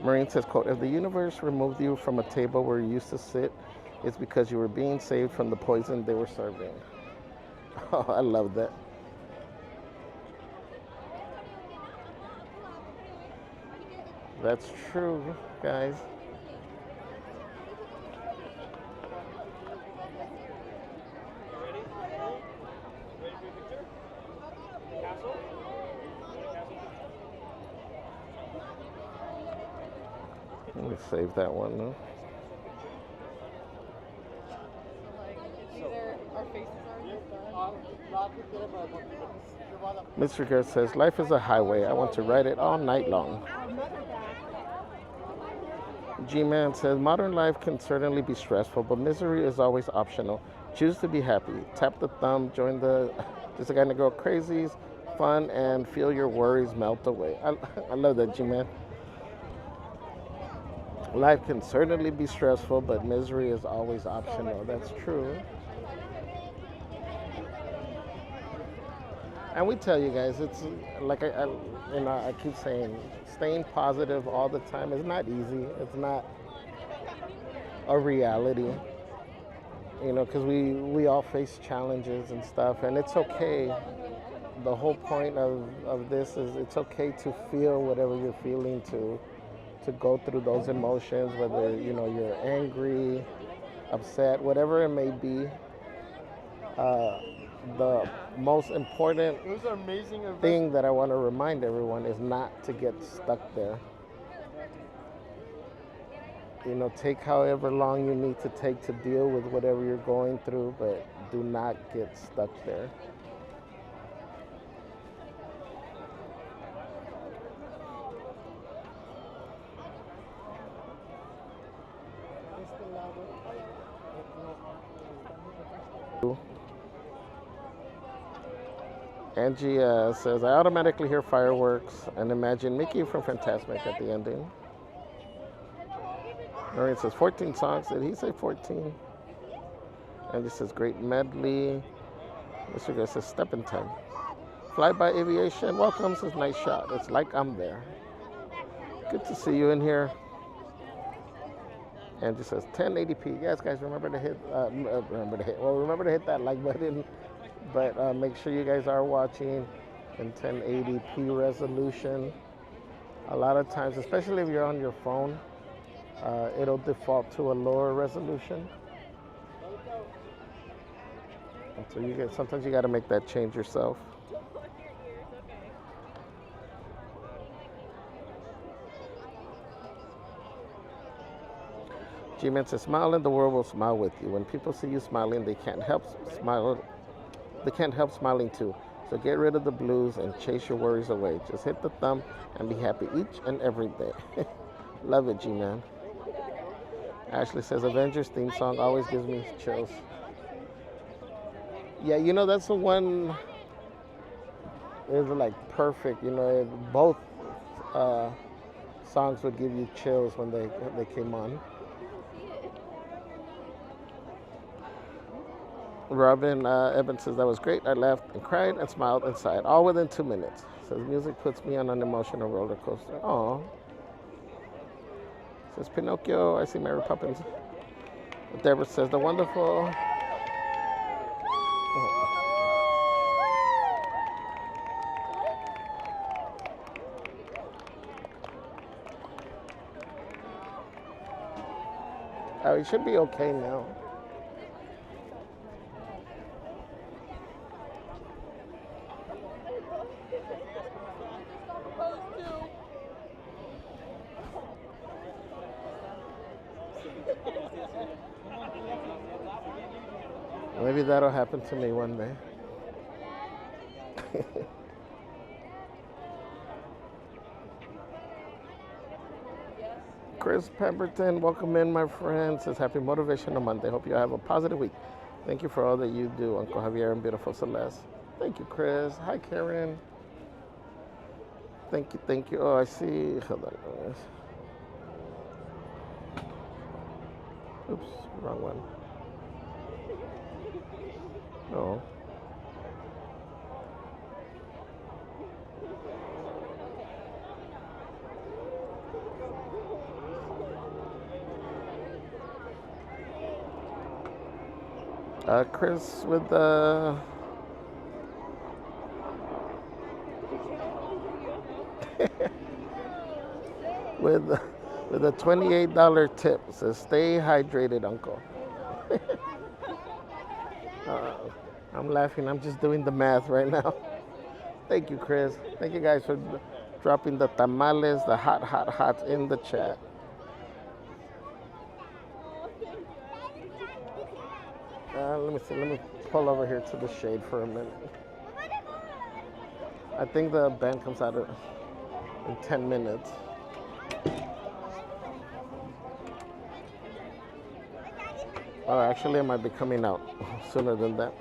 Marine says, quote, if the universe removed you from a table where you used to sit, it's because you were being saved from the poison they were serving. Oh, I love that. That's true, guys. Let me save that one, though. Mr. Garrett says, life is a highway. I want to ride it all night long. G-Man says, modern life can certainly be stressful, but misery is always optional. Choose to be happy. Tap the thumb, join the Just a Gonna Go Crazies, fun, and feel your worries melt away. I love that, G-Man. Life can certainly be stressful, but misery is always optional. That's true. And we tell you guys, it's like I keep saying, staying positive all the time is not easy. It's not a reality, because we all face challenges and stuff, and it's okay. The whole point of this is it's okay to feel whatever you're feeling, to go through those emotions, whether you're angry, upset, whatever it may be. The most important thing that I want to remind everyone is not to get stuck there. Take however long you need to take to deal with whatever you're going through, but do not get stuck there. Angie says, I automatically hear fireworks and imagine Mickey from Fantasmic at the ending. Noreen says, 14 songs. Did he say 14? Angie says, great medley. Mr. Guy says, step in time. Flyby Aviation, welcome, says, nice shot. It's like I'm there. Good to see you in here. Angie says, 1080p. Yes, guys, remember to hit that like button. But make sure you guys are watching in 1080p resolution. A lot of times, especially if you're on your phone, it'll default to a lower resolution. And so sometimes you got to make that change yourself. G-Man says, smile and the world will smile with you. When people see you smiling, they can't help smiling too. So get rid of the blues and chase your worries away. Just hit the thumb and be happy each and every day. Love it, G-Man. Ashley says, Avengers theme song always gives me chills. Yeah, that's the one. It's like perfect. Both songs would give you chills when they came on. Robin Evans says that was great. I laughed and cried and smiled and sighed, all within 2 minutes. Says music puts me on an emotional roller coaster. Aw. Says Pinocchio. I see Mary Poppins. Deborah says the wonderful. Oh, he should be okay now. Maybe that'll happen to me one day. Chris Pemberton, welcome in, my friend. Says happy Motivational Monday. Hope you have a positive week. Thank you for all that you do, Uncle Javier and beautiful Celeste. Thank you, Chris. Hi, Karen. Thank you, thank you. Oh, I see. Hold on. Oops, wrong one. No. Chris with the with a $28 tip. Says stay hydrated, Uncle. I'm laughing. I'm just doing the math right now. Thank you, Chris. Thank you guys for dropping the tamales, the hot in the chat. Let me see. Let me pull over here to the shade for a minute. I think the band comes out in 10 minutes. Oh, actually, it might be coming out sooner than that.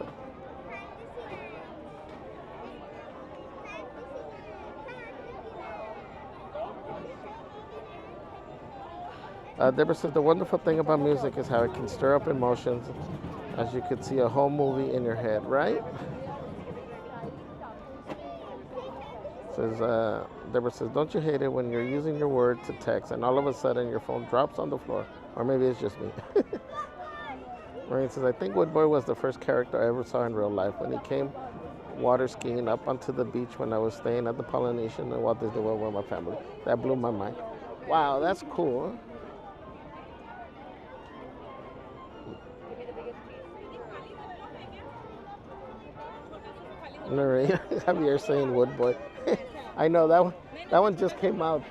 Deborah says the wonderful thing about music is how it can stir up emotions, as you could see a whole movie in your head, right? Says Deborah says, don't you hate it when you're using your word to text and all of a sudden your phone drops on the floor? Or maybe it's just me. Maureen says, I think Woodboy was the first character I ever saw in real life when he came water skiing up onto the beach when I was staying at the Polynesian in Walt Disney World with my family. That blew my mind. Wow, that's cool. Javier saying Woodboy. I know that one just came out.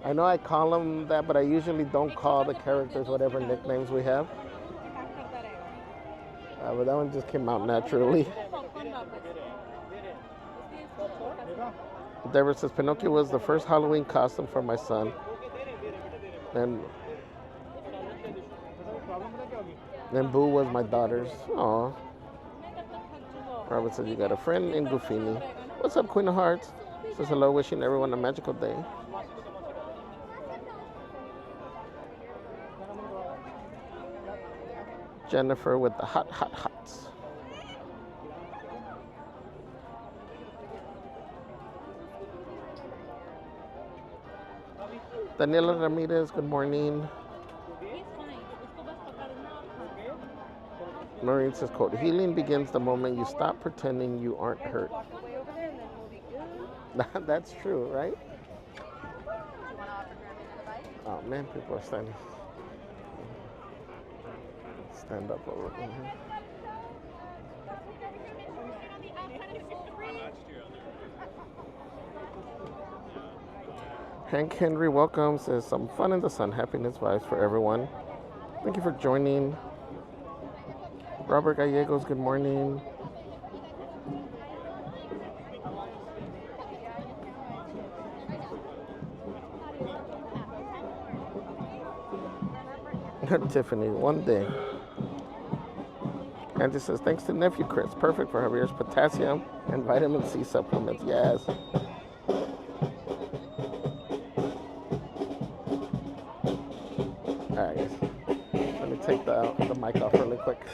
I know I call them that, but I usually don't call the characters whatever nicknames we have. But that one just came out naturally. Deborah says Pinocchio was the first Halloween costume for my son, and Boo was my daughter's. Aww. Robert says you got a friend in Goofini. What's up, Queen of Hearts? Says hello, wishing everyone a magical day. Jennifer with the hots. Daniela Ramirez, good morning. Maureen says, quote, healing begins the moment you stop pretending you aren't hurt. That's true, right? Oh man, people are standing. Stand up over here. Hank Henry, welcome. Says some fun in the sun, happiness vibes for everyone. Thank you for joining. Robert Gallegos, good morning. Tiffany, one day. Angie says, thanks to nephew Chris, perfect for Javier's potassium and vitamin C supplements. Yes. All right, guys. Let me take the mic off really quick.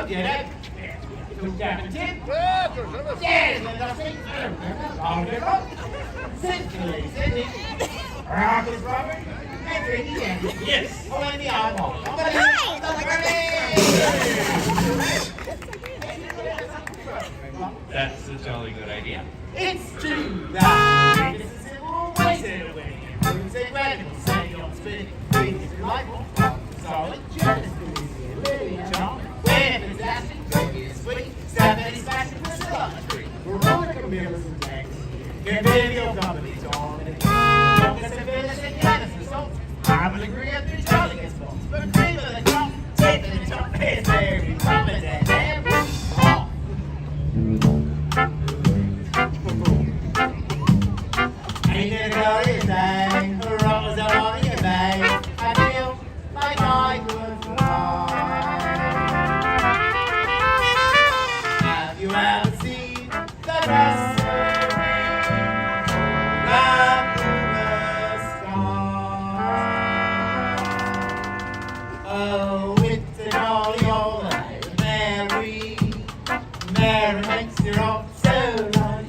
get it. Two tapping tip. Yes, let us sing. All get up. Sit, ladies, sit in. Rock is Robert. And Ricky and yes. Oh, and the eyeball. That's a jolly good idea. It's true that this is wasted away. You say radical, say don't spin it. Things delightful, solid, generous, really jump. When it's dashing, cookie is sweet. 70's fashion, Priscilla, Veronica Mills and Tanks. Get video companies on it. Focus and finish and Dennis results. I will agree at the jolly gets folks. But cream of the crop, tape of the top, it's very prominent and every off. Ain't it a glorious day? The rock was out on your bay. I feel like I could fly. Have you ever seen the rest of me? Right through the sky. Oh, it's a jolly old day. Mary, Mary makes your own so nice.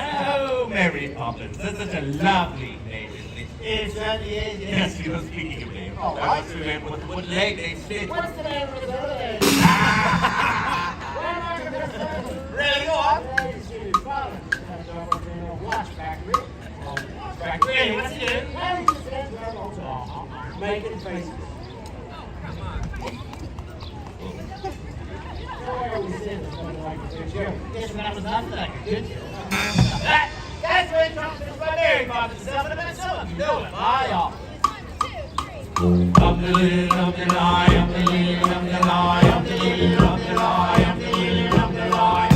Oh, Mary Poppins, that's such a lovely name, isn't it? It certainly is. Yes, you were speaking of names. Oh, I was remember what leg they split. What's the name of the building? Really, go on. Watch factory. Factory, what's it doing? Making faces. Yes, that was nothing like a good joke. That's what it comes to my Mary Poppins. I'm going to mess up. You know it. Bye, y'all. Up the lily, up the lie, up the lily, up the lie, up the lily, up the lie, up the lily, up the lie.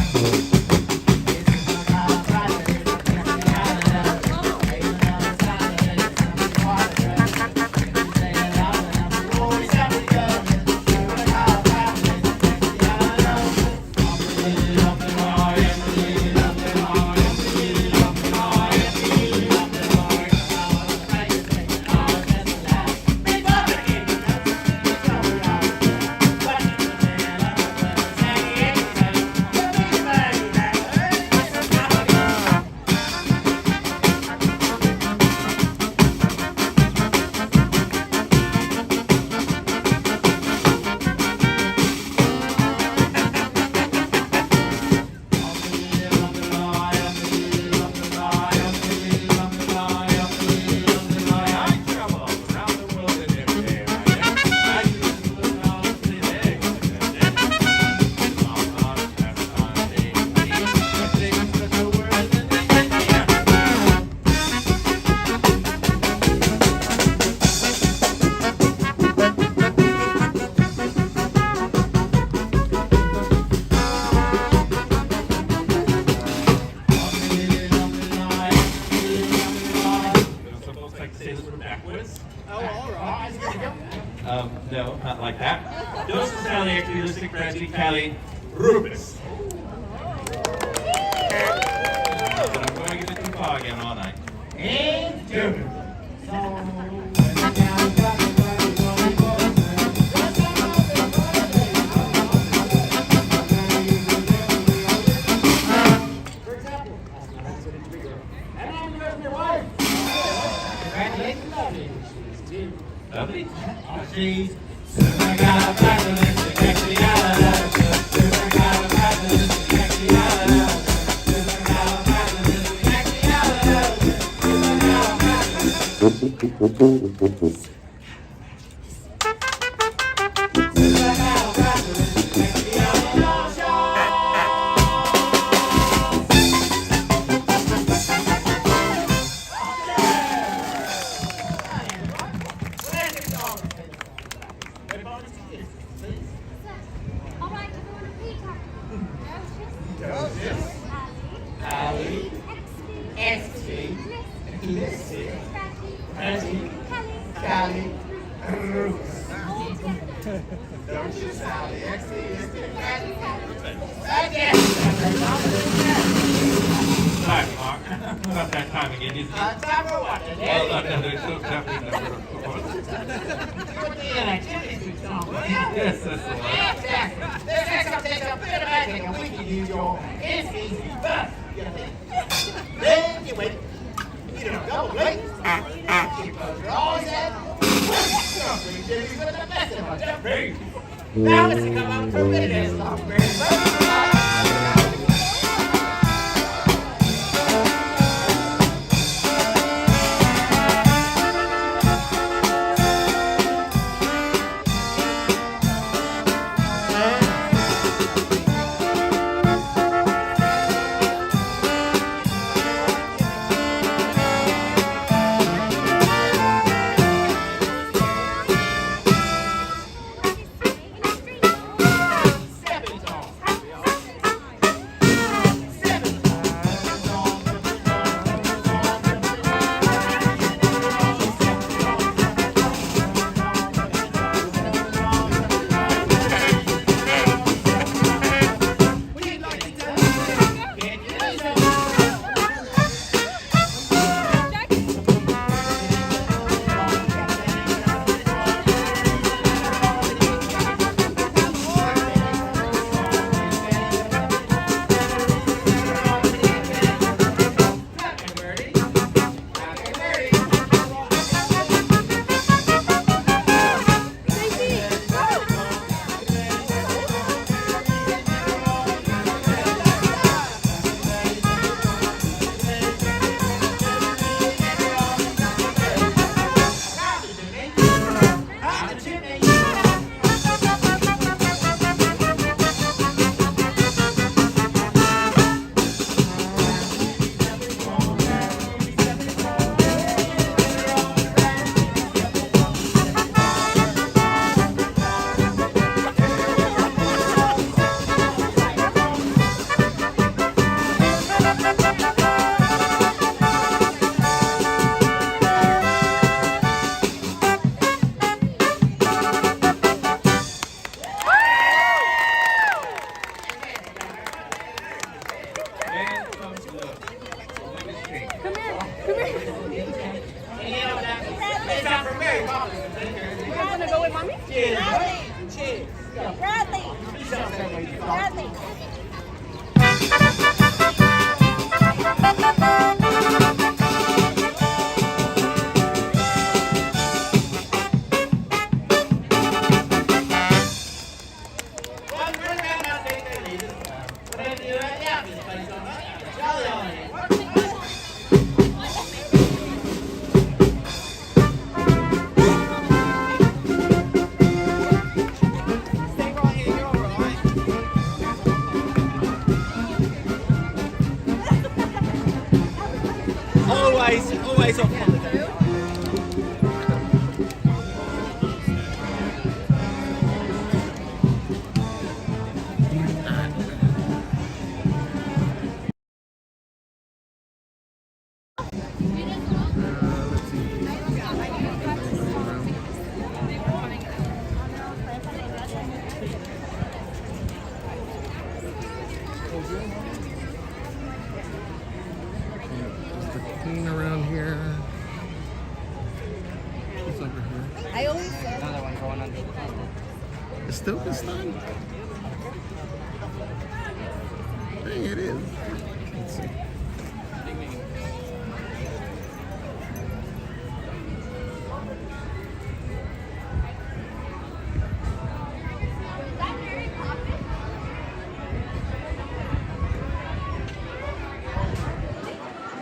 No, not like that. Dos Sally, Realistic Frenzy, Cali, Rufus. But I'm going to get it too far again all night. And two. Lovely. She's now let's come out for a minute. Always on holiday. Clean around here. What's over here? I always said Another one going on. It's still this time? Dang, it is. Let's see.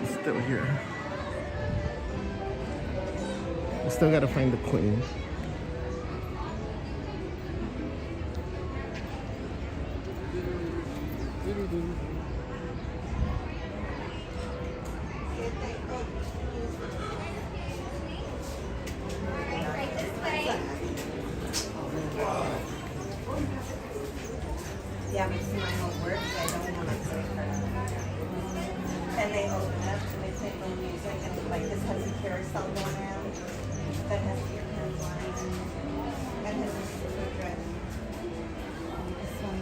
It's still here. I still gotta find the queen. Yeah, but see my homework, I don't want to play her. And they open up and they play little music and like this has a carousel going around that has your hands line and has a super dress. This one.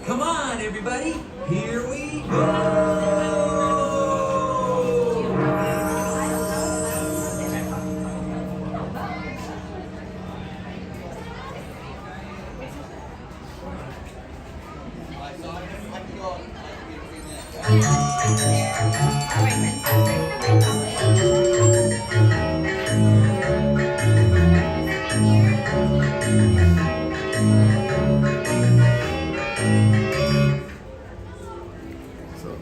Come on, everybody. Here we go.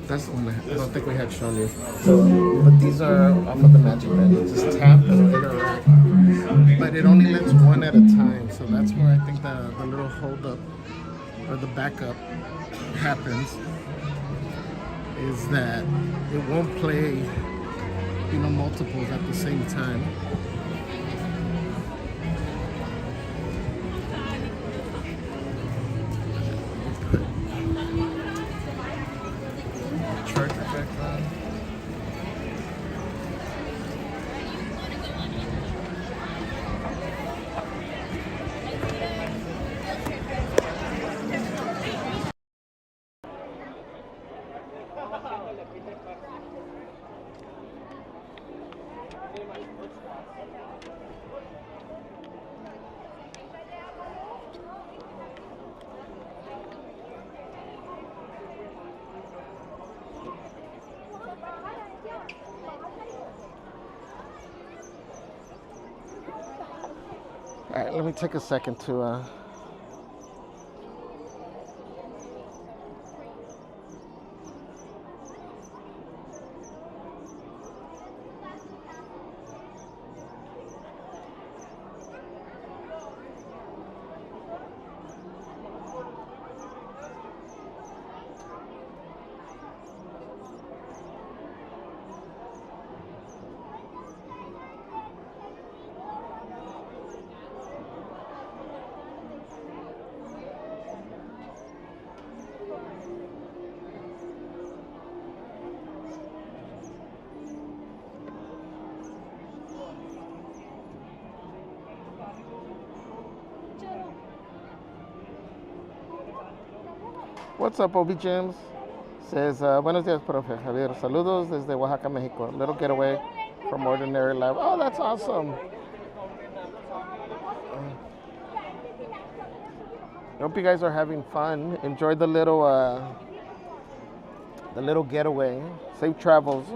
That's the one I don't think we had shown you. So, but these are off of the Magic Band. You just tap and it'll interact. But it only lets one at a time. So that's where I think the little hold up or the backup happens. Is that it won't play, multiples at the same time. All right, let me take a second to What's up, Obi James? Says, buenos días, profe Javier. Saludos desde Oaxaca, Mexico. Little getaway from ordinary life. Oh, that's awesome. I hope you guys are having fun. Enjoy the little getaway. Safe travels.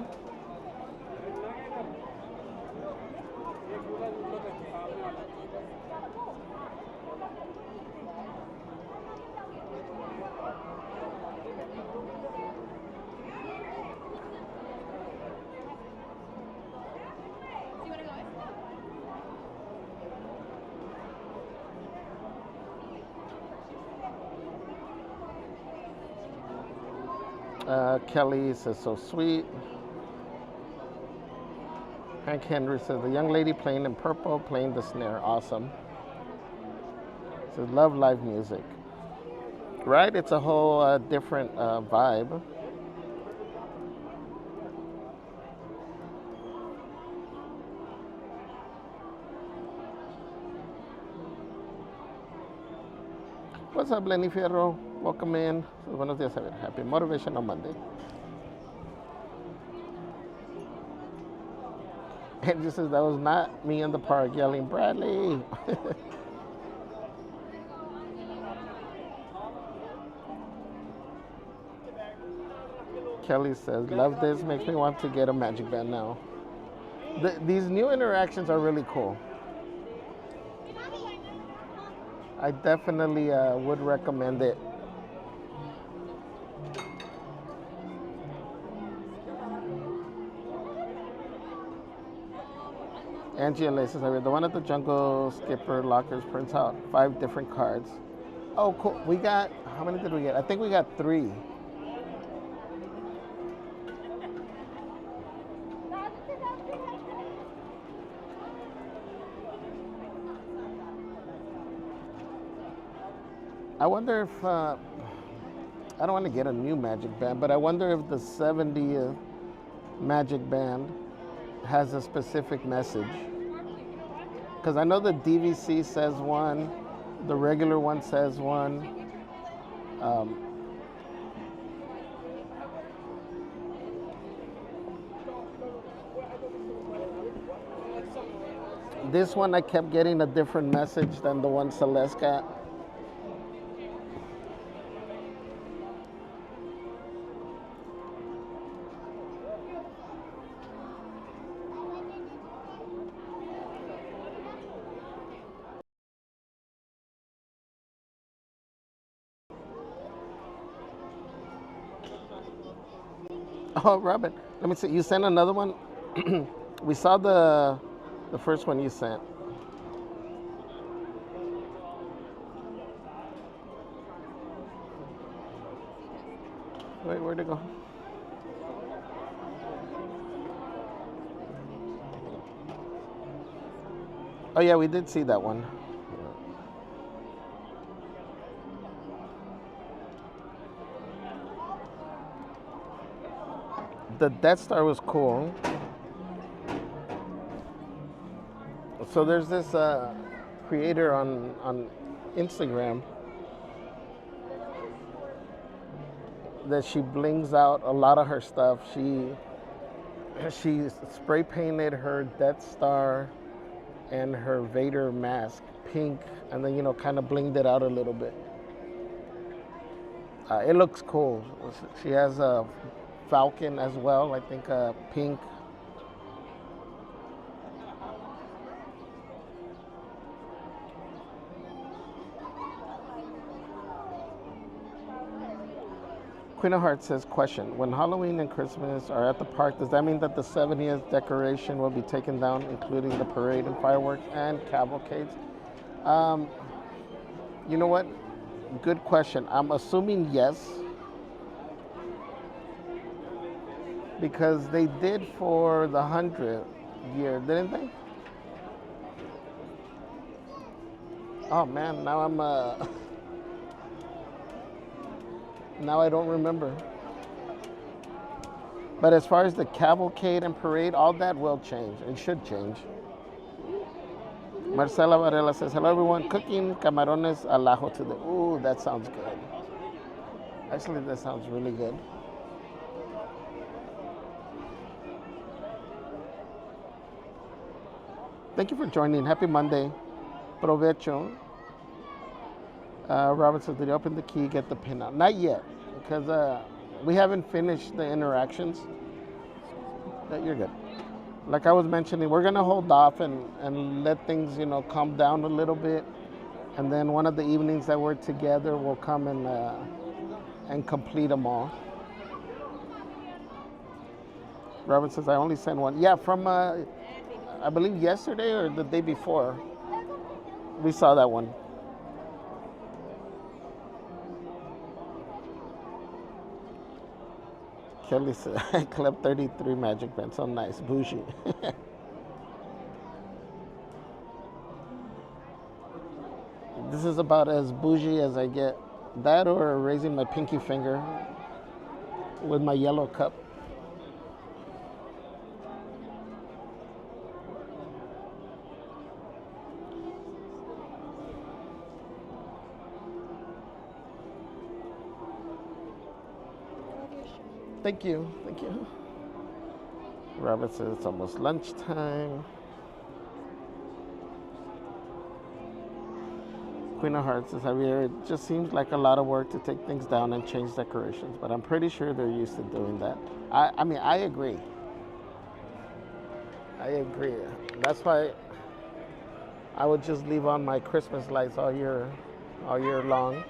Kelly says, so sweet. Hank Henry says, the young lady playing in purple, playing the snare. Awesome. Says, love live music. Right? It's a whole different vibe. What's up, Lenny Fierro? Welcome in. Buenos días, Javier. Happy Motivational Monday. And just says that was not me in the park yelling, Bradley. Kelly says, love this, makes me want to get a magic band now. These new interactions are really cool. I definitely would recommend it. Angie and says, the one at the Jungle Skipper lockers prints out 5 different cards. Oh, cool. We got, how many did we get? I think we got 3. I wonder if, I don't want to get a new magic band, but I wonder if the 70th magic band has a specific message. Because I know the DVC says one, the regular one says one. This one I kept getting a different message than the one Celeste got. Oh, Robin, let me see. You sent another one? We saw the first one you sent. Wait, where'd it go? Oh, yeah, we did see that one. The Death Star was cool. So there's this creator on Instagram that she blings out a lot of her stuff. She spray painted her Death Star and her Vader mask pink, and then kind of blinged it out a little bit. It looks cool. She has a Falcon as well, I think pink. Queen of Hearts says, question, when Halloween and Christmas are at the park, does that mean that the 70th decoration will be taken down, including the parade and fireworks and cavalcades? You know what? Good question. I'm assuming yes. Because they did for the 100th year, didn't they? Oh man, now I'm now I don't remember. But as far as the cavalcade and parade, all that will change. It should change. Marcela Varela says, hello everyone, cooking camarones al ajo today. Ooh, that sounds good. Actually, that sounds really good. Thank you for joining. Happy Monday. Provecho. Robert says, did you open the key, get the pin out? Not yet, because we haven't finished the interactions. But you're good. Like I was mentioning, we're going to hold off and let things, calm down a little bit. And then one of the evenings that we're together, we'll come and complete them all. Robert says, I only sent one. Yeah, from... I believe yesterday or the day before, we saw that one. Kelly said, Club 33 Magic Band, so nice, bougie. This is about as bougie as I get. That or raising my pinky finger with my yellow cup. Thank you, thank you. Robert says it's almost lunchtime. Queen of Hearts says, Javier, it just seems like a lot of work to take things down and change decorations, but I'm pretty sure they're used to doing that. I mean, I agree. I agree. That's why I would just leave on my Christmas lights all year long.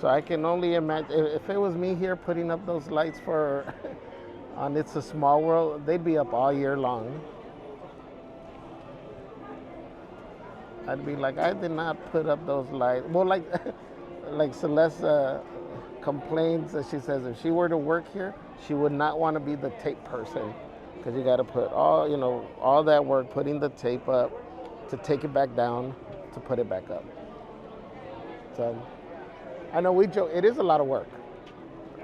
So I can only imagine, if it was me here putting up those lights for on It's a Small World, they'd be up all year long. I'd be like, I did not put up those lights. Well, like Celeste complains that she says if she were to work here, she would not want to be the tape person because you got to put all that work putting the tape up to take it back down to put it back up. So I know we joke. It is a lot of work.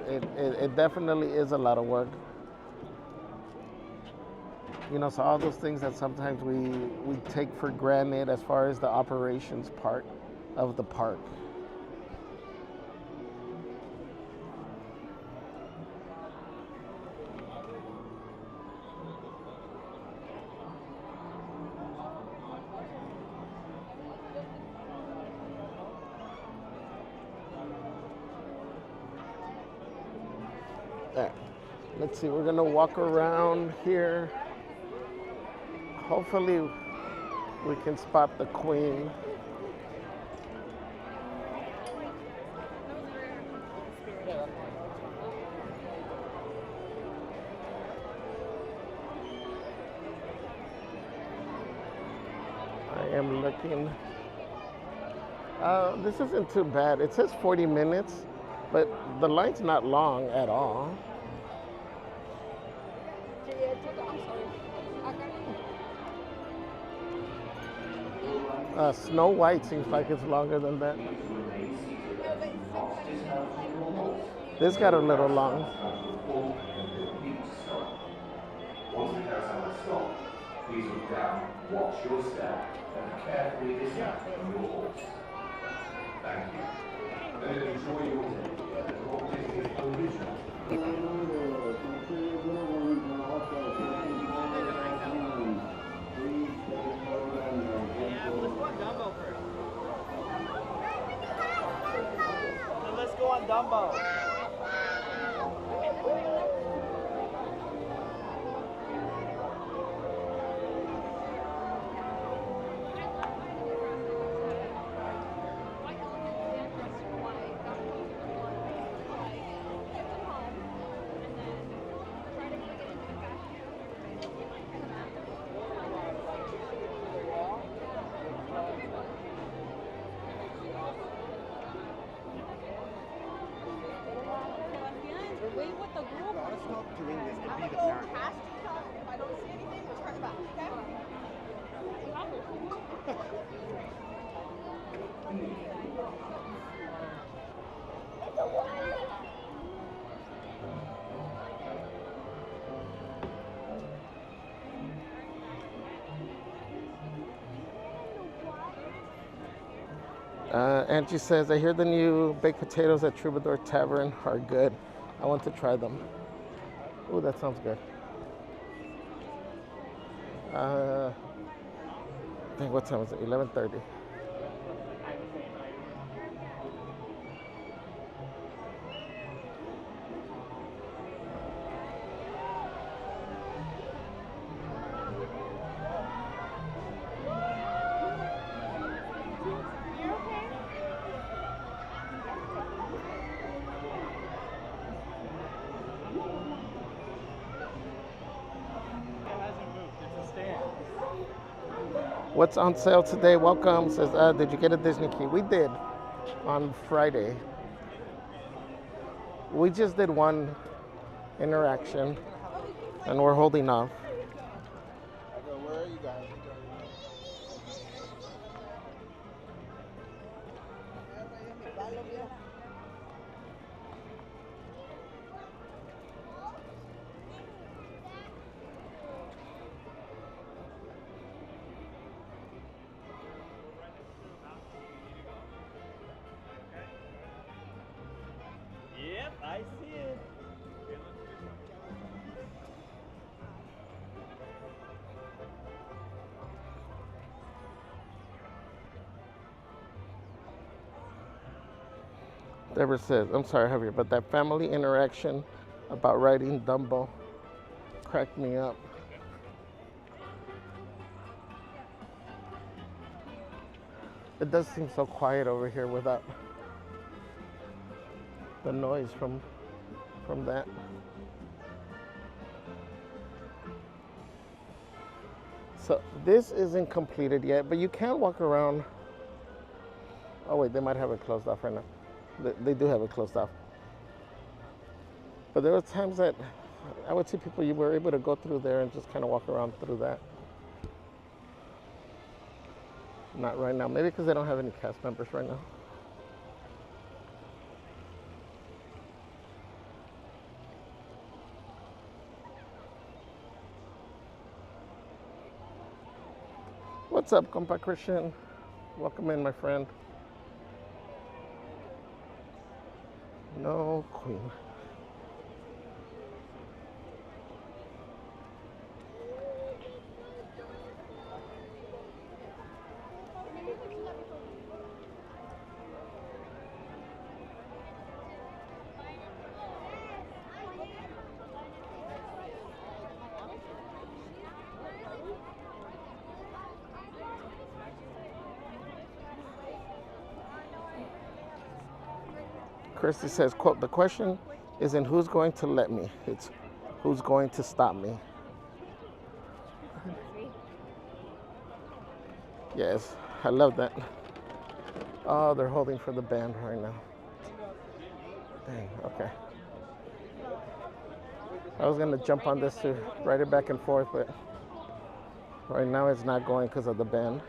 It definitely is a lot of work. So all those things that sometimes we take for granted as far as the operations part of the park. There. Let's see, we're gonna walk around here. Hopefully we can spot the Queen. I am looking. This isn't too bad. It says 40 minutes, but the line's not long at all. Snow White seems like it's longer than that. This got a little long. Once the carousel has stopped, please look down, watch your step, and carefully dismount from your horse. Thank you. And enjoy your day at Walt Disney's original. Let's go on Dumbo. Angie says, I hear the new baked potatoes at Troubadour Tavern are good. I want to try them. Oh, that sounds good. I think what time is it? 11:30. What's on sale today? Welcome. Says, did you get a Disney key? We did on Friday. We just did one interaction and we're holding off. Where are you guys? Yep, I see it. Deborah says, I'm sorry, Javier, but that family interaction about riding Dumbo cracked me up. It does seem so quiet over here without the noise from that. So this isn't completed yet, but you can walk around. Oh wait, they might have it closed off right now. They do have it closed off. But there were times that I would see people, you were able to go through there and just kind of walk around through that. Not right now, maybe because they don't have any cast members right now. What's up, compa Christian? Welcome in, my friend. No queen. Christy says, quote, the question isn't who's going to let me, it's who's going to stop me. Yes, I love that. Oh, they're holding for the band right now. Dang, okay. I was gonna jump on this to ride it back and forth, but right now it's not going because of the band.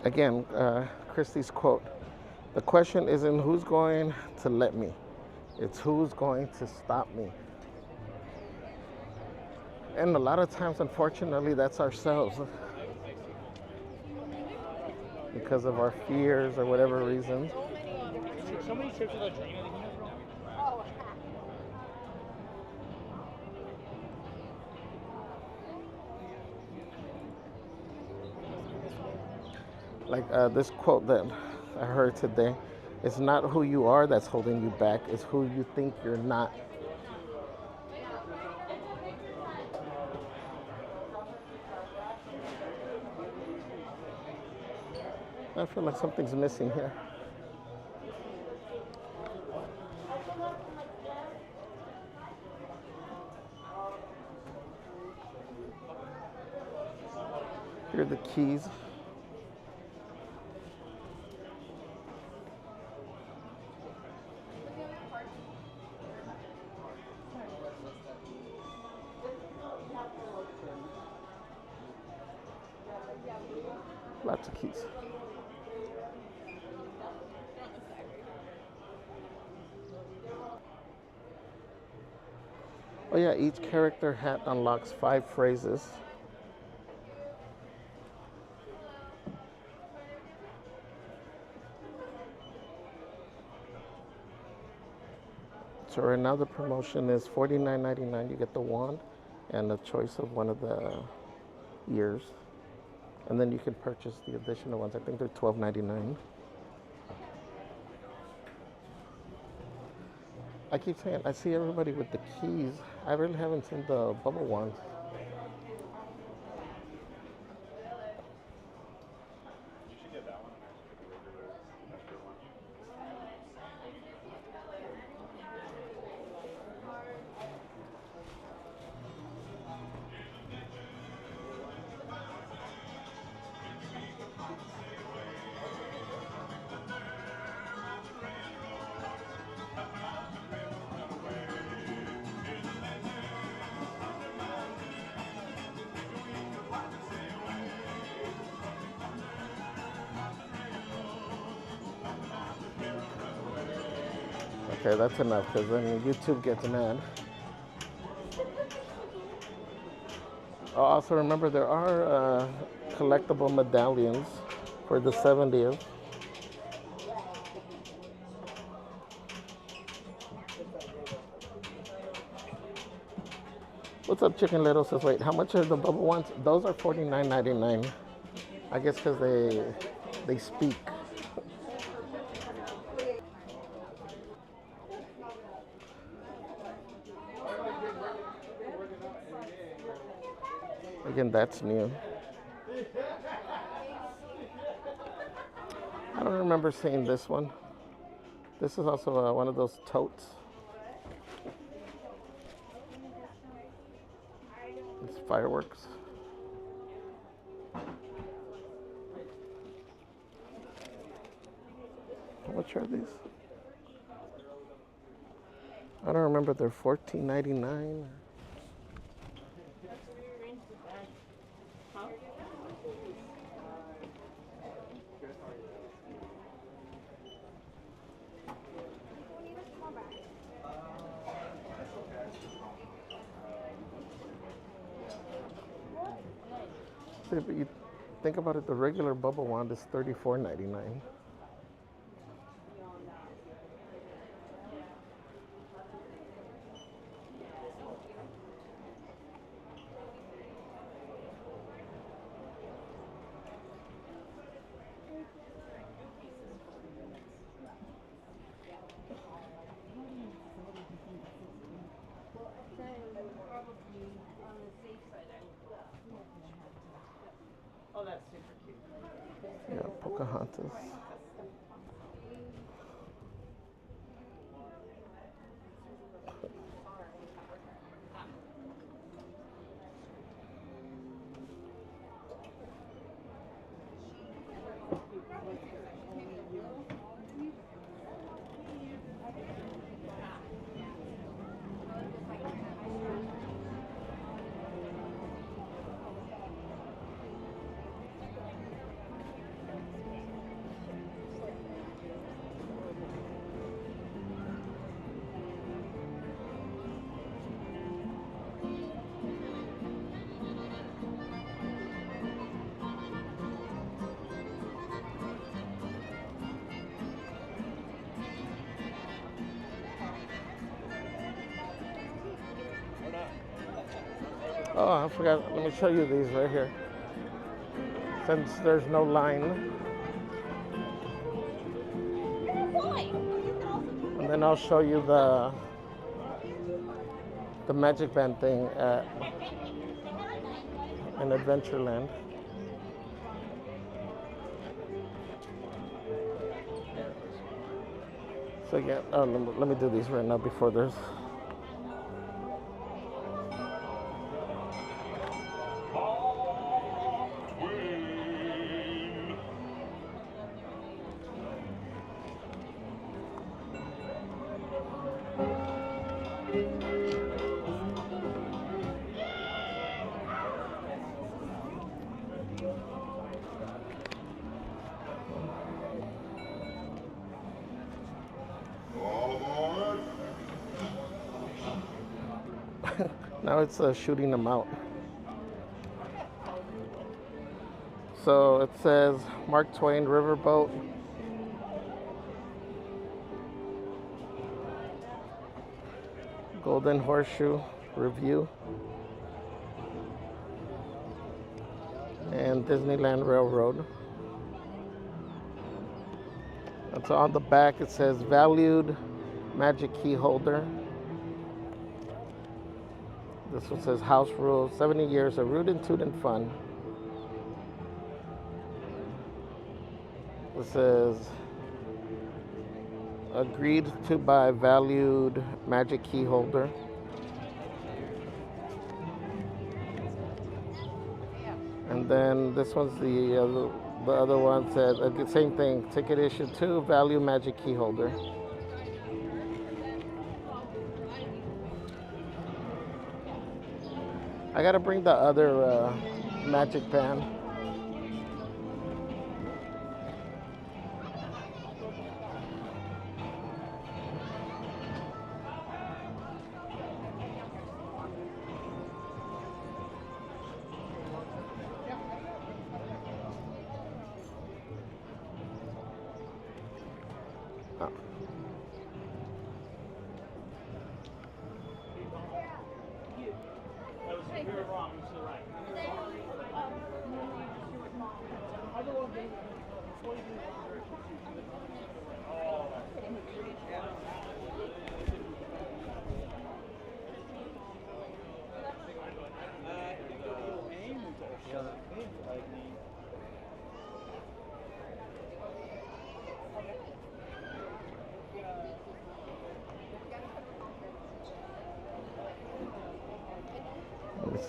Again, Christy's quote, the question isn't who's going to let me, it's who's going to stop me. And a lot of times, unfortunately, that's ourselves. Because of our fears or whatever reasons. So many trips without drinking anything. Like this quote that I heard today, it's not who you are that's holding you back, it's who you think you're not. I feel like something's missing here. Here are the keys. Lots of keys. Oh yeah, each character hat unlocks 5 phrases. So right now the promotion is $49.99. You get the wand and a choice of one of the ears. And then you can purchase the additional ones. I think they're $12.99. I keep saying, I see everybody with the keys. I really haven't seen the bubble ones. You should get that one. Okay, that's enough because then YouTube gets mad. Also, remember there are collectible medallions for the 70th. What's up, Chicken Little? Says, wait, how much are the bubble ones? Those are $49.99. I guess because they speak. Again, that's new. I don't remember seeing this one. This is also one of those totes. It's fireworks. How much are these? I don't remember. They're $14.99. See, but you think about it, the regular bubble wand is $34.99. Oh, that's super cute. Yeah, Pocahontas. Oh, I forgot. Let me show you these right here. Since there's no line. And then I'll show you the Magic Band thing in Adventureland. So again, oh, let me do these right now before there's. Now it's shooting them out. So it says Mark Twain Riverboat. Golden Horseshoe Review. And Disneyland Railroad. And so on the back it says valued magic key holder. This one says house rules, 70 years of root and toot and fun. This says agreed to by valued magic key holder. And then this one's the other one said same thing, ticket issue 2, value magic key holder. I gotta bring the other Magic Band.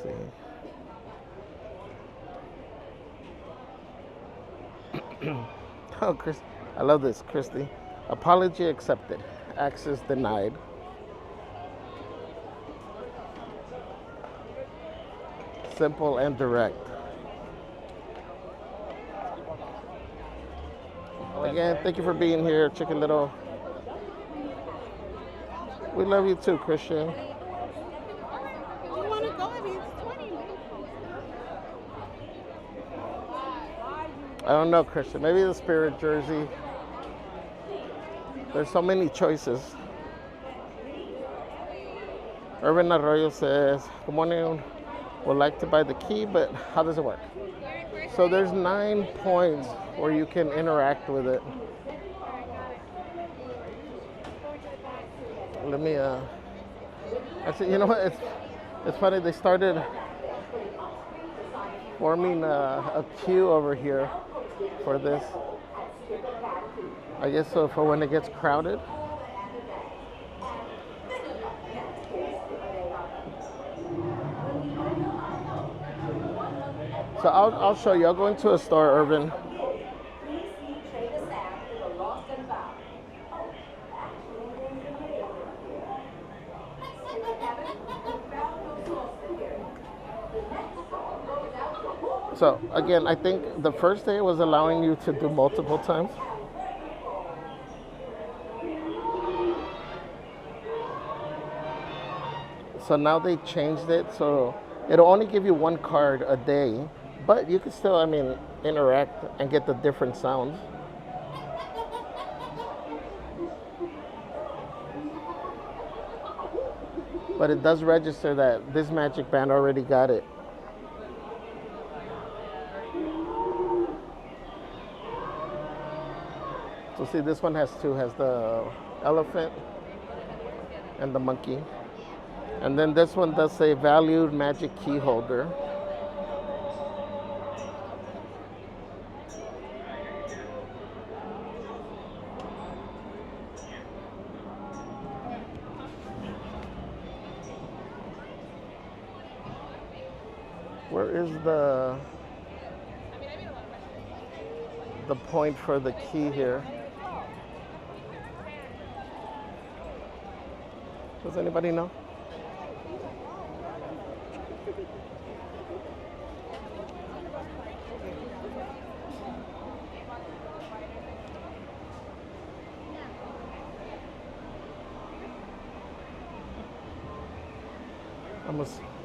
see. Oh, Chris, I love this, Christy. Apology accepted. Access denied. Simple and direct. Again, thank you for being here, Chicken Little. We love you too, Christian. You want to go? I mean, it's 20. I don't know, Christian. Maybe the Spirit jersey. There's so many choices. Urban Arroyo says, good morning. Would like to buy the key, but how does it work? So there's 9 points where you can interact with it. Let me, actually, you know what? It's funny. They started forming a queue over here for this. I guess so for when it gets crowded. So I'll show you. I'll go into a store, Urban. So again, I think the first day was allowing you to do multiple times. So now they changed it, so it'll only give you 1 card a day, but you can still, I mean, interact and get the different sounds. But it does register that this Magic Band already got it. So see, this one has 2, has the elephant and the monkey. And then this one does say valued magic key holder. Where is the point for the key here? Does anybody know?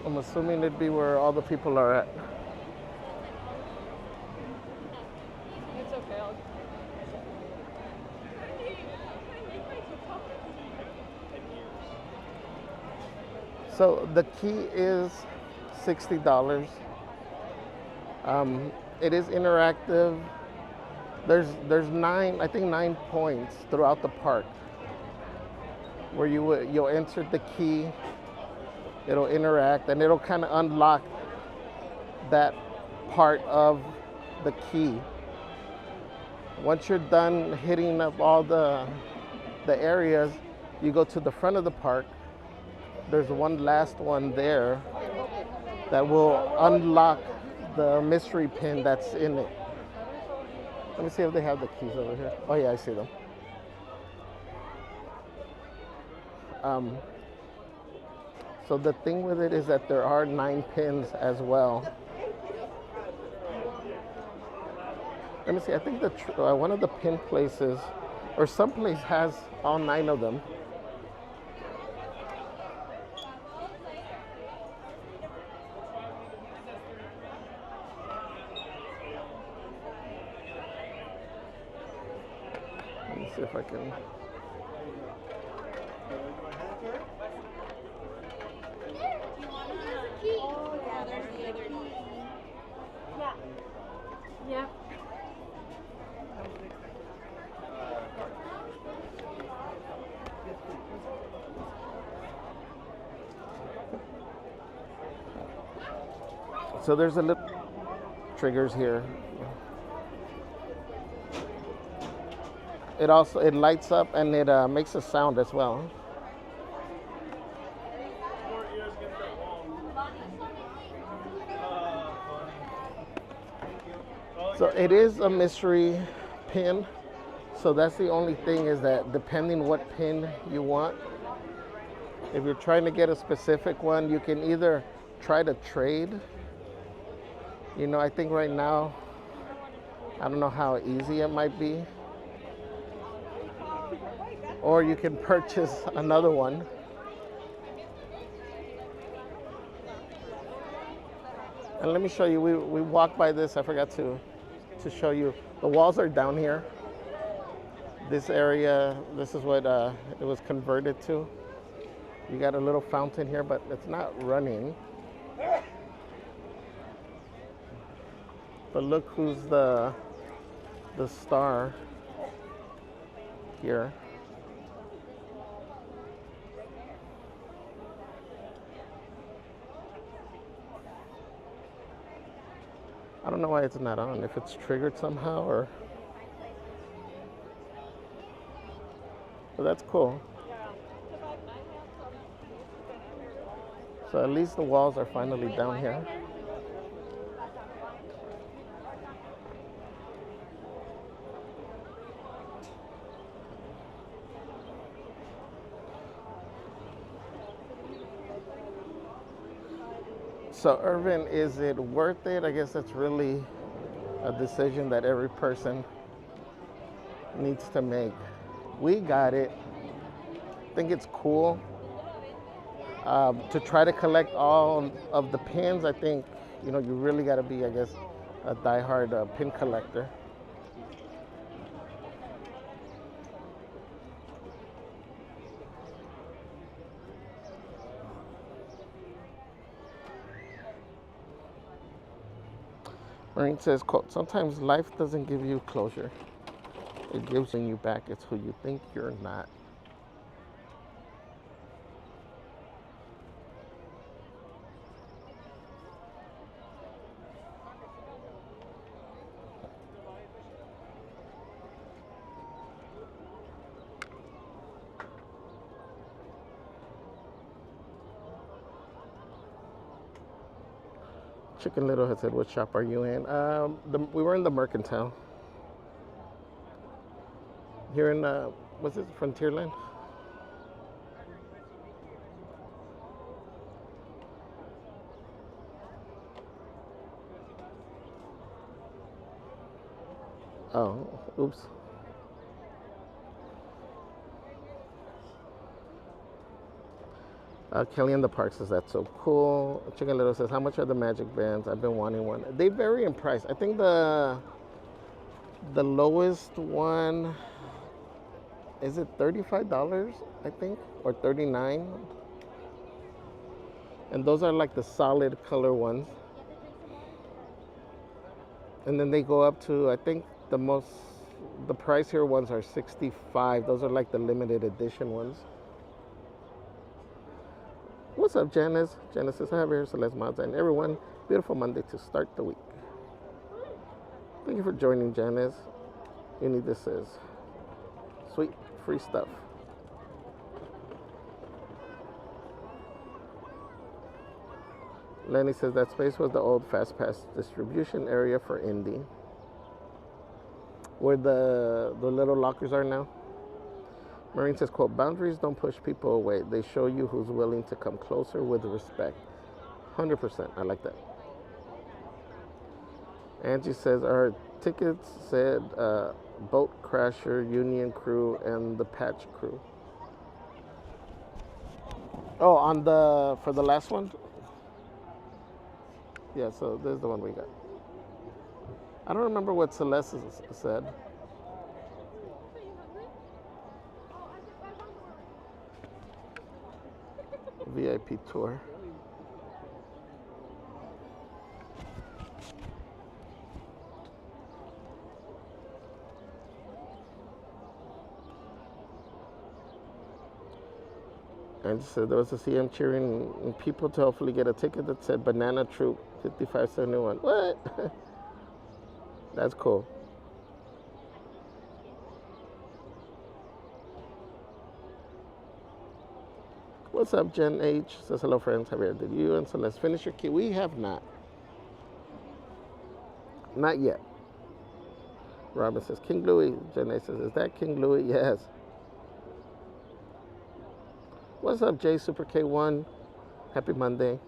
I'm assuming it'd be where all the people are at. It's okay. So the key is $60. It is interactive. There's 9 points throughout the park where you'll enter the key. It'll interact and it'll kind of unlock that part of the key. Once you're done hitting up all the areas, you go to the front of the park. There's one last one there that will unlock the mystery pin that's in it. Let me see if they have the keys over here. Oh yeah, I see them. So the thing with it is that there are 9 pins as well. Let me see, I think one of the pin places, or some place has all 9 of them. Let me see if I can. Yeah. So there's a little triggers here. It lights up and it makes a sound as well. So it is a mystery pin. So that's the only thing, is that depending what pin you want, if you're trying to get a specific one, you can either try to trade. You know, I think right now, I don't know how easy it might be. Or you can purchase another one. And let me show you, we walked by this, I forgot to show you. The walls are down here. This area, this is what it was converted to. You got a little fountain here, but it's not running. But look who's the star here. I don't know why it's not on, if it's triggered somehow or... But that's cool. So at least the walls are finally down here. So Irvin, is it worth it? I guess that's really a decision that every person needs to make. We got it. I think it's cool. To try to collect all of the pins, I think, you know, you really got to be, I guess, a diehard pin collector. Marine says, quote, sometimes life doesn't give you closure. It gives you back. It's who you think you're not. Chicken Little has said, what shop are you in? We were in the Mercantile. Here in, what's it, Frontierland? Oh, oops. Kelly in the Park says, that's so cool. Chicken Little says, how much are the magic bands? I've been wanting one. They vary in price. I think the lowest one, is it $35, I think, or $39? And those are like the solid color ones. And then they go up to, I think the pricier ones are $65. Those are like the limited edition ones. What's up, Janice? Janice says, Javier, Celeste, Mods, and everyone. Beautiful Monday to start the week. Thank you for joining, Janice. You need this, says. Sweet, free stuff. Lenny says, that space was the old Fast Pass distribution area for Indy. Where the little lockers are now. Marine says, quote, boundaries don't push people away. They show you who's willing to come closer with respect. 100%. I like that. Angie says, our tickets said Boat Crasher, Union Crew, and the Patch Crew. Oh, for the last one? Yeah, so this is the one we got. I don't remember what Celeste said. VIP tour. And so there was a CM cheering people to hopefully get a ticket that said Banana Troop 5571. What? That's cool. What's up, Jen H? Says, hello, friends. Javier, did you and Celeste finish your key? We have not. Not yet. Robin says, King Louis. Janae says, is that King Louis? Yes. What's up, Jay Super K1? Happy Monday.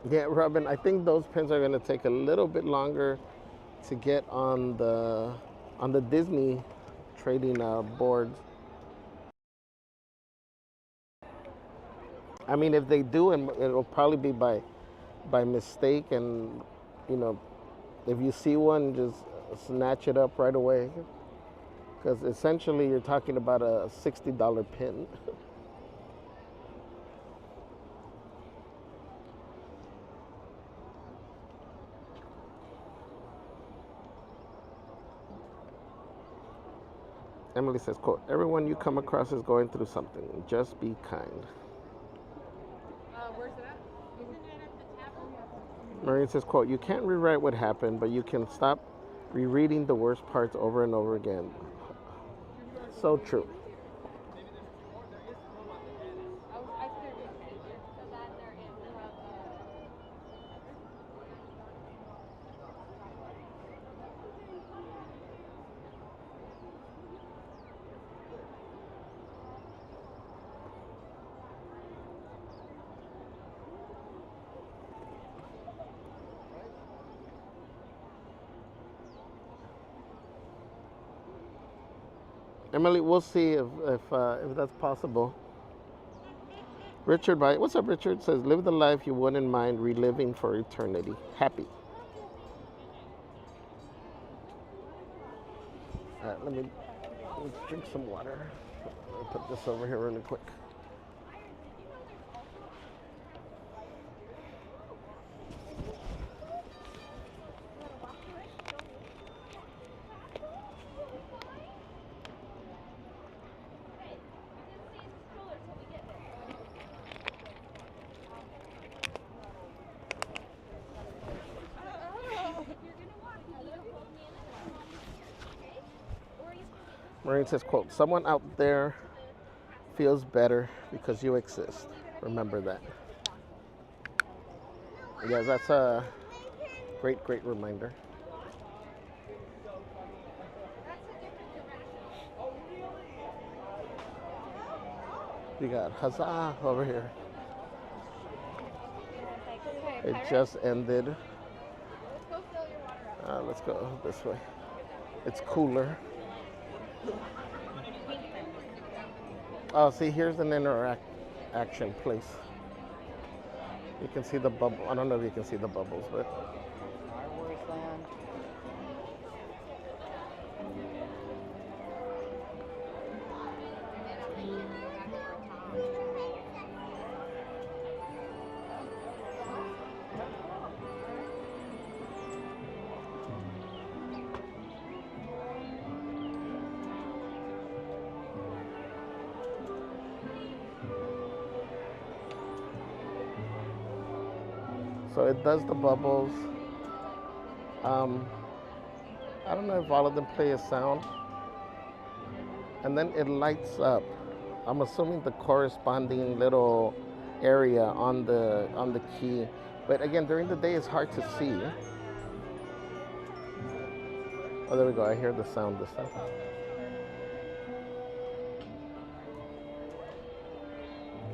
Yeah, Robin, I think those pins are going to take a little bit longer to get on the Disney trading boards. I mean, if they do, and it'll probably be by mistake, and you know, if you see one, just snatch it up right away, because essentially you're talking about a $60 pin. Emily says, quote, everyone you come across is going through something. Just be kind. Where's it at? Isn't it at the tap? Maureen says, quote, you can't rewrite what happened, but you can stop rereading the worst parts over and over again. So true. Emily, we'll see if that's possible. Richard, what's up, Richard? Says, live the life you wouldn't mind reliving for eternity. Happy. All right, let me drink some water. I'll put this over here really quick. Maureen says, quote, someone out there feels better because you exist. Remember that. Yeah, that's a great, great reminder. We got huzzah over here. It just ended. Let's go this way. It's cooler. Oh, see, here's an interaction place. You can see the bubble. I don't know if you can see the bubbles, but. So it does the bubbles. I don't know if all of them play a sound. And then it lights up. I'm assuming the corresponding little area on the key. But again, during the day it's hard to see. Oh, there we go. I hear the sound this time.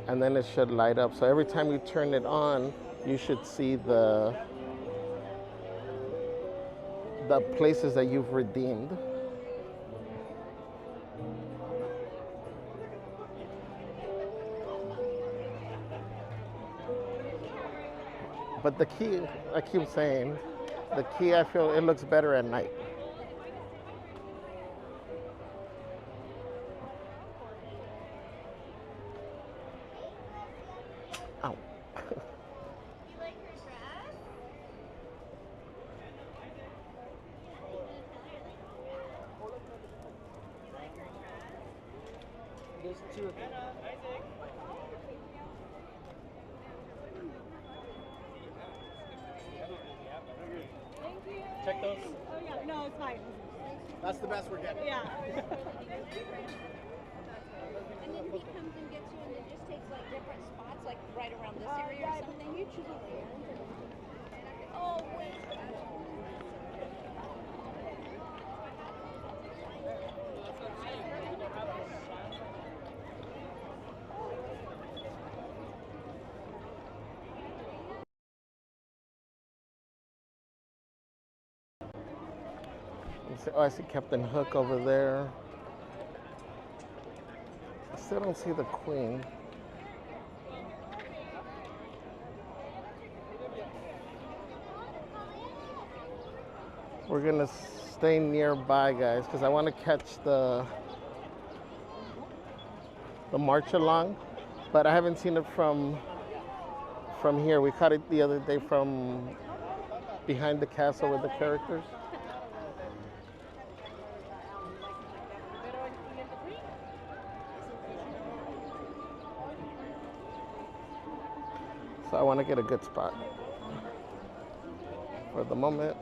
And then it should light up. So every time you turn it on, you should see the places that you've redeemed. But the key, I keep saying, the key, I feel it looks better at night. Ow. Check those. Oh yeah, no, it's fine. That's the best we're getting. Yeah. And then he comes and gets you, and it just takes like different spots, like right around this area or something. You choose what you want. Oh wait. Oh, I see Captain Hook over there. I still don't see the Queen. We're gonna stay nearby, guys, because I want to catch the march along, but I haven't seen it from here. We caught it the other day from behind the castle with the characters. So I want to get a good spot for the moment.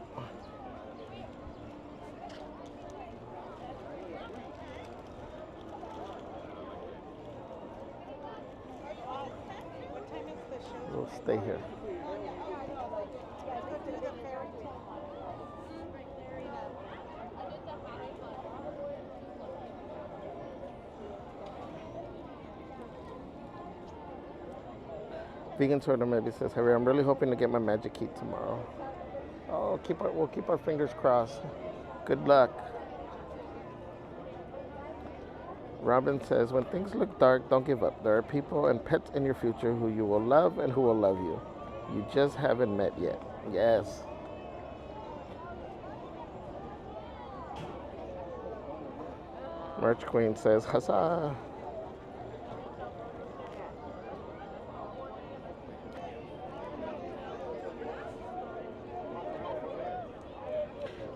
We'll stay here. Vegan Sorter maybe says, Javier, I'm really hoping to get my magic key tomorrow. Oh, we'll keep our fingers crossed. Good luck. Robin says, when things look dark, don't give up. There are people and pets in your future who you will love and who will love you. You just haven't met yet. Yes. March Queen says, huzzah.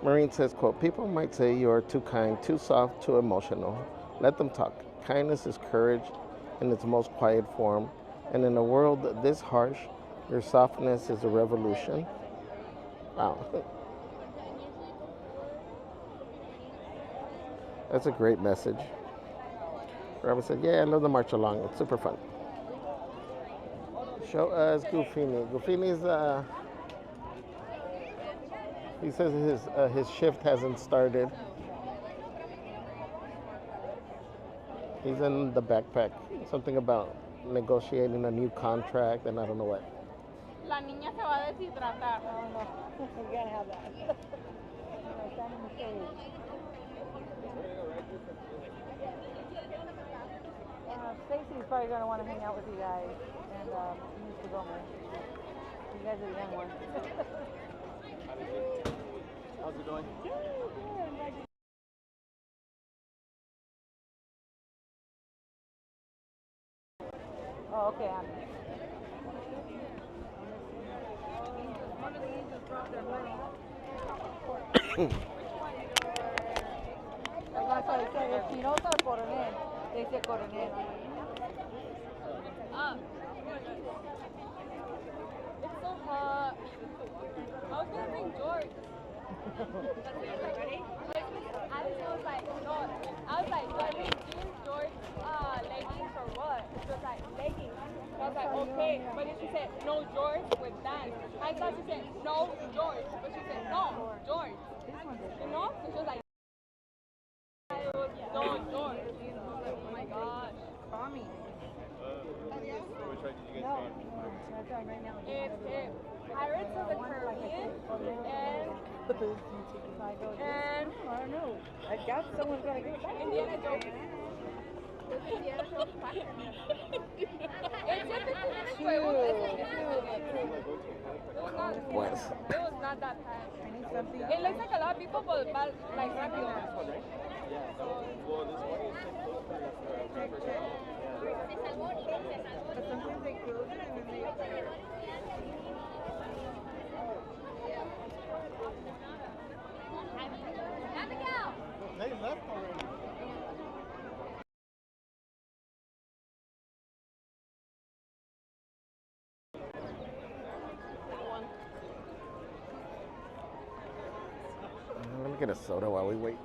Marine says, quote, people might say you are too kind, too soft, too emotional. Let them talk. Kindness is courage in its most quiet form. And in a world this harsh, your softness is a revolution. Wow. That's a great message. Robin said, yeah, I love the march along. It's super fun. Show us Goofini. Goofini's, he says his shift hasn't started. He's in the backpack. Something about negotiating a new contract and I don't know what. La niña se va a deshidratar. Oh no, we gotta have that. Stacy's probably gonna want to hang out with you guys, and Mr. Gomez. You guys are the young ones. How's it going? Oh, okay. That's why I said if she knows our coronel, they say coronel. It's so hot. I was gonna bring George. Ready? I was like, no. I was like, do I bring jeans, George, leggings, or what? She was like, leggings. I was like, okay. But then she said, no, George, with that. I thought she said, no, George. But she said, no, George. You know? So she was like, it was no, George. Oh my gosh. Call me. Which one did you guys No. find? That's right, right now. It's Pirates of the Caribbean and I don't know. I doubt someone's gonna get back. Indiana Jones. Indiana Jones Packer. It's 15 minutes, but it was not that fast. I need something. It looks like a lot of people, but like rápido. Check. But sometimes they close it and then they... They left already. Get a soda while we wait.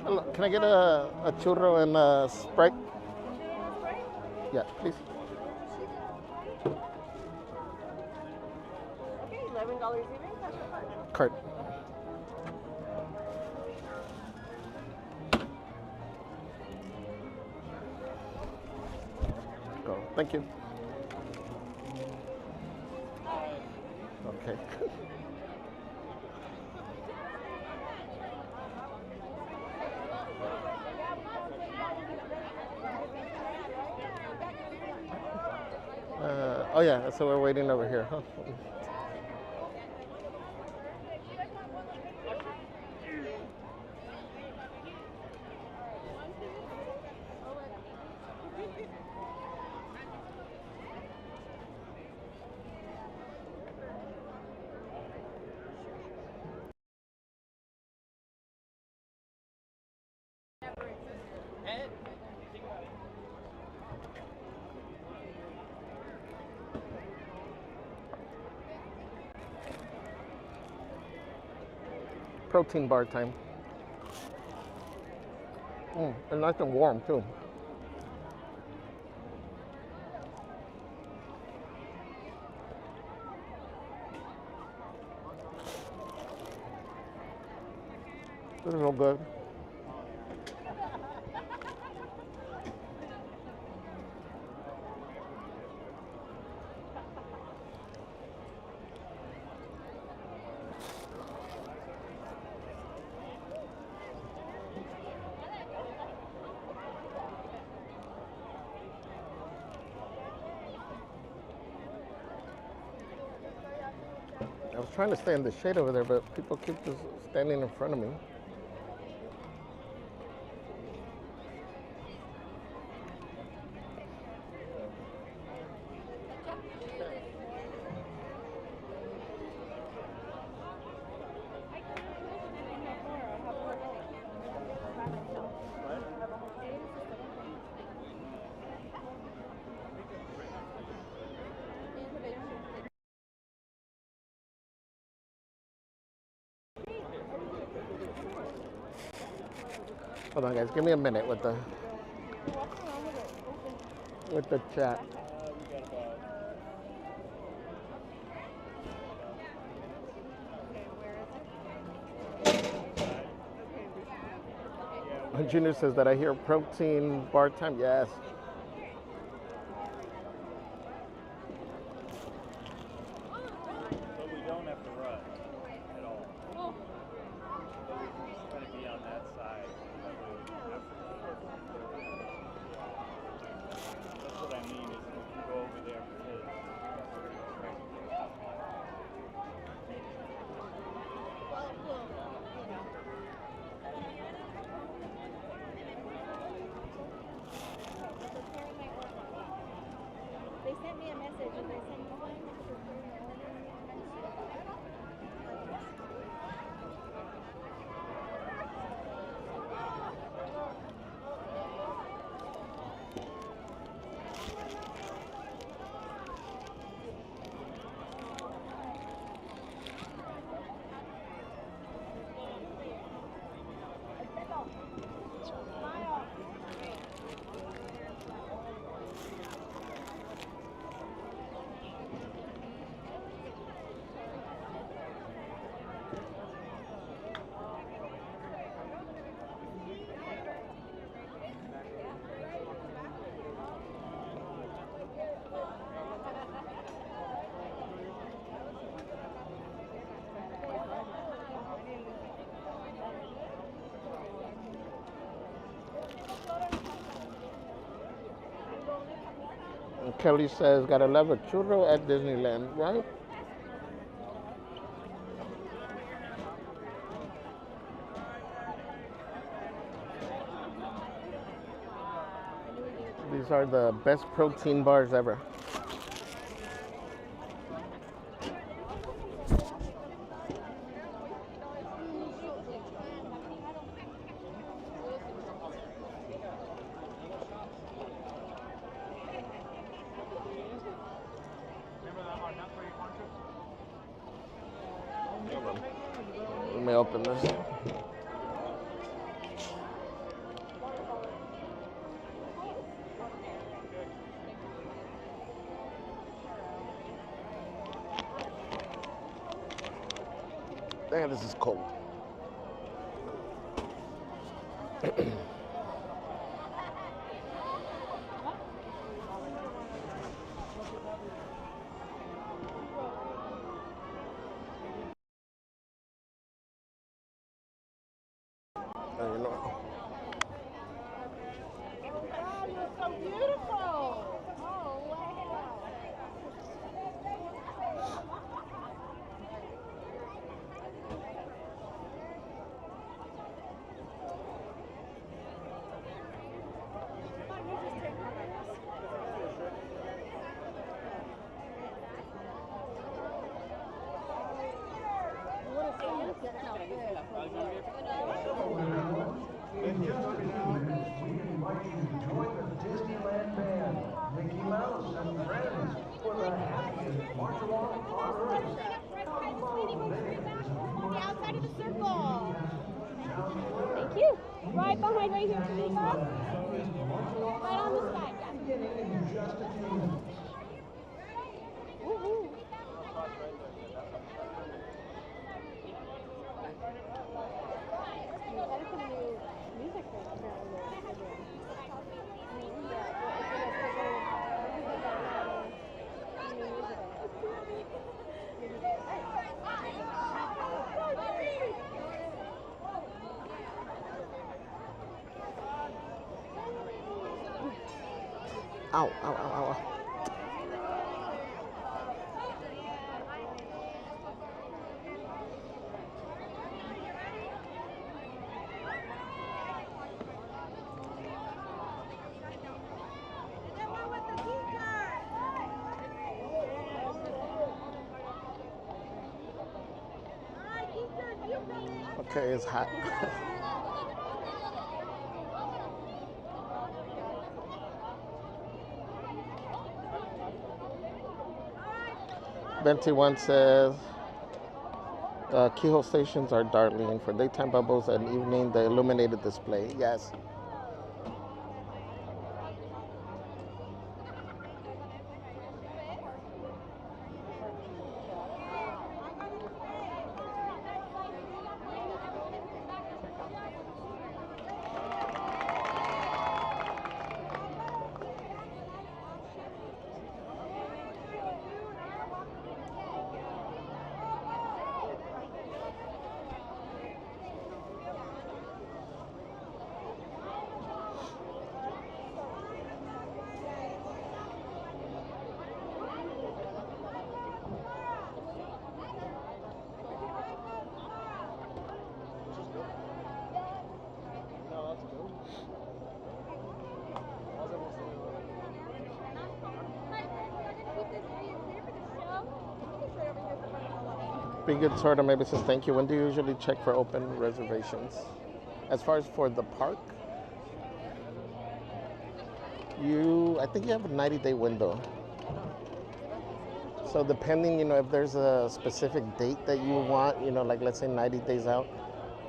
Hello, can I get a churro and a Sprite? Yeah, please. Okay, $11 even. Card. Go. Thank you. Okay. Oh yeah, so we're waiting over here, huh? Protein bar time. And nice and warm too. This is real good. I was trying to stay in the shade over there, but people keep just standing in front of me. Hold on, guys. Give me a minute with the chat. Junior says that I hear protein bar time. Yes. But we don't have to rush at all. But we can just kind of be on that side. That's what I mean, is we can go over there for his. They sent me a message and they sent me one. And Kelly says, gotta love a churro at Disneyland, right? These are the best protein bars ever. Let me open this. Damn, this is cold. You know. Wow, you're so beautiful. Oh, wow. In just a few minutes, we invite you to join the Disneyland Band, Mickey Mouse and friends for the happiest march along on Earth. Outside of the circle. Thank you. Right behind right here, Vivo. Right on the side. In just a few minutes. Woohoo. Ow, ow, ow, ow, ow. Okay, it's hot. Venti One says, keyhole stations are darling. For daytime bubbles and evening, the illuminated display. Yes. Be good sort of maybe says thank you. When do you usually check for open reservations? As far as for the park, I think you have a 90-day window. So depending, if there's a specific date that you want, like let's say 90 days out,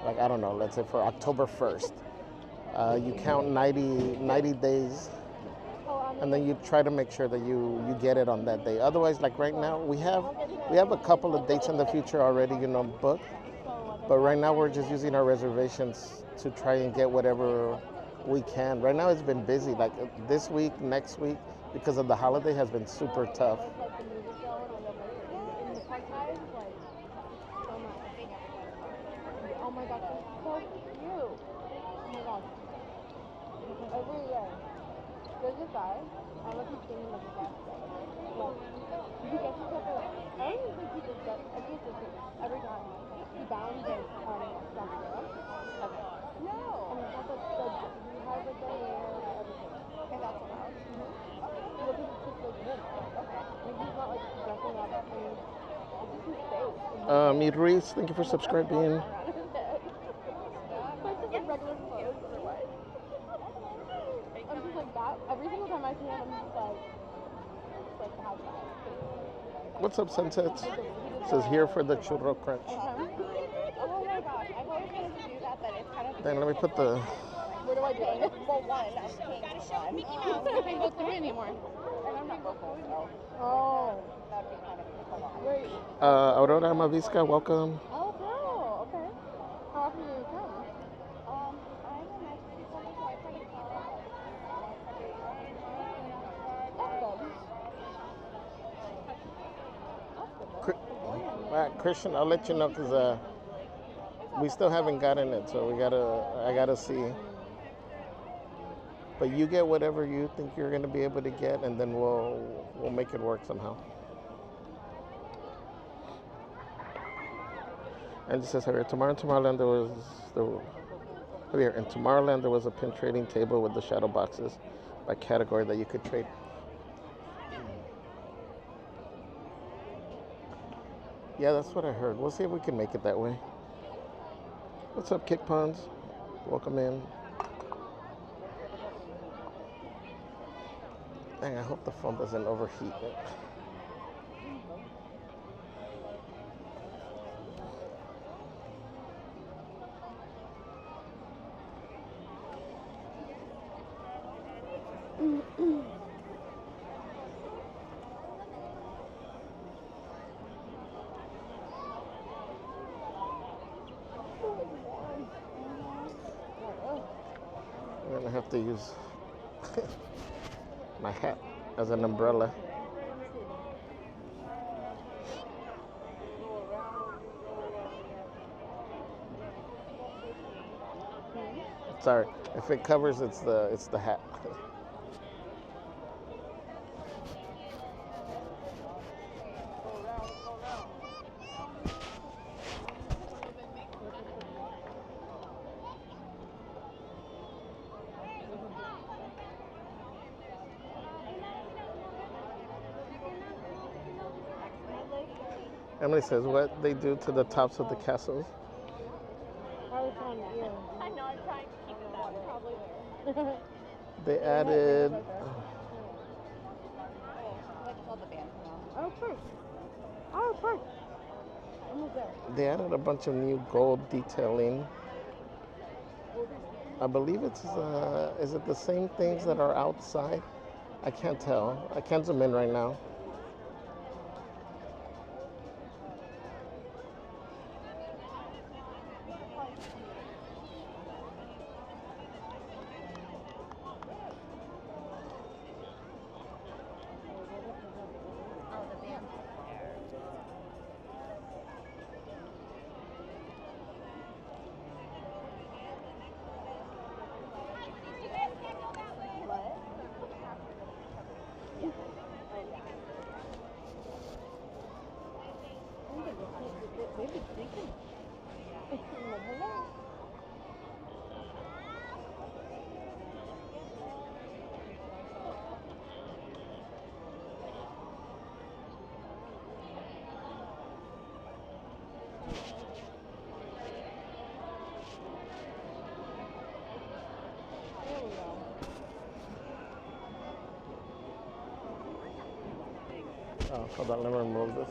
like I don't know, let's say for October 1st, you count 90 days, and then you try to make sure that you get it on that day. Otherwise, like right now, we have a couple of dates in the future already, booked. But right now, we're just using our reservations to try and get whatever we can. Right now, it's been busy. Like this week, next week, because of the holiday, has been super tough. Oh my gosh, they're so cute. Oh my gosh. Everywhere. There's a guy, I don't know if you've seen him like a gas station. Like, he gets himself I don't even think he does that. I think it's just every time. He bounds and stuff there. No. And he has like the hair and everything. And that's allowed? Mi Ruiz, thank you for subscribing. I'm just like that. Every single time I see him, I'm just like high five. What's up, Sunsets? It says here for the churro crunch. Oh my gosh, I've always wanted to do that, but it's kind of. Then let me put the. Where do I join? Well, one, I'm paying for one. I can't go through anymore. And I'm not local, so. Oh. That'd be kind of a lot. Wait. Aurora Mavisca, welcome. Oh, cool. Okay. How often do you come? I'm a nice people, so I try to come That's good. Christian, I'll let you know because we still haven't gotten it, so I gotta see. But you get whatever you think you're gonna be able to get, and then we'll make it work somehow. And it says here, in Tomorrowland there was a pin trading table with the shadow boxes by category that you could trade. Yeah, that's what I heard. We'll see if we can make it that way. What's up, Kick Ponds? Welcome in. Dang, I hope the phone doesn't overheat. I'm gonna have to use my hat as an umbrella. Sorry, if it covers, it's the hat. Emily says, what they do to the tops of the castles? I was trying to, yeah. I know, I'm trying to keep it that way. Probably there. They added. Oh, first. Oh, first. Almost there. They added a bunch of new gold detailing. I believe it's, is it the same things that are outside? I can't tell. I can't zoom in right now. Oh, hold on, let me remove this.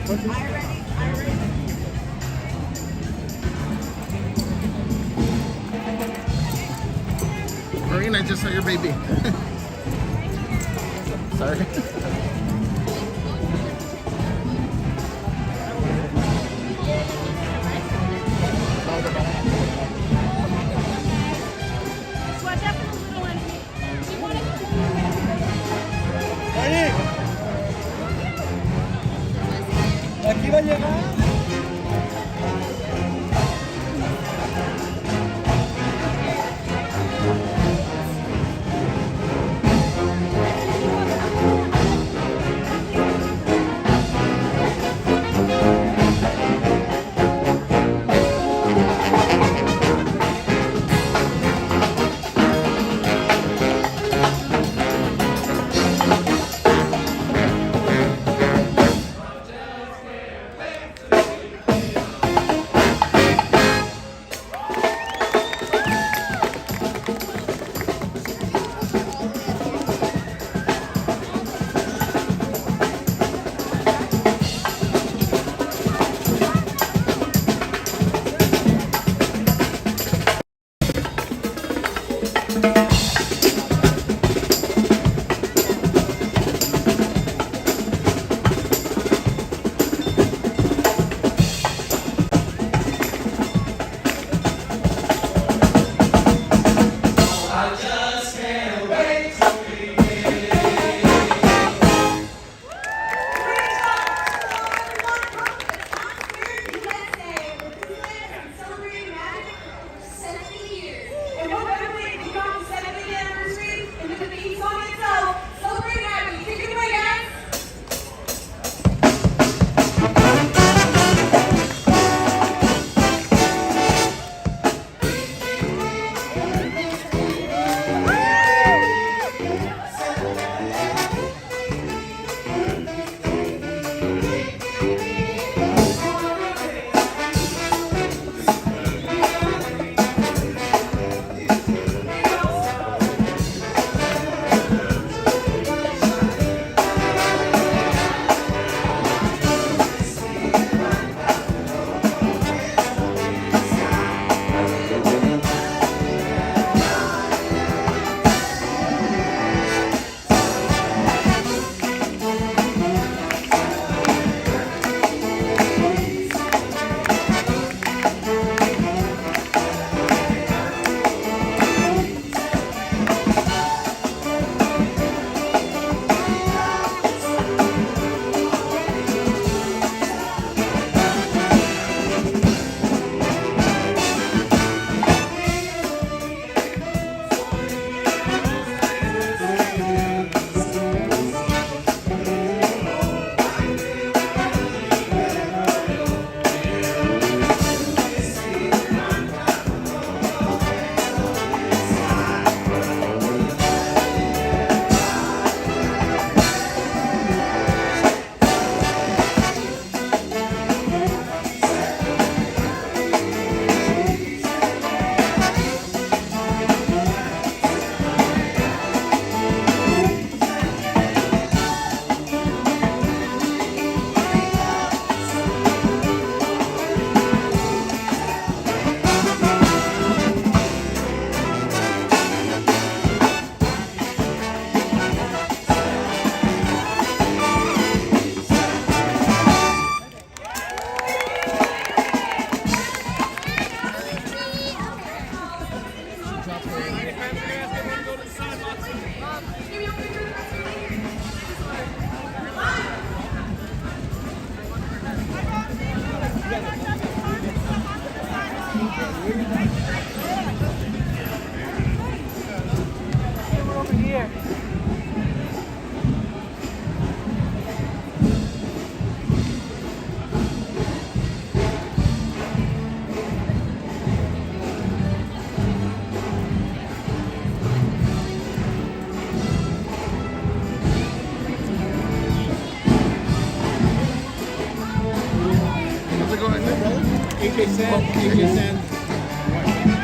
Marina, I just saw your baby. Sorry. Watch out for the little one. You want to... Aquí va a llegar.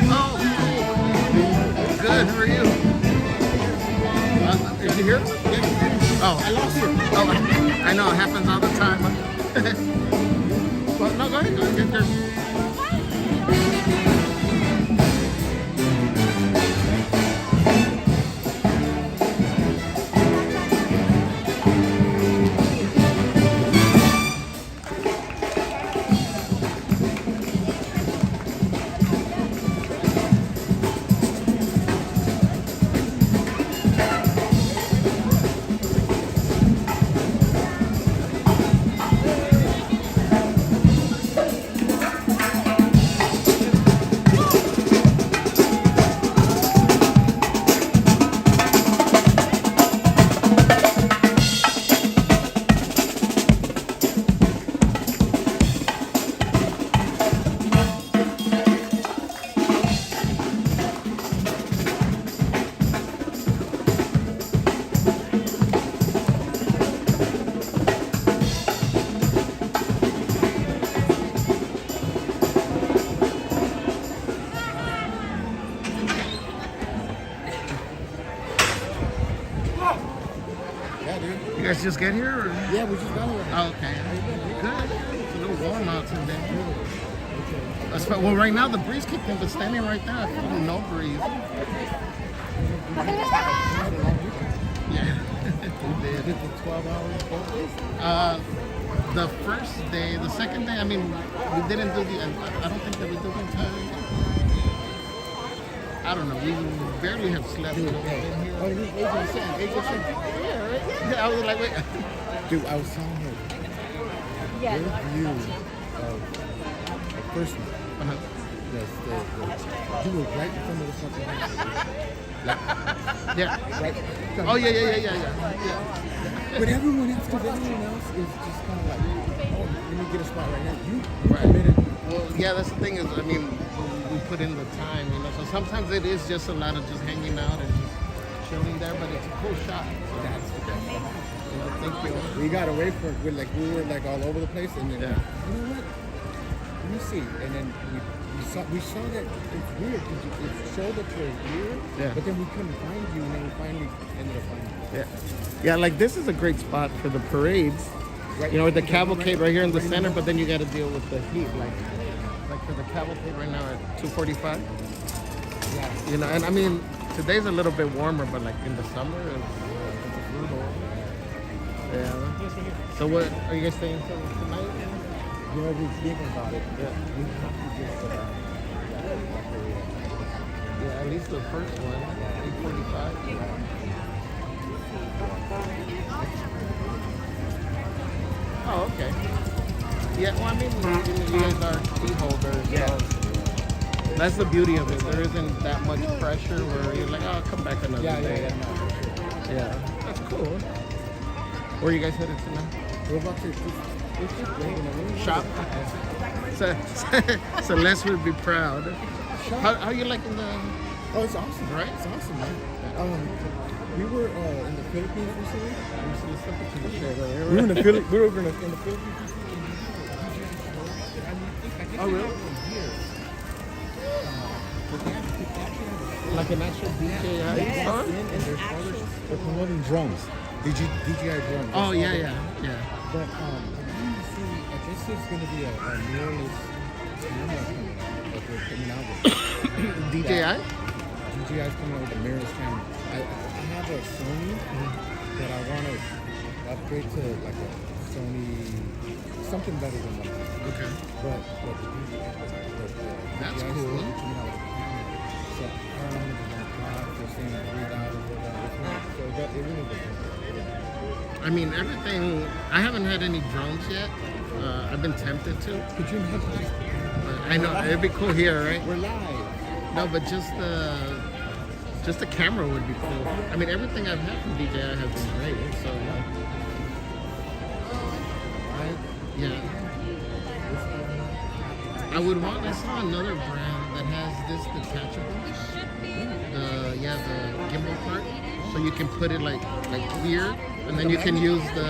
Oh, good. How are you? Did you hear? Oh, I lost you. Oh, I know. It happens all the time. later. You guys just get here? Or? Yeah, we just got here. Oh, okay. Good. It's a little warm out today. Well, right now the breeze kicked in, but standing right there, I feel no breeze. Yeah. We did. Did the 12 hours? The first day, the second day, I mean, we didn't do the, I don't think that we did the entire day. I don't know, we barely have slept. Dude, AJ said, yeah, right? Yeah, I was like, wait. Dude, I was telling her, your view of first one, you were right in front of the fucking house. Yeah. Right. Oh, yeah. But everyone else is just kind of like, oh, let me get a spot right now. You committed. Well, yeah, that's the thing is, I mean, we put in the time, you know, so sometimes it is just a lot of just hanging out and just chilling there, but it's a cool shot. So that's the best. You know, thank you. We got away from it. We were like all over the place, and then, you know what? Let me see. And then we saw that it's weird because it showed that you're here, but then we couldn't find you, and then we finally ended up finding you. Yeah, like this is a great spot for the parades. Right. You know, with the cavalcade right here in the center, but then you got to deal with the heat, like for the cavalcade right now at 2:45. Yeah. You know, and I mean today's a little bit warmer, but like in the summer, it's brutal. Yeah. So what are you guys staying till tonight? You know, we're thinking about it. Yeah. We have to just yeah, at least the first one, 8:45. Oh, okay. Yeah, well, I mean, you guys are key holders. Yeah. So that's the beauty of it. There isn't that much pressure where you're like, oh, I'll come back another day. Yeah, that's cool. Where are you guys headed to now? We're about to shop. So Les would be proud. How you liking the? Oh, it's awesome, right? It's awesome, man. We were in the Philippines recently. We were in the Philippines. We were over in the Philippines recently. Oh, really? Like an actual DJI? They're promoting drones. DJI drones. Oh, yeah. But I guess there's going to be a mirrorless camera that they're coming out with. DJI? DJI's coming out with a mirrorless camera. I have a Sony that I want to upgrade to like a Sony, something better than that. Okay. But that's cool. So they're saying $3 so that it really depends. I mean, everything. I haven't had any drones yet. I've been tempted to. Could you imagine? I know it'd be cool here, right? We're live. No, but just the camera would be cool. I mean, everything I've had from DJI has been great. So yeah. I would want. I saw another brand that has this detachable. The gimbal part, so you can put it like here, and then you can use the.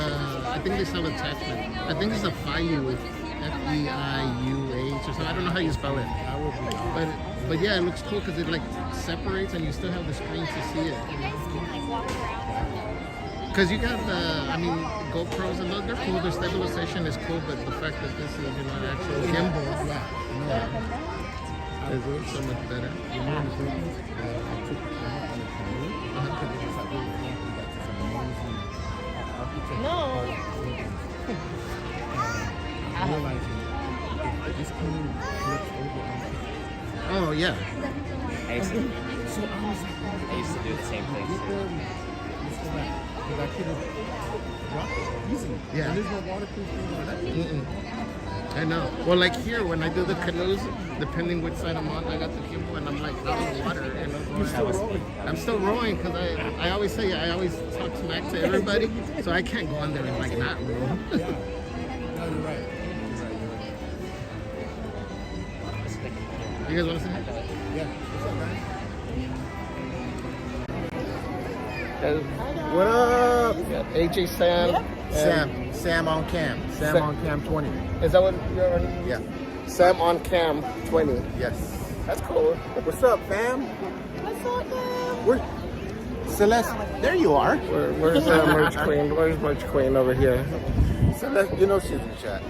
I think they sell attachment. I think it's a FEIUH, F-E-I-U-H or something. I don't know how you spell it. But yeah, it looks cool because it like separates, and you still have the screen to see it. Because you got the. I mean, GoPros and those, they're cool. Their stabilization is cool, but the fact that this is, you know, an actual gimbal, is so much better. No. Oh yeah. I used to do the same thing. Yeah. There's no waterproof thing on that. I know. Well, like here, when I do the canoes, depending which side I'm on, I got the gimbal and I'm like out of the water. And I'm still rowing because I always say, I always talk smack to everybody, so I can't go on there and like not row. No, you're right. You guys want to say hi? Yeah. What's up, guys? What up? Yeah, AJ Sam. Sam on cam. Sam on cam 20. Is that what you're on? Yeah. Sam on cam 20. Yes. That's cool. What's up, fam? What's up, man? Where? Celeste, there you are. Where's Merch Queen? Where's Merch Queen over here? Celeste, you know she's in the chat.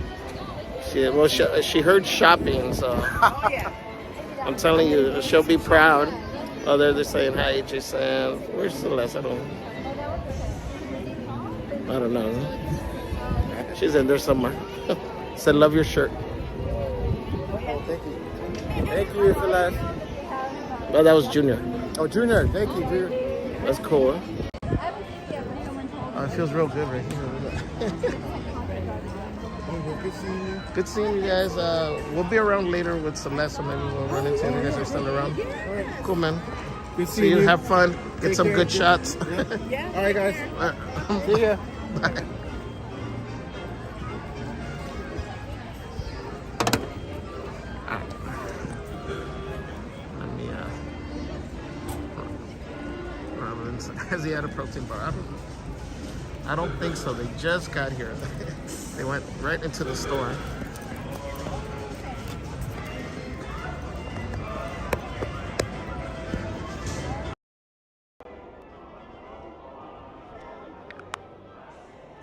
She heard shopping, so I'm telling you, she'll be proud. Oh, they're saying hi, AJ Sam. Where's Celeste? I don't know. She's in there somewhere. Said, love your shirt. Oh, thank you. Thank you, Celeste. Oh, that was Junior. Oh, Junior. Thank you, Junior. That's cool. Oh, it feels real good right here. Good seeing you. Good seeing you guys. We'll be around later with Celeste, so maybe we'll run into you. You guys are still around. Cool, man. Good See you. Have fun. Get some good shots. Yeah. All right, guys. See ya. Bye. Has he had a protein bar? I don't think so. They just got here. They went right into the store.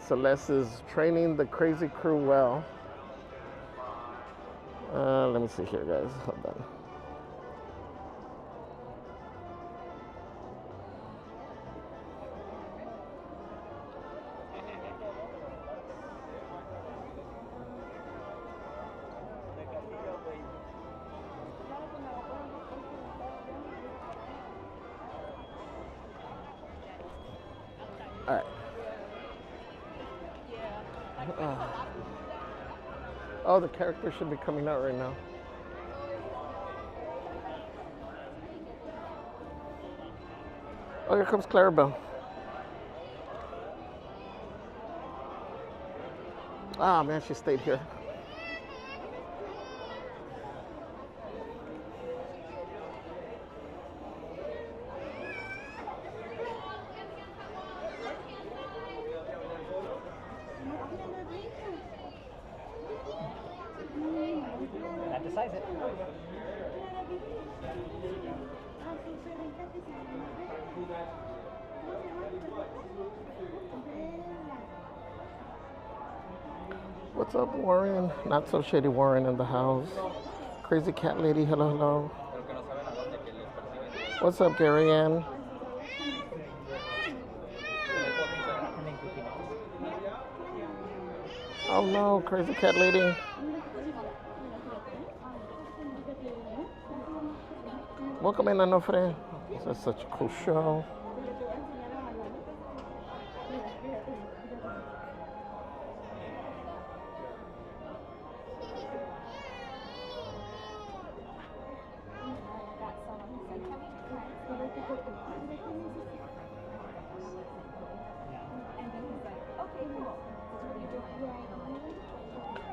Celeste is training the crazy crew well. Let me see here, guys. Hold on. All right. Oh, the character should be coming out right now. Oh, here comes Clarabelle. Ah, man, she stayed here. That decides it. What's up, Warren? Not so shady Warren in the house. Crazy cat lady, hello, hello. What's up, Gary Ann? Oh no, crazy cat lady. Welcome in, Anofre. This is such a cool show.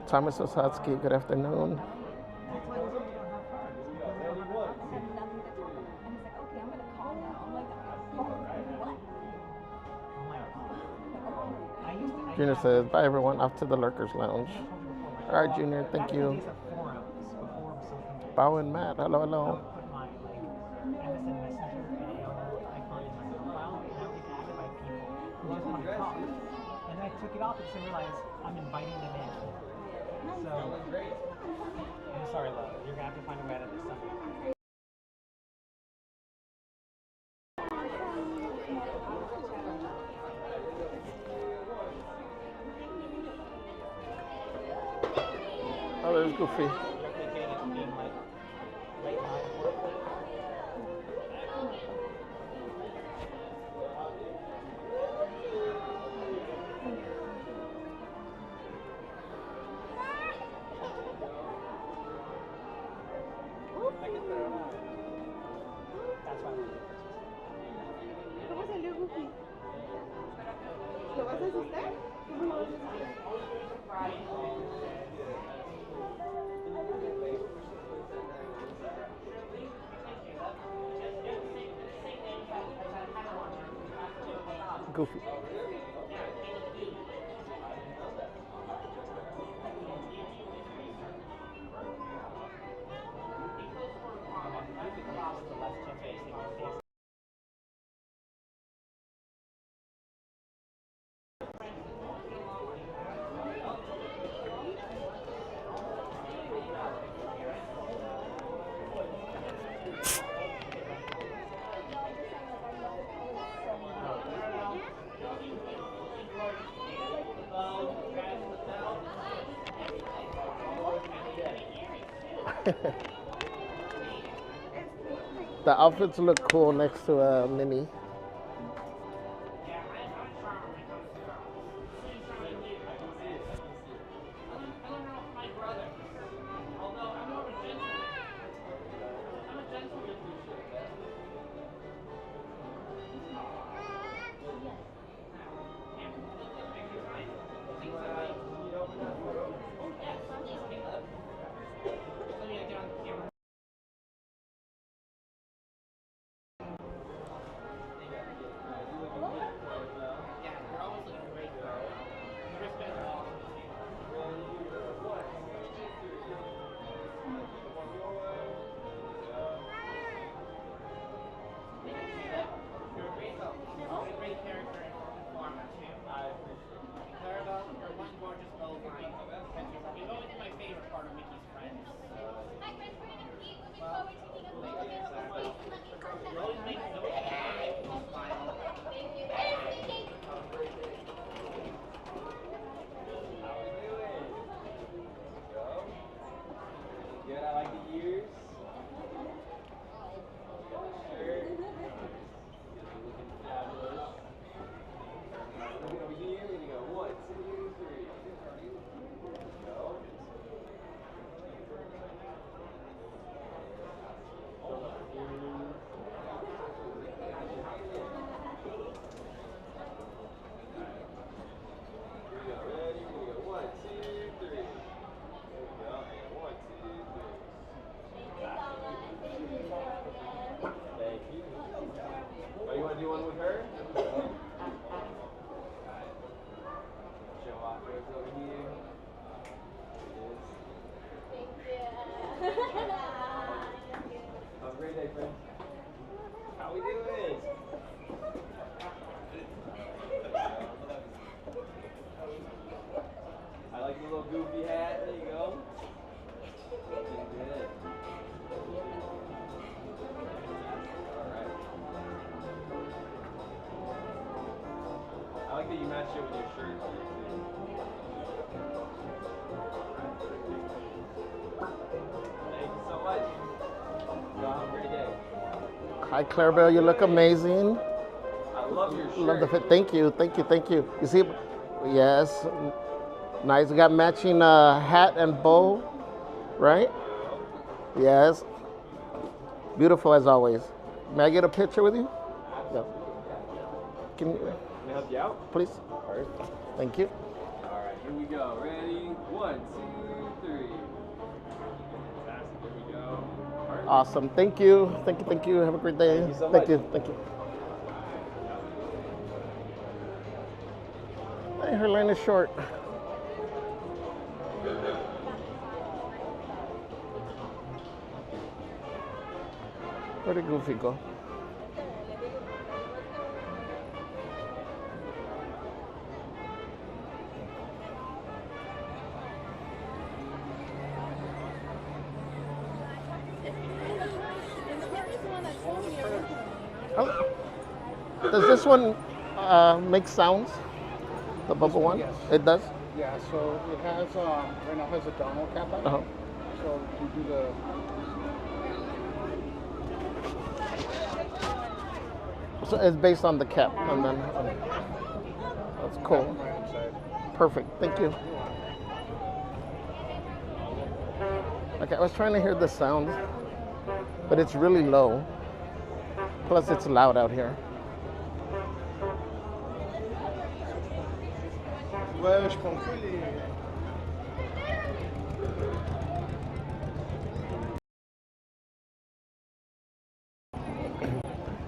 Thomas Osatsky, good afternoon. Junior says, bye everyone, off to the Lurkers Lounge. All right, Junior, thank you. Bow and Matt, hello, hello. took it off because I realized I'm inviting them in. So, I'm sorry, love. You're gonna have to find a way out of this somehow. Oh, there's Goofy. ¿Cómo salió Goofy? ¿Lo vas a asustar? ¿Cómo lo vas a asustar? Goofy. The outfits look cool next to a Minnie. Goofy hat, there you go. Looking good. Alright. I like that you matched it with your shirt. Thank you so much. Y'all have a great day. Hi, Clarabelle, you look amazing. I love your shirt. Love the fit. Thank you, thank you, thank you. You see, yes, nice. We got matching hat and bow, right? Yes. Beautiful as always. May I get a picture with you? Yeah. Can you? Can I help you out? Please. Perfect. Thank you. All right, here we go. Ready? 1, 2, 3. Fantastic. Here we go. Perfect. Awesome. Thank you. Thank you. Thank you. Have a great day. Thank you so much. Thank you. Thank you. Hey, her line is short. Where did Goofy go? Does this one make sounds? The bubble one? Yes. It does? Yeah, so it has, right now has a Donald cap on it. Uh-huh. So you do the... So it's based on the cap, and then that's cool. Perfect. Thank you. Okay, I was trying to hear the sound, but it's really low. Plus, it's loud out here. Ouais, je prends que les...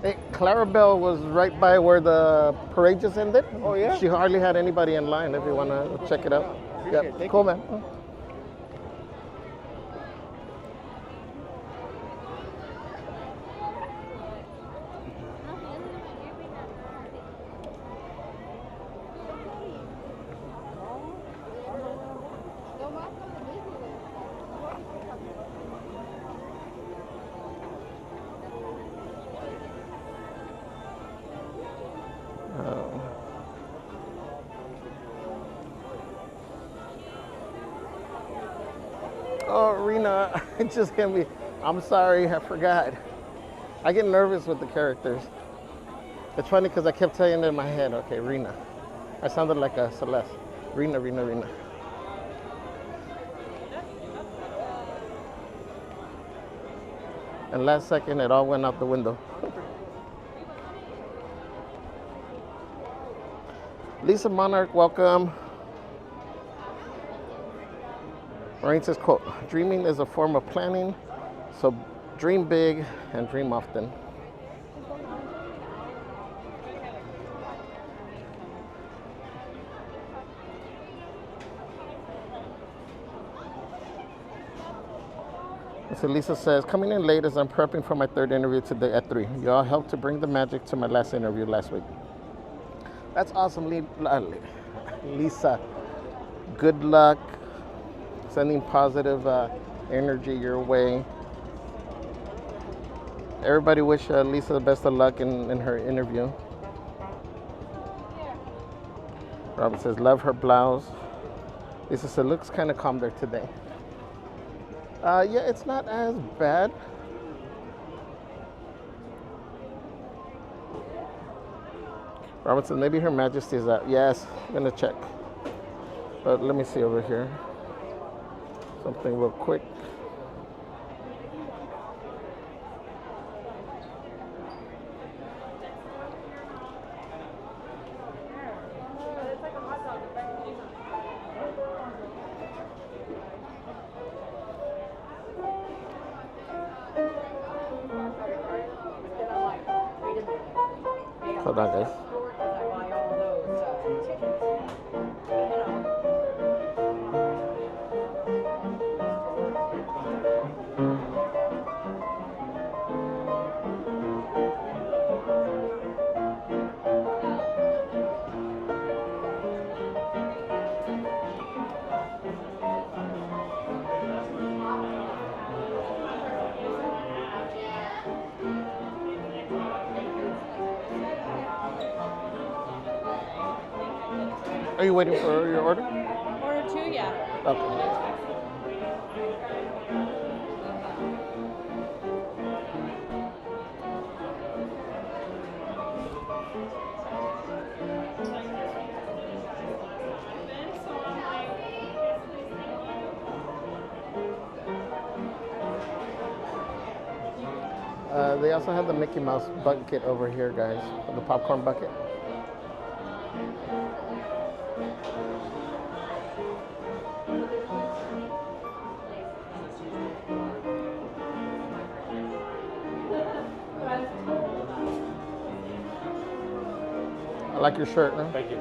Hey, Clarabelle was right by where the parade just ended. Oh, yeah? She hardly had anybody in line if you want to check it out. Appreciate it. Yep. Thank Cool, you. man. Oh, Rena, it just hit me. I'm sorry, I forgot. I get nervous with the characters. It's funny because I kept saying it in my head. Okay, Rena. I sounded like a Celeste. Rena, Rena, Rena. And last second, it all went out the window. Lisa Monarch, welcome. Rain says, quote, dreaming is a form of planning, so dream big and dream often. So Lisa says, coming in late as I'm prepping for my third interview today at 3. You all helped to bring the magic to my last interview last week. That's awesome, Lisa. Good luck. Sending positive energy your way. Everybody wish Lisa the best of luck in her interview. Robin says, love her blouse. Lisa said, looks kind of calm there today. Yeah, it's not as bad. Robin said, maybe Her Majesty is out. Yes, I'm gonna check. But let me see over here. Something real quick. Hold on, guys. Are you waiting for your order? Order 2, yeah. Okay. They also have the Mickey Mouse bucket over here, guys. The popcorn bucket. I like your shirt, man. Thank you.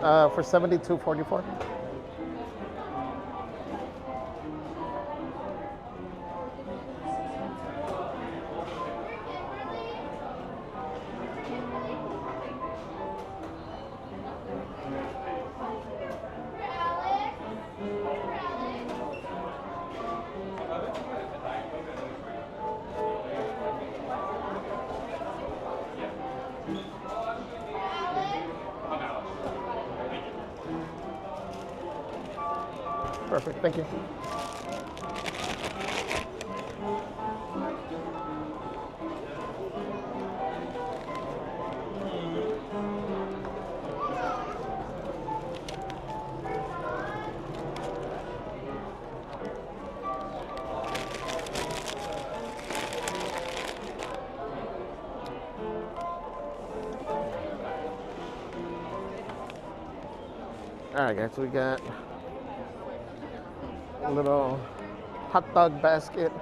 for $72.44. Perfect, thank you. All right, guys, we got a little hot dog basket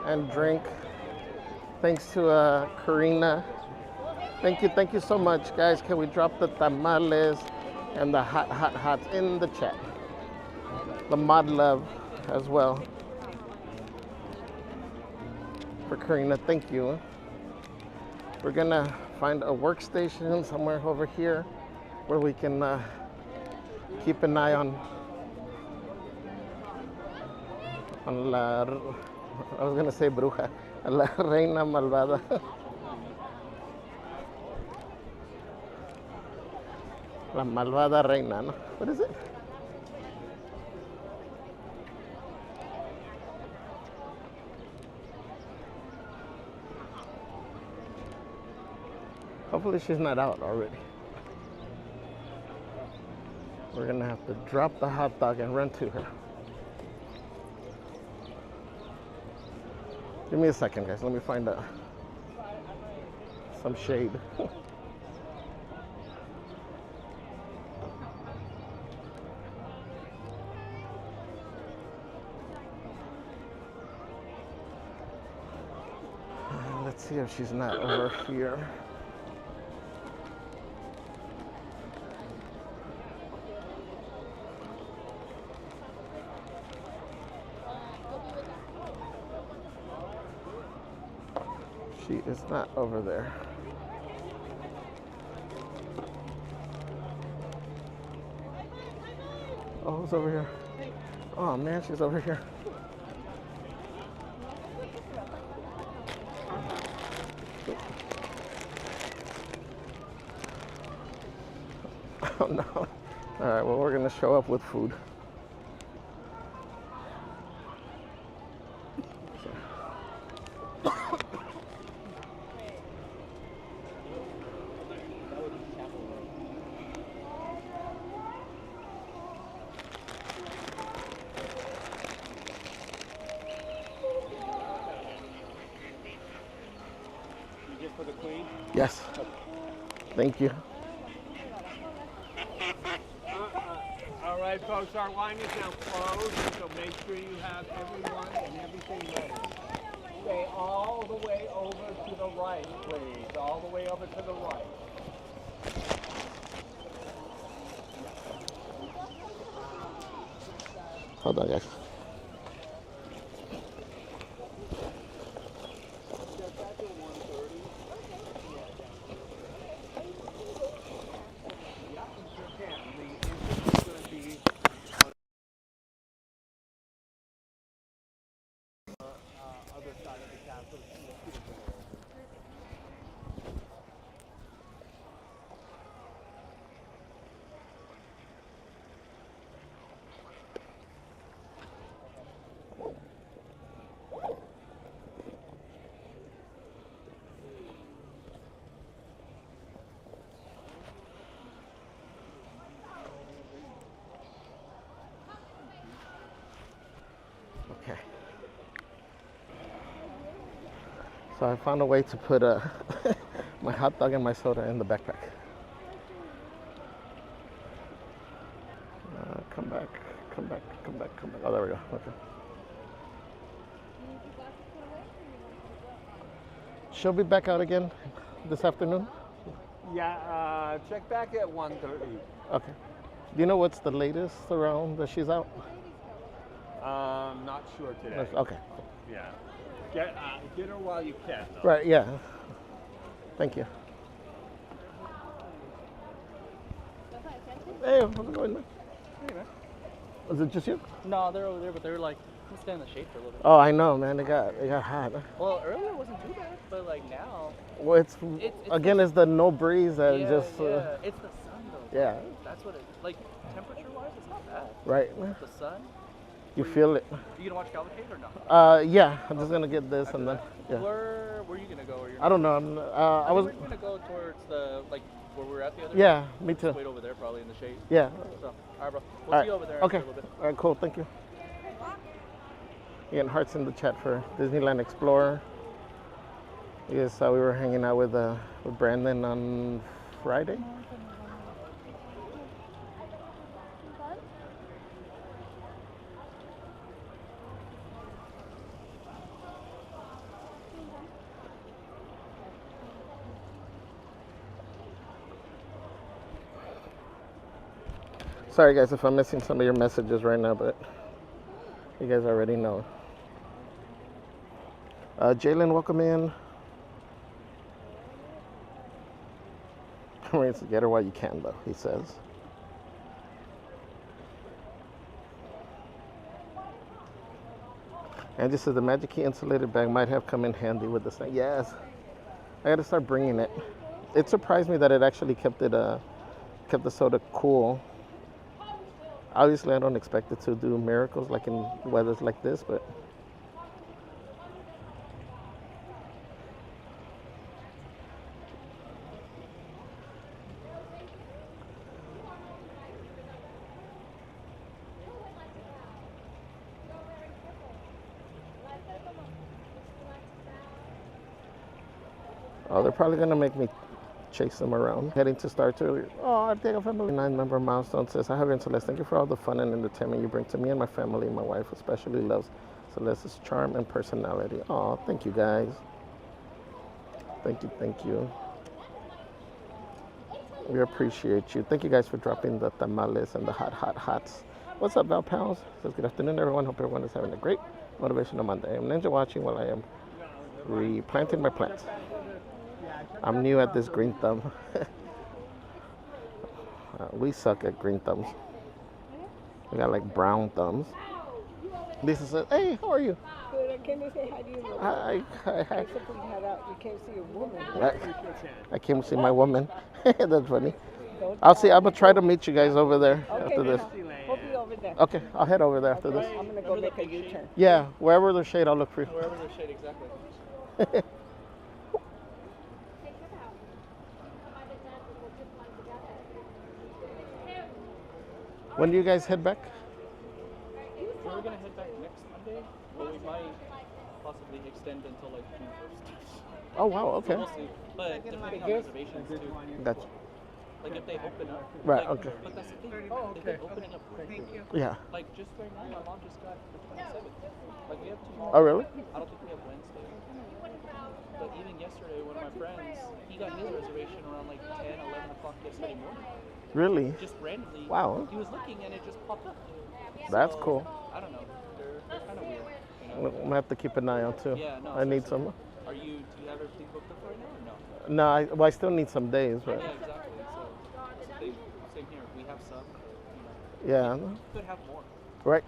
and drink. Thanks to Karina. Thank you so much, guys. Can we drop the tamales and the hot in the chat? The mod love as well for Karina. Thank you. We're gonna find a workstation somewhere over here where we can keep an eye on la, I was gonna say bruja, la reina malvada. La malvada reina, no? What is it? Hopefully she's not out already. We're gonna have to drop the hot dog and run to her. Give me a second, guys. Let me find some shade. Let's see if she's not over here. She is not over there. Oh, who's over here? Oh man, she's over here. Oh no. All right, well, we're gonna show up with food. For the queen? Yes. Thank you. All right, folks, our line is now closed, so make sure you have everyone and everything ready. Stay all the way over to the right, please. All the way over to the right. Hold on, guys. Okay. So I found a way to put my hot dog and my soda in the backpack. Come back, come back, come back, come back. Oh, there we go. Okay. She'll be back out again this afternoon. Yeah, check back at 1:30. Okay. Do you know what's the latest around that she's out? Not sure today. Okay. Yeah. Get her while you can. Though. Right, yeah. Thank you. Hey, how's it going, man? Hey, man. Is it just you? No, they're over there, but they're like, let's stay in the shade for a little bit. Oh, I know, man. They got hot. Well, earlier it wasn't too bad, but like now. Well, it's again, it's the no breeze that Yeah, just. yeah. It's the sun though. Yeah. That's what it. Like temperature-wise, it's not bad. Right. The sun. You feel it. You gonna watch Cavalcade or no? Yeah. I'm just gonna get this and then. Yeah. Where are you gonna go? Or you're I don't know. I was. We're gonna go towards the like where we were at the other. Yeah, day. me too. Just wait over there, probably in the shade. Yeah. So, all right, bro. We'll All right. see you over there. Okay. After a little bit. All right. Cool. Thank you. Getting hearts in the chat for Disneyland Explorer. Yes, we were hanging out with Brandon on Friday. Sorry guys if I'm missing some of your messages right now, but you guys already know. Jalen, welcome in. Get her while you can, though, he says. And just says the Magic Key insulated bag might have come in handy with this thing. Yes, I got to start bringing it. It surprised me that it actually kept the soda cool. Obviously, I don't expect it to do miracles like in weathers like this, but. Oh, they're probably gonna make me chase them around. Heading to Star Tour. Oh, I think a family 9-member milestone says, "Hi, Javier and Celeste. Thank you for all the fun and entertainment you bring to me and my family. My wife especially loves Celeste's charm and personality." Oh, thank you guys. Thank you. We appreciate you. Thank you guys for dropping the tamales and the hots. What's up, Val Pals? Says, good afternoon, everyone. Hope everyone is having a great Motivational Monday. I'm ninja watching while I am replanting my plants. I'm new at this green thumb. We suck at green thumbs. We got like brown thumbs. Lisa says, "Hey, how are you?" Good. I came to say hi to you. Hi. Except when you had out, you came to see your woman. I came to see my woman. That's funny. I'm gonna try to meet you guys over there after this. We'll be over there. Okay, I'll head over there after this. I'm gonna go make a U-turn. Yeah, wherever there's shade, I'll look for you. Wherever there's shade, exactly. When do you guys head back? We're gonna head back next Monday, but we might possibly extend until like June 1st. Oh wow, okay. So we'll see. But depending on reservations too. Gotcha. Like if they open up. Right, like, okay. But that's the thing. If they're opening up quickly. Yeah. Like just right now, my mom just got the 27th. Like we have tomorrow. Oh really? I don't think we have Wednesday. But even yesterday, one of my friends, he got his reservation around like 10, 11 o'clock yesterday morning. Really? Just randomly. Wow. He was looking and it just popped up. That's So, cool. I don't know. They're kind of weird. You know? I'm gonna have to keep an eye out too. Yeah, no. I need some. Do you have everything booked up right now or no? No, I still need some days, but. Yeah, exactly. So same here. We have some. You know, Yeah. we could have more. Right.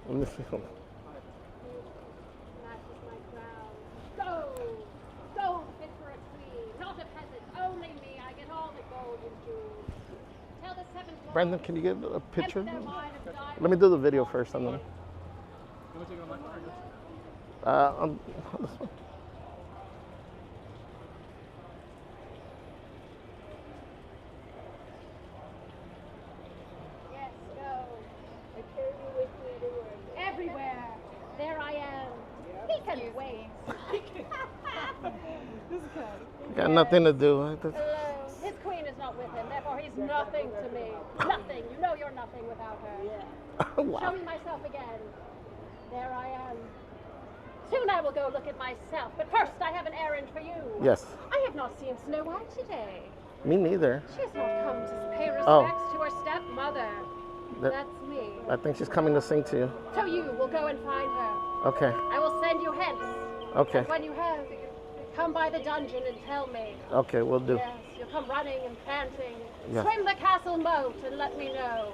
Let me see. Go, fit for a queen, not a peasant, only me. I get all the gold and jewels. Tell the 7 dwarfs. Brandon, can you get a picture? Let me do the video first, and then. You want to take it on my phone or On this one. Yes, go. I carry you with me everywhere. Everywhere. There I am. He can wait. Got nothing to do. Hello. His queen is not with him, therefore he's nothing to me. Nothing. You know you're nothing without her. Wow. Show me myself again. There I am. Soon I will go look at myself, but first I have an errand for you. Yes. I have not seen Snow White today. Me neither. She has not come to pay respects Oh. to her stepmother. That- That's me. I think she's coming to sing to you. So you will go and find her. Okay. I will send you hence. Okay. And when you have, come by the dungeon and tell me. Okay, we'll do. Yes, you'll come running and panting. Yeah. Swim the castle moat and let me know.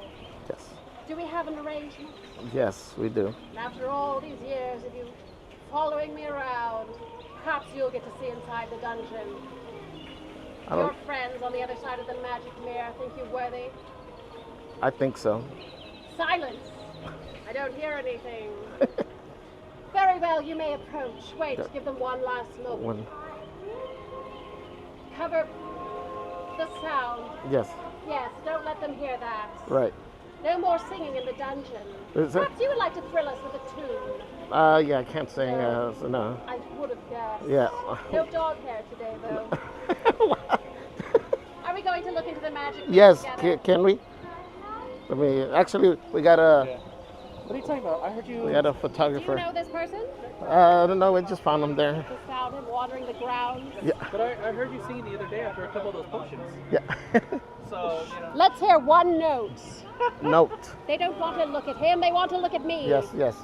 Yes. Do we have an arrangement? Yes, we do. And after all these years of you following me around, perhaps you'll get to see inside the dungeon. I Your don't. friends on the other side of the magic mirror think you worthy. I think so. Silence. I don't hear anything. Very well, you may approach. Wait, Yeah. give them one last look. One. Cover the sound. Yes. Yes, don't let them hear that. Right. No more singing in the dungeon. Is it? Perhaps you would like to thrill us with a tune. Yeah, I can't sing. So no. I would have guessed. Yeah. No dog hair today, though. Are we going to look into the magic mirror Yes. together? Can we? I mean, actually, we got a What are you talking about? I heard you. we got a Do you photographer. know this person? I don't know. We just found him there. Just found him wandering the grounds. Yeah. But I heard you singing the other day after a couple of those potions. Yeah. So, you know. Let's hear one note. Note. They don't want to look at him, they want to look at me. Yes. Yes.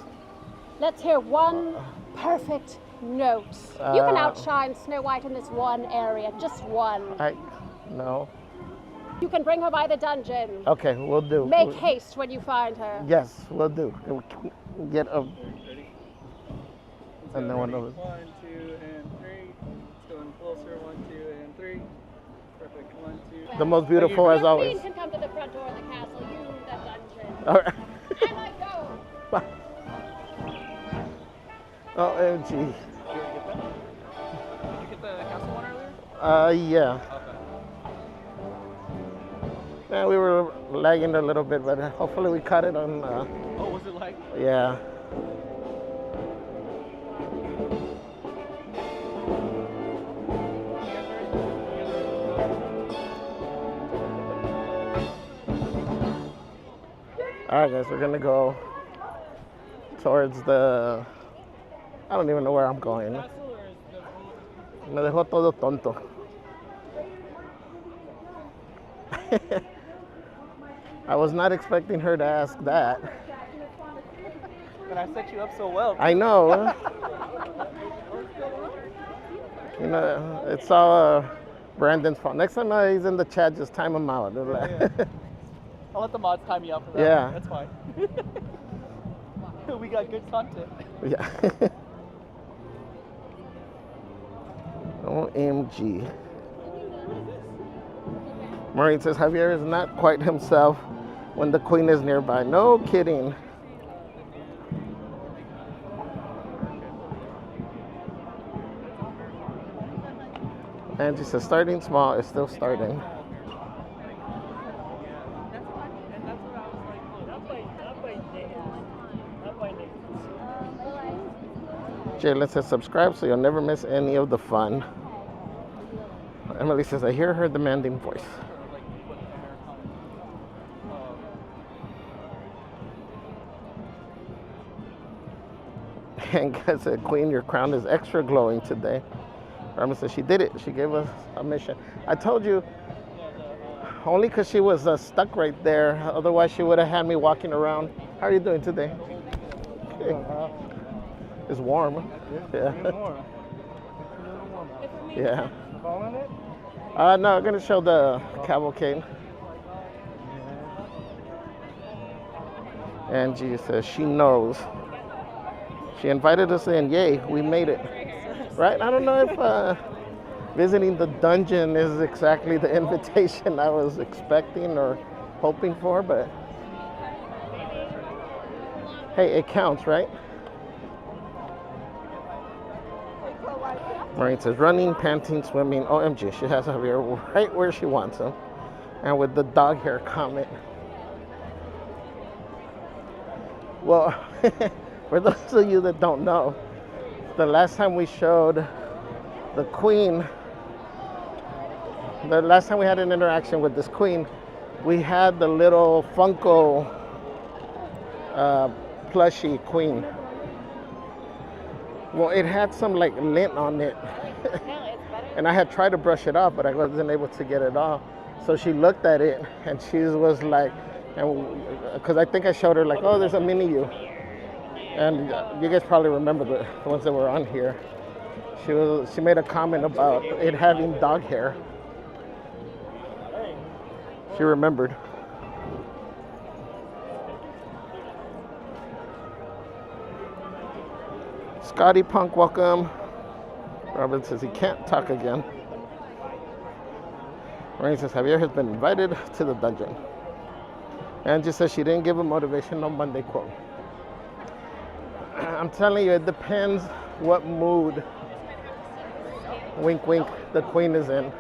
Let's hear one perfect note. You can Uh, outshine Snow White in this one area, just one. No. You can bring her by the dungeon. Okay, we'll do. Make haste when you find her. Yes, we'll do. Can we get a. And then one of it. 1, 2, and 3. It's going closer. 1, 2, and 3. Perfect. 1, 2. The most beautiful as Your always. queen can come to the front door of the castle, you the dungeon. All right. I might go. OMG. Did you get the castle one earlier? Yeah. Okay. Yeah, we were lagging a little bit, but hopefully we caught it on. Oh, was it like? Yeah. All right, guys, we're gonna go towards the. I don't even know where I'm going. Me dejó todo tonto. I was not expecting her to ask that. But I set you up so well. I know. You know, it's all Brandon's fault. Next time he's in the chat, just time him out. I'll let the mods time you out for that. Yeah. That's fine. We got good content. Yeah. OMG. Maureen says Javier is not quite himself when the queen is nearby. No kidding. Angie says starting small is still starting. Jalen says subscribe so you'll never miss any of the fun. Emily says I hear her demanding voice. And guys said, Queen, your crown is extra glowing today. Rama said she did it. She gave us a mission. I told you, only because she was stuck right there. Otherwise, she would have had me walking around. How are you doing today? It's warm. Yeah. Yeah. No, I'm going to show the cavalcade. Angie says she knows. She invited us in. Yay, we made it. Right? I don't know if visiting the dungeon is exactly the invitation I was expecting or hoping for, but hey, it counts, right? Maureen says running, panting, swimming. OMG, she has Javier right where she wants him. And with the dog hair comment. Well, for those of you that don't know, the last time we showed the queen, the last time we had an interaction with this queen, we had the little Funko plushie queen. Well, it had some like lint on it. And I had tried to brush it off, but I wasn't able to get it off. So she looked at it and she was like, because I think I showed her like, oh, there's a mini you. And you guys probably remember the ones that were on here. She made a comment about it having dog hair. She remembered. Scotty Punk, welcome. Robin says he can't talk again. Rain says Javier has been invited to the dungeon. Angie says she didn't give a Motivational Monday quote. I'm telling you, it depends what mood, wink wink, the queen is in.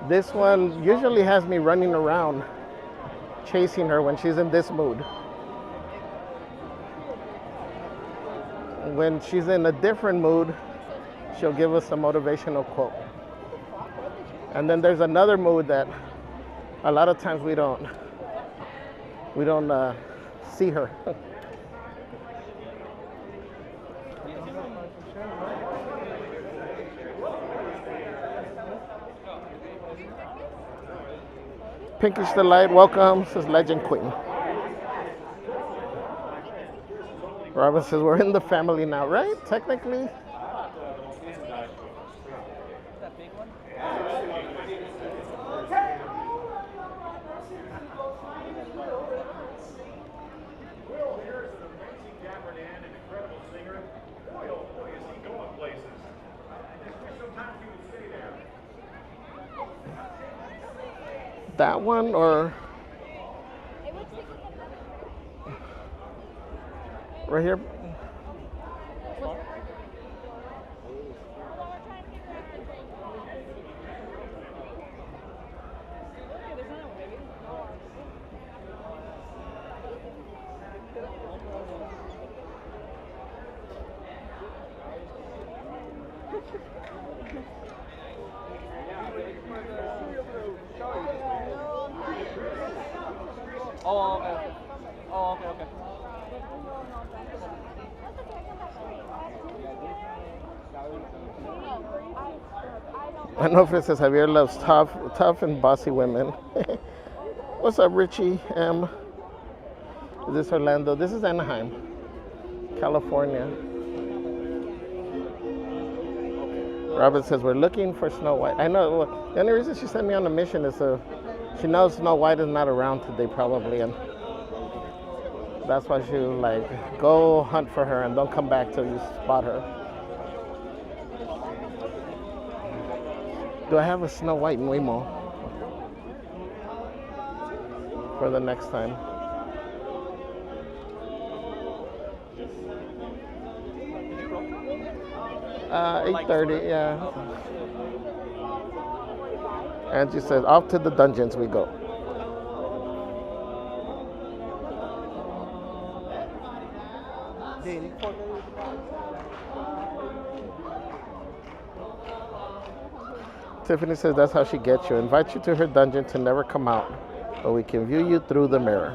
This one usually has me running around chasing her when she's in this mood. When she's in a different mood, she'll give us a motivational quote. And then there's another mood that a lot of times we don't see her. Pinkish Delight, welcome, says Legend Queen. Robin says we're in the family now, right? Technically. That one or right here? Oh, okay. Oh, okay, okay. I don't know if it says Javier loves tough and bossy women. What's up, Richie M? Is this Orlando? This is Anaheim, California. Robin says we're looking for Snow White. I know. Well, the only reason she sent me on a mission is so she knows Snow White is not around today, probably, and that's why she was like, go hunt for her and don't come back till you spot her. Do I have a Snow White in Waymo for the next time? Uh, 8:30, yeah. Angie says, off to the dungeons we go. Tiffany says that's how she gets you. Invite you to her dungeon to never come out, but we can view you through the mirror.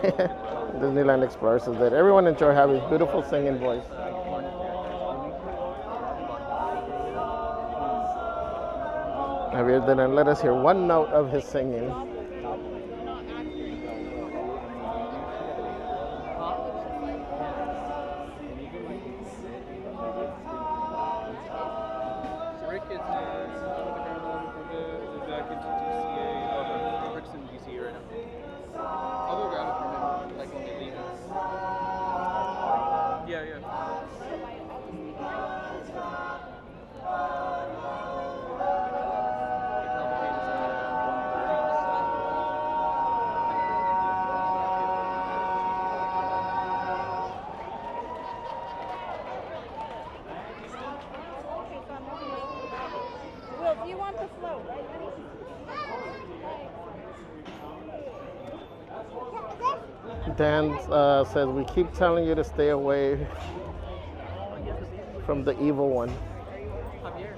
Disneyland Explorer says that everyone enjoy Javi's beautiful singing voice. Javier didn't let us hear one note of his singing. Dan says we keep telling you to stay away from the evil one. Javier.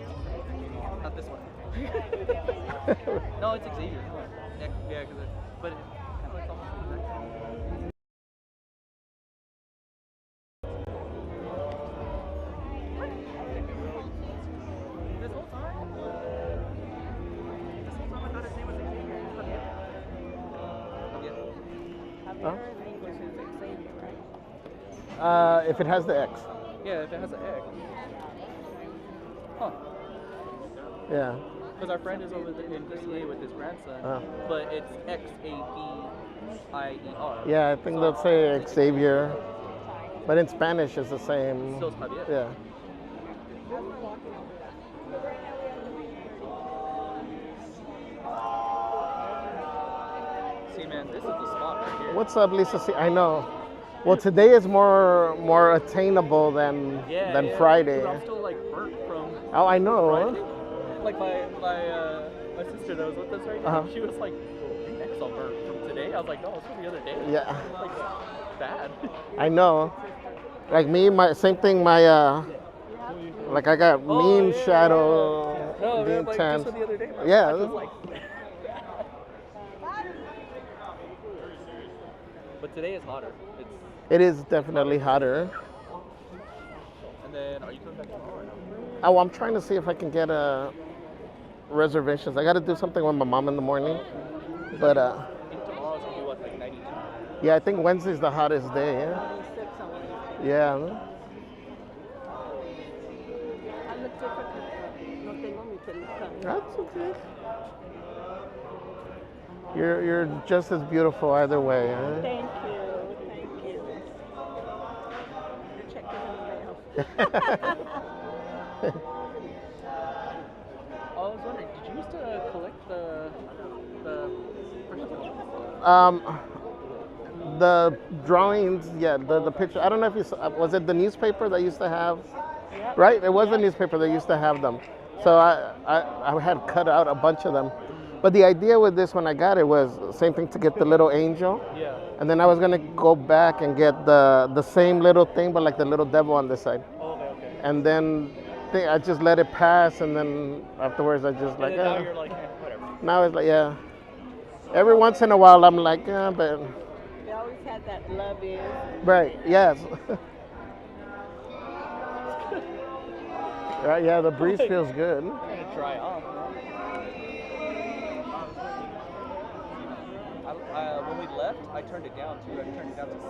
Not this one. No, it's Xavier. Yeah, but it kind of looks almost exactly. Huh? In English it's Xavier, right? If it has the X. Yeah, if it has an X. Huh. Yeah. Because our friend is over in DCA with his grandson, but it's Xavier. Yeah, I think they'll say Xavier, but in Spanish it's the same. Still Javier. Yeah. See, man, this is the spot right here. What's up, Lisa? See, I know. Well, today is more attainable than Friday. Dude, I'm still like burnt from. Oh, I know. Friday. Like my sister that was with us right now, she was like, "Your neck's all burnt from today." I was like, "No, it's from the other day." Yeah. Like bad. I know. Like me, same thing. Like I got mean shadow. No, the man, like intense. just the other day. Yeah. I was like, but today is hotter. It is definitely hotter. And then, are you coming back tomorrow or no? Oh, I'm trying to see if I can get reservations. I got to do something with my mom in the morning, but Tomorrow's gonna be what, like 92? yeah, I think Wednesday's the hottest day. Yeah. Yeah. That's okay. You're just as beautiful either way. Huh? Thank you. Check it I was wondering, did you used to collect the The drawings, yeah, the picture. I don't know if you saw, was it the newspaper that used to have, right? It was the newspaper that used to have them. So I had cut out a bunch of them. But the idea with this when I got it was same thing to get the little angel. Yeah. And then I was gonna go back and get the same little thing, but like the little devil on this side. Okay. And then I just let it pass, and then afterwards I just like. Now you're like, whatever. Now it's like, yeah. Every once in a while I'm like, but. They always had that love is. Right. Yes. Right. Yeah. The breeze feels good. It's gonna dry off. When we left, I turned it down too. I turned it down to 7,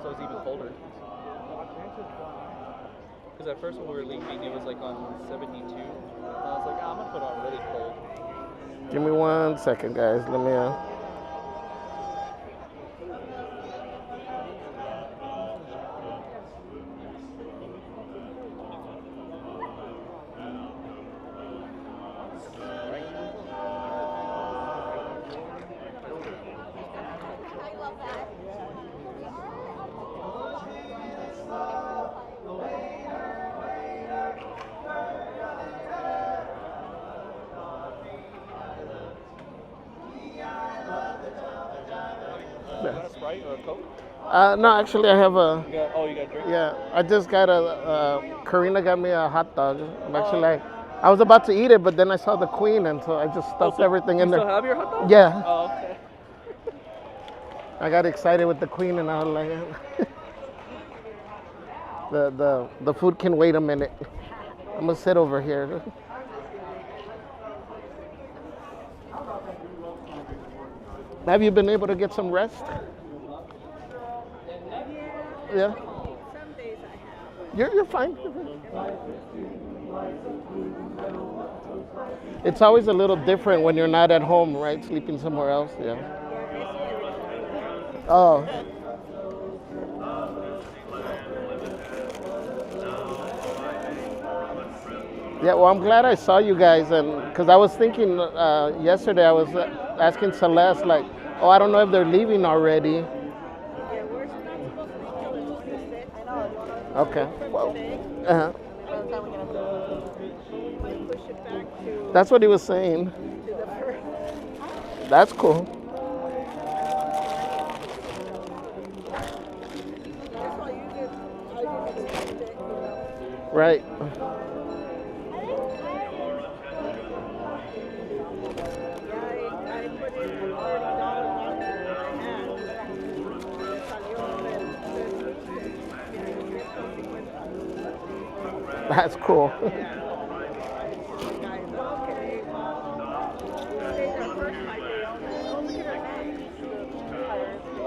so it was even colder. Because at first when we were leaving, it was like on 72. And I was like, I'm gonna put on really cold. Give me 1 second, guys. Let me. Sprite or a Coke? No, actually, I have a. You got a drink? Yeah, I just got Karina got me a hot dog. I'm actually like, I was about to eat it, but then I saw the queen, and so I just stuffed everything in there. You still have your hot dog? Yeah. Oh, okay. I got excited with the queen, and I was like, the food can wait a minute. I'm gonna sit over here. Have you been able to get some rest? Yeah. Some days I have. You're fine. It's always a little different when you're not at home, right? Sleeping somewhere else. Yeah. Oh. Yeah, well, I'm glad I saw you guys, and because I was thinking yesterday, I was asking Celeste, like, oh, I don't know if they're leaving already. Yeah, we're not supposed to be till the 26th. Okay. Well, By the time we're gonna push it back to that's what he was saying. the first. That's cool. That's why I didn't expect it, Right. That's cool.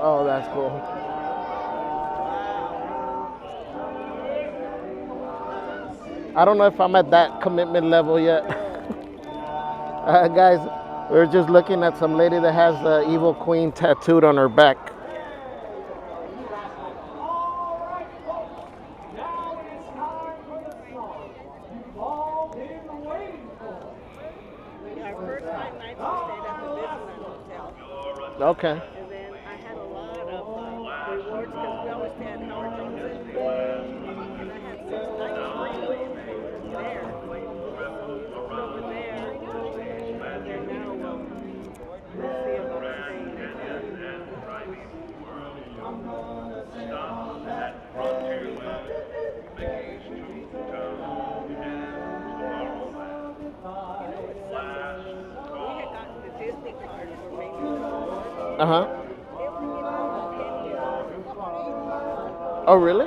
Oh, that's cool. I don't know if I'm at that commitment level yet. Guys, we're just looking at some lady that has the Evil Queen tattooed on her back. Our first 5 nights we stayed at the Disneyland Hotel. Okay. And then I had a lot of rewards because we always stay at Howard Johnson. And I had 6 nights free there. So we moved over there. And then now we'll see about staying there. Stop at Frontierland. Mickey's Toontown and Tomorrowland. Last We call. had gotten the Disney card for maybe Uh-huh. Oh, really?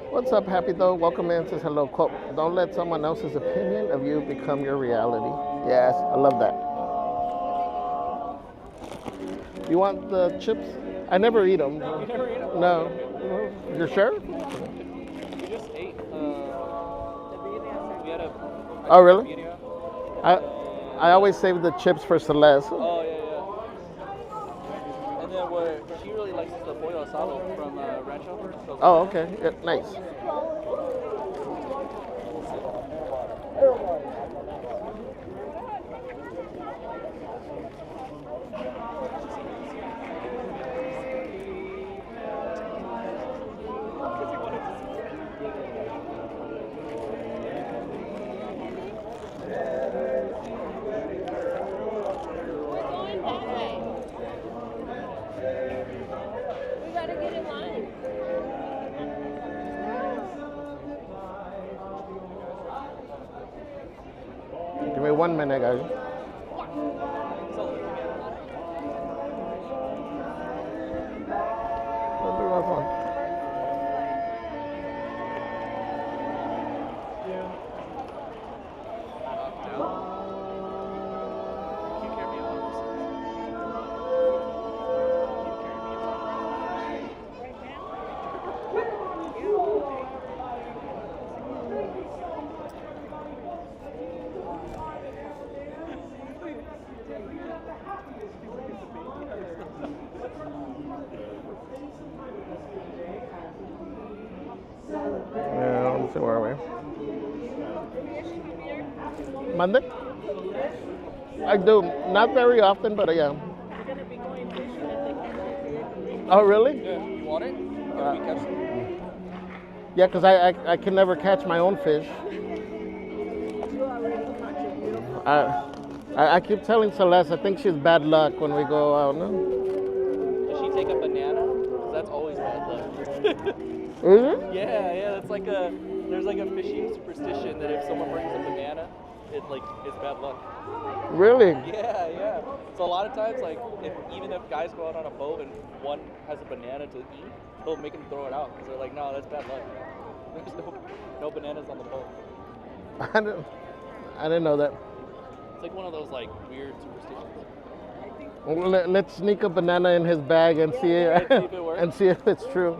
What's up, Happy though? Welcome in. Says hello. Quote, don't let someone else's opinion of you become your reality. Yes, I love that. You want the chips? I never eat them. You never eat them? No. You're sure? We just ate. We had a. Oh, really? Birria. I always save the chips for Celeste. Oh, yeah. And then she really likes the pollo asado from Rancho. So Oh, okay. Yeah, nice. We gotta get in line. Give me 1 minute, guys. Let's do my phone. Yeah, let me see, where are we? Monday? I do. Not very often, but yeah. Oh, really? Yeah, you want it? Can we catch some? Yeah, because I can never catch my own fish. I keep telling Celeste, I think she's bad luck when we go out. No? Does she take a banana? Because that's always bad luck. Is it? Yeah, it's like there's like a fishing superstition that if someone brings a banana, it's bad luck. Really? Yeah. So a lot of times, like, even if guys go out on a boat and one has a banana to eat, they'll make them throw it out because they're like, no, that's bad luck. There's no bananas on the boat. I didn't know that. It's like one of those like weird superstitions. Well, let's sneak a banana in his bag and see it, see if it works. and see if it's true.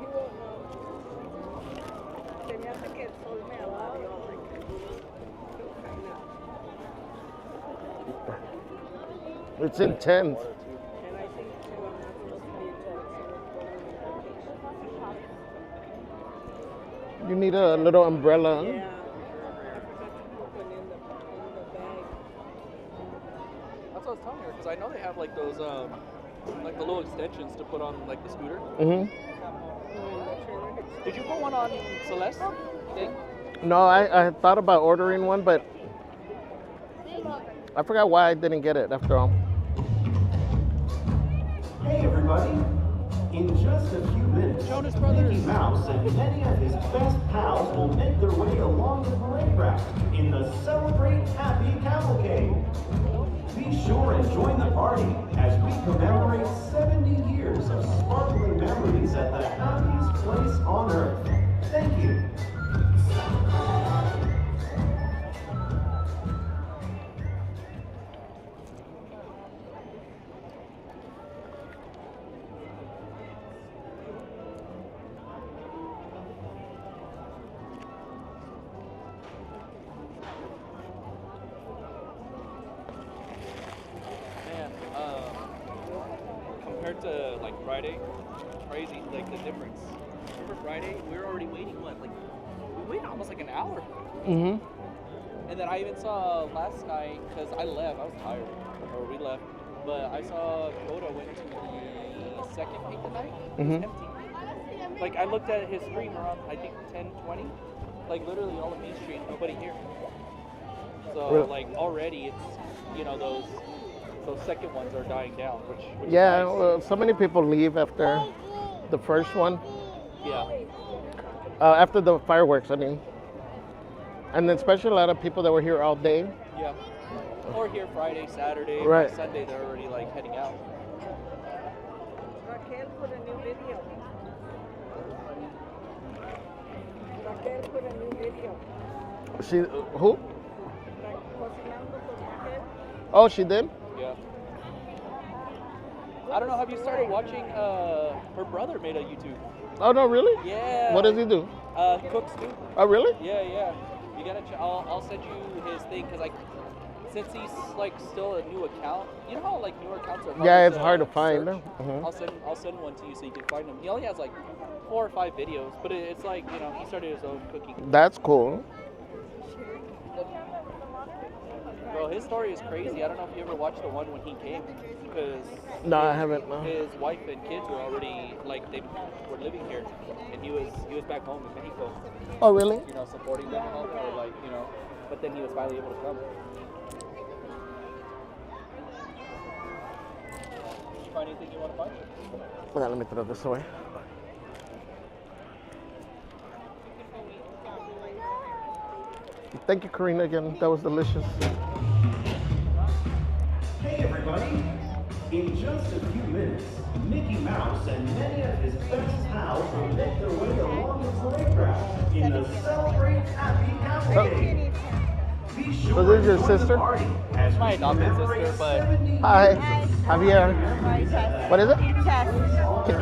It's intense. You need a little umbrella. Huh? Yeah. That's what I was telling her because I know they have like those like the little extensions to put on like the scooter. Mhm. Did you put one on Celeste thing? No, I thought about ordering one, but I forgot why I didn't get it after all. Hey everybody! In just a few minutes, Mickey Mouse and many of his best pals will make their way along the parade route in the Celebrate Happy Cavalcade. Be sure and join the party as we commemorate place on earth. Thank you. Man, compared to like Friday, crazy, like the difference. Remember Friday, we were already waiting, what, like, we waited almost like an hour. Mm-hmm. And then I even saw last night, because I left, I was tired, or we left, but I saw Coda went to the second peak tonight. It was Mhm. empty. Like, I looked at his screen around, I think, 10:20. Like, literally all of Main Street, nobody here. So, Really? like, already it's, you know, those second ones are dying down, which Yeah, is nice. well, so many people leave after the first one. Yeah. After the fireworks, I mean. And then especially a lot of people that were here all day. Yeah. Or here Friday, Saturday, Right. Sunday, they're already, like, heading out. Raquel put a new video. Raquel put a new video. She, who? Like, cocinando con Raquel. Oh, she did? Yeah. I don't know, have you started watching, her brother made a YouTube. Oh, no, really? Yeah. What does he do? He cooks too. Oh, really? Yeah, yeah. You gotta I'll send you his thing, because, like, since he's, like, still a new account, you know how, like, newer accounts are hard Yeah, it's hard to find. search? Mhm. I'll send one to you so you can find him. He only has, like, 4 or 5 videos, but it's like, you know, he started his own cooking. That's cool. Bro, his story is crazy. I don't know if you ever watched the one when he came, because No, I haven't, no. his wife and kids were already, like, they were living here, and he was back home in Mexico. Oh, really? You know, supporting them and all, or like, you know, but then he was finally able to come. Did you find anything you want to find? Well, let me throw this away. Thank you, Karina, again. That was delicious. Hey everybody! In just a few minutes, Mickey Mouse and many of his best pals will make their way along the parade route in the Celebrate Happy Cavalcade. Be sure So this is your to join the sister? party as It's my we adopted commemorate sister, but 70 Hi, years. Javier. What is it? Tess.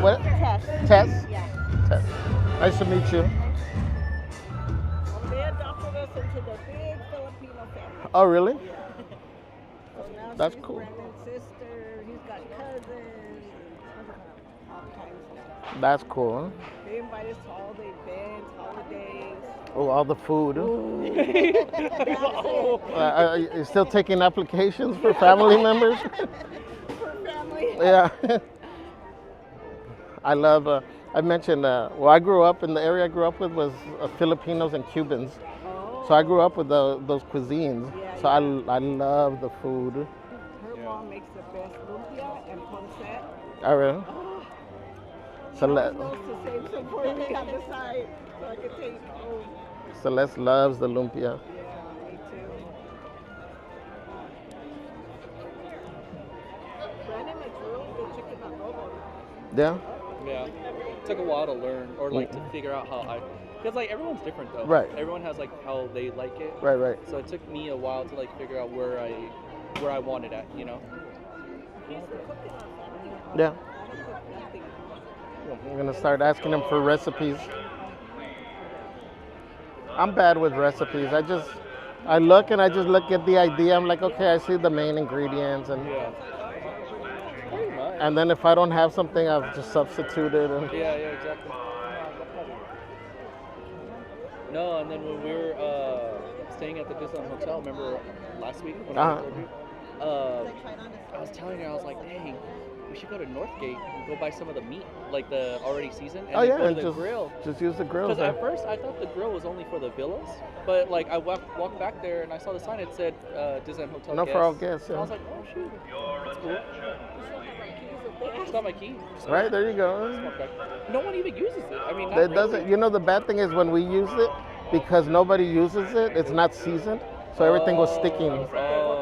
What? Tess. Tess? Yeah. Tess. Nice to meet you. They adopted us into the big Filipino family. Oh, really? So now That's she's cool. Brandon's sister. He's got cousins. All kinds of. That's cool. They invite us to all the events, holidays. Oh, all the food. Oh. Are you still taking applications for family members? For family. Yeah. I love, I mentioned, well, I grew up in the area I grew up with was Filipinos and Cubans. So I grew up with those cuisines. So I love the food. Her mom makes the best lumpia and pancit. Oh, really? Celeste knows to save some for me on the side so I can take home. Celeste loves the lumpia. Yeah, me too. Brandon makes really good chicken adobo. Yeah? yeah, it took a while to learn, or like to figure out how because like everyone's different though. Right. Everyone has like how they like it. Right, right. So it took me a while to like figure out where I wanted at, you know. Yeah. I'm gonna start asking them for recipes. I'm bad with recipes. I look and I just look at the idea. I'm like, okay, I see the main ingredients, and and then if I don't have something, I've just substituted. And Yeah, exactly. No, and then when we were staying at the Disneyland Hotel, remember last week when I told you? I was telling her, I was like, dang, we should go to Northgate and go buy some of the meat, like the already seasoned, and oh then yeah, go to and the just grill. just use the grill. Because at first I thought the grill was only for the villas, but like I walked back there and I saw the sign, it said Disneyland Hotel No, guests. for all guests, And I yeah. was like, oh shoot, that's cool. It's got my key. Right, there you go. Just walk back. No one even uses it. I mean, not It really. doesn't. You know, the bad thing is when we use it, because nobody uses it, it's not seasoned, so everything was sticking. Oh.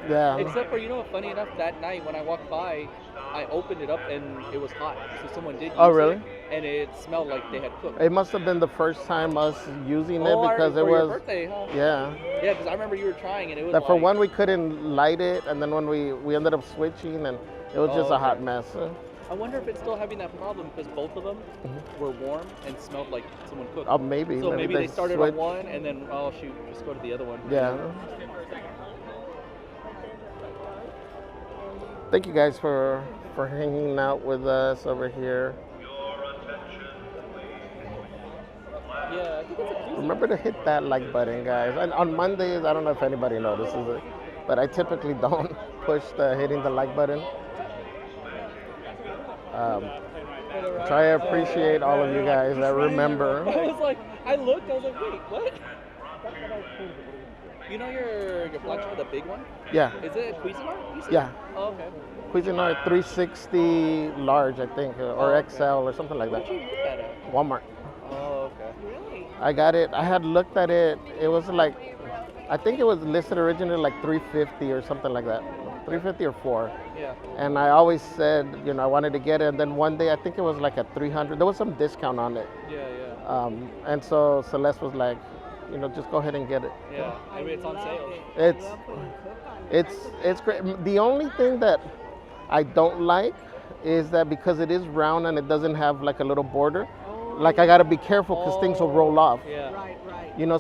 Yeah. Except for, you know what, funny enough, that night when I walked by, I opened it up and it was hot. So someone did use Oh, really? it, and it smelled like they had cooked. It must have been the first time us using it Oh, because it for was. your birthday, huh? Yeah. Yeah, because I remember you were trying and it was That for like, one we couldn't light it, and then when we ended up switching, and it was just a hot mess. I wonder if it's still having that problem because both of them were warm and smelled like someone cooked. Oh, maybe. So maybe they started switched. on one and then, oh shoot, just go to the other one. Yeah. Thank you guys for hanging out with us over here. Yeah, I think it's a Remember to hit that like button, guys. And on Mondays, I don't know if anybody notices it, but I typically don't push the hitting the like button. Try to appreciate all of you guys that remember. I was like, I looked, I was like, wait, what? You know your flagship, the big one? Yeah. Is it Cuisinart? You said? Yeah. Oh, okay. Cuisinart 360 large, I think, or XL or something like that. Where'd you get that at? Walmart. Oh, okay. Really? I got it. I had looked at it. It was like, I think it was listed originally like 350 or something like that. 350 or 4. Yeah. And I always said, I wanted to get it. And then one day, I think it was like at 300. There was some discount on it. Yeah, yeah. And so Celeste was like, just go ahead and get it. Yeah, maybe it's on sale. It's great. The only thing that I don't like is that because it is round and it doesn't have like a little border, like I gotta be careful because things will roll off. Yeah. Right.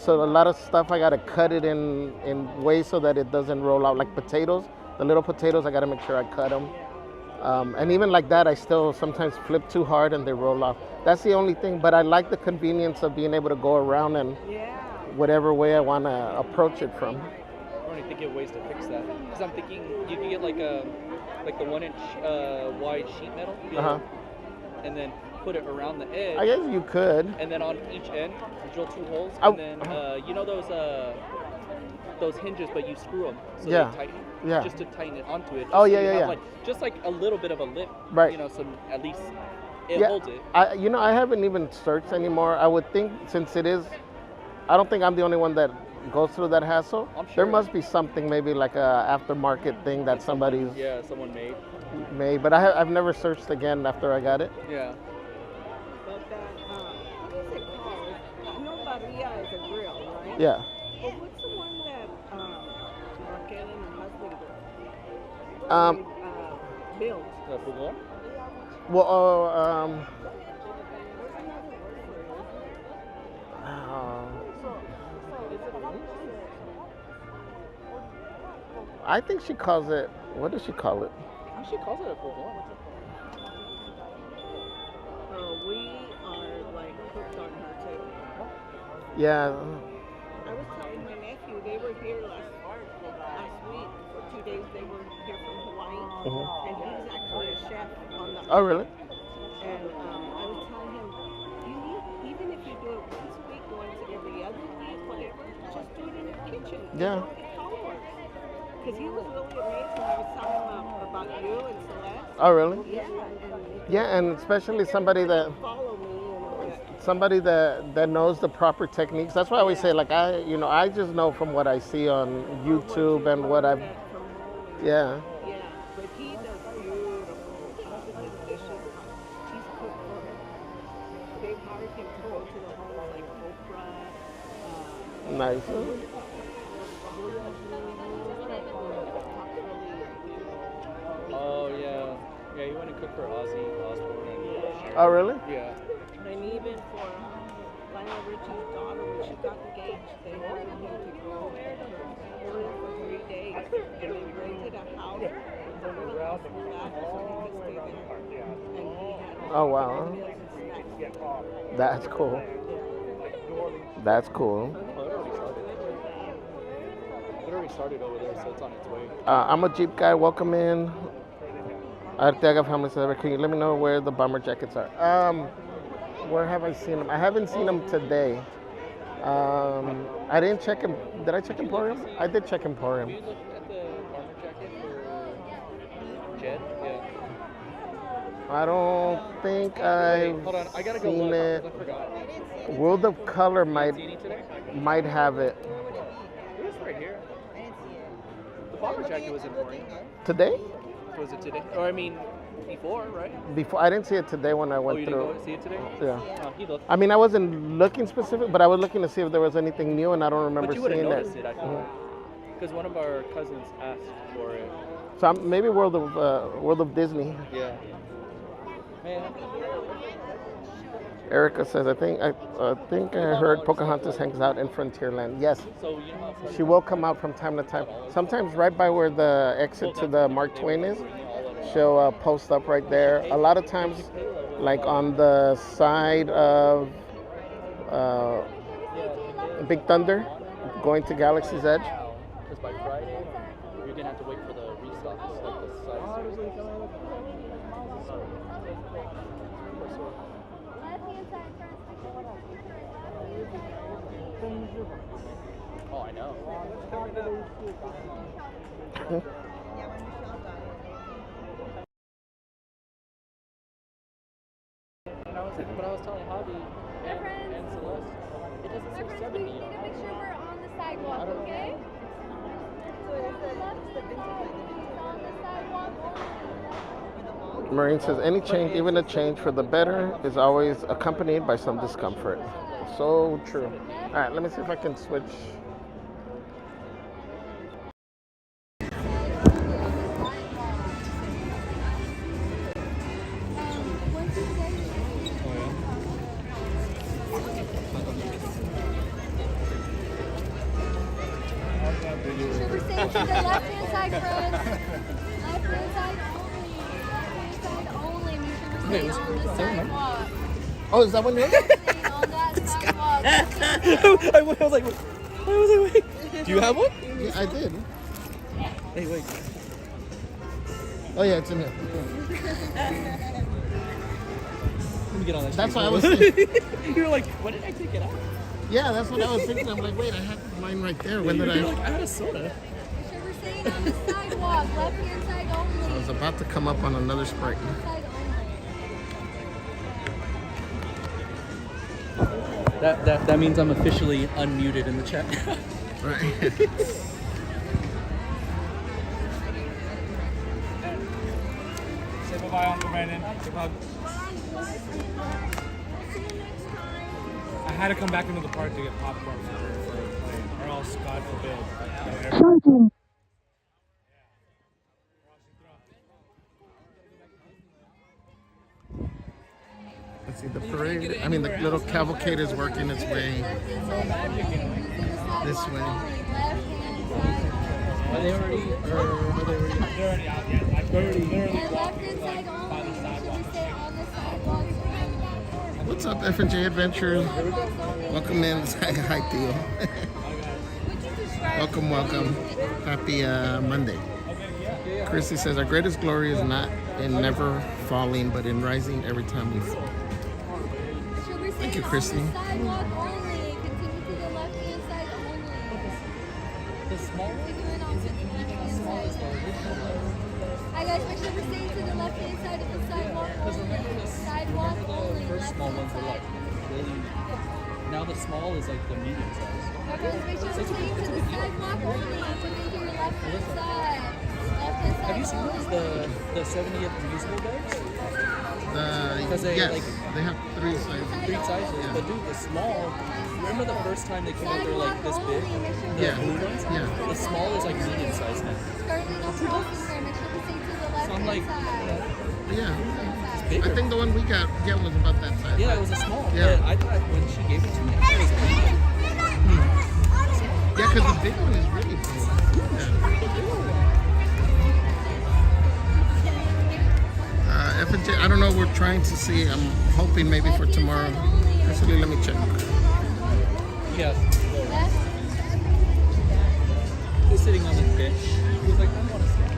So a lot of stuff I gotta cut it in ways so that it doesn't roll out. Like potatoes, the little potatoes, I gotta make sure I cut them. And even like that, I still sometimes flip too hard and they roll off. That's the only thing, but I like the convenience of being able to go around and whatever way I want to approach it from. I don't think of ways to fix that. Because I'm thinking you could get like the 1-inch wide sheet metal, and then put it around the edge. I guess you could. And then on each end, drill 2 holes, and then those hinges, but you screw them so they tighten. Yeah. Just to tighten it onto it. Oh, so yeah, you yeah, have yeah. just like a little bit of a lip. Right. So at least it holds it. I haven't even searched anymore. I would think since it is, I don't think I'm the only one that goes through that hassle. I'm sure. There must be something, maybe like a aftermarket thing that somebody's someone made. But I've never searched again after I got it. Yeah. But that, what is it called? No Maria is a grill, right? Yeah. But what's the one that Raquel and her husband built? The Fogón? Well, I think she calls it. What does she call it? She calls it a Fogón. We are like hooked on her too. Yeah. I was telling my nephew they were here last week for 2 days. They were here from Hawaii, and he's actually a chef on the. Oh, really? And I was telling him, you need, even if you do it once a week, once every other week, whatever, just do it in your kitchen. Yeah. Because he was really amazed when I was telling him about you and Celeste. Oh, really? Yeah. Yeah, and especially somebody that. Follow me and all that. Somebody that knows the proper techniques. That's why I always say, like, I just know from what I see on YouTube and what I've. Yeah. Yeah, but he does beautiful dishes. He's cooked for him. They've hired him to go to the home like Oprah. Nice. Oh yeah, yeah. You went to cook for Ozzy Osbourne and. Oh, really? Yeah. And even for Lionel Richie's daughter, when she got engaged, they hired him to go Florida for 3 days, and they rented a house for her house for that, so he could stay there. And he had Oh, wow. meals and snacks. That's cool. That's cool. It already started over there, so it's on its way. I'm a Jeep guy. Welcome in. Arteaga Family Celebrity. Can you let me know where the bomber jackets are? Where have I seen them? I haven't seen them today. I didn't check him. Did I check Emporium? I did check Emporium. Have you looked at the bomber jacket for Jed? Yeah. I don't think I've Hold on, I gotta go seen look, it. 'cause I forgot. World of Color might Seen it today? have it. It was right here. The bomber jacket was in Emporium. Today? Was it today? Or I mean, before, right? Before I didn't see it today when I went you through. didn't go see it today? Yeah. Oh, he looked. I mean, I wasn't looking specific, but I was looking to see if there was anything new, and I don't remember But you would have seeing noticed it. it, I feel like. Because one of our cousins asked for it. So maybe World of Disney. Yeah. Man. Erica says, I think I heard Pocahontas hangs out in Frontierland. Yes. So you know how She will come out from time to time. Sometimes right by where the exit to the Mark Twain is, she'll post up right there. A lot of times, like on the side of Big Thunder, going to Galaxy's Edge. Because by Friday, you're going to have to wait for the restocks, like the size. Oh, I know. But I was telling Javi and Celeste, it doesn't say 70. We need to make sure we're on the sidewalk, okay? On the sidewalk only. Maureen says, any change, even a change for the better, is always accompanied by some discomfort. So true. All right, let me see if I can switch. So we're staying to the left-hand side, friends. Left-hand side only. Left-hand side only. Make sure we're staying on the sidewalk. Oh, is that one yours? Staying on that sidewalk. I was like, wait. Do you have one? Yeah, I did. Hey, wait. Oh, yeah, it's in here. Let me get on that. That's what I was saying. You were like, when did I take it out? Yeah, that's what I was thinking. I'm like, wait, I had mine right there. When did I? You're like, I had a soda. Make sure we're staying on the sidewalk. Left-hand side only. I was about to come up on another Sprite. Side only. That means I'm officially unmuted in the chat. Right. Say bye-bye, Uncle Brandon. Big hug. I had to come back into the park to get popcorn for a plane, or else, God forbid. Let's see, the parade, I mean, the little cavalcade is working its way this way. Are they already? They're already out, yeah. Like, they're literally walking like, by the sidewalk. What's up, F&J Adventures? Welcome in. Hi, Theo. Welcome. Happy Monday. Christy says, our greatest glory is not in never falling, but in rising every time we fall. Thank you, Christy. Sidewalk only. Continue to the left-hand side only. The small Continuing on to the left-hand side. Hi guys, make sure we're staying to the left-hand side of the sidewalk only. Sidewalk only. first small ones were like really. Now the small is like the medium size. Everyone, make sure we're staying to the sidewalk only. Continue to your left-hand side. Left-hand side Have you seen only. those? The 70th musical bags? Yes, they have 3 sizes. 3 sizes, Yeah. but dude, the small. Remember the first time they came out? They're like this big. The Yeah. blue ones. Yeah. The small is like medium size now. Currently no crossing there. Make sure we stay to the So I'm like, left-hand side. Yeah. bigger. I think the one we got was about that size. Yeah, it was a small. Yeah. But I thought when she gave it to me, I thought it was a medium. Yeah, because the big one is really big. F&J, I don't know. We're trying to see. I'm hoping maybe for tomorrow. Actually, let me check. Yeah. He's sitting on the bench. He was like, I want to sit.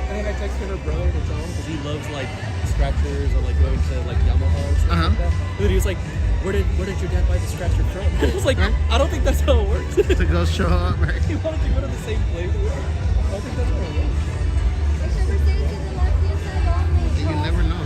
I think I texted her brother to tell him because he loves like scratchers or like going to like Yamaha or something like that. Dude, he was like, where did your dad buy the scratcher from? I was like, I don't think that's how it works. To go show up, right? He wanted to go to the same place. I don't think that's how it works. You never know.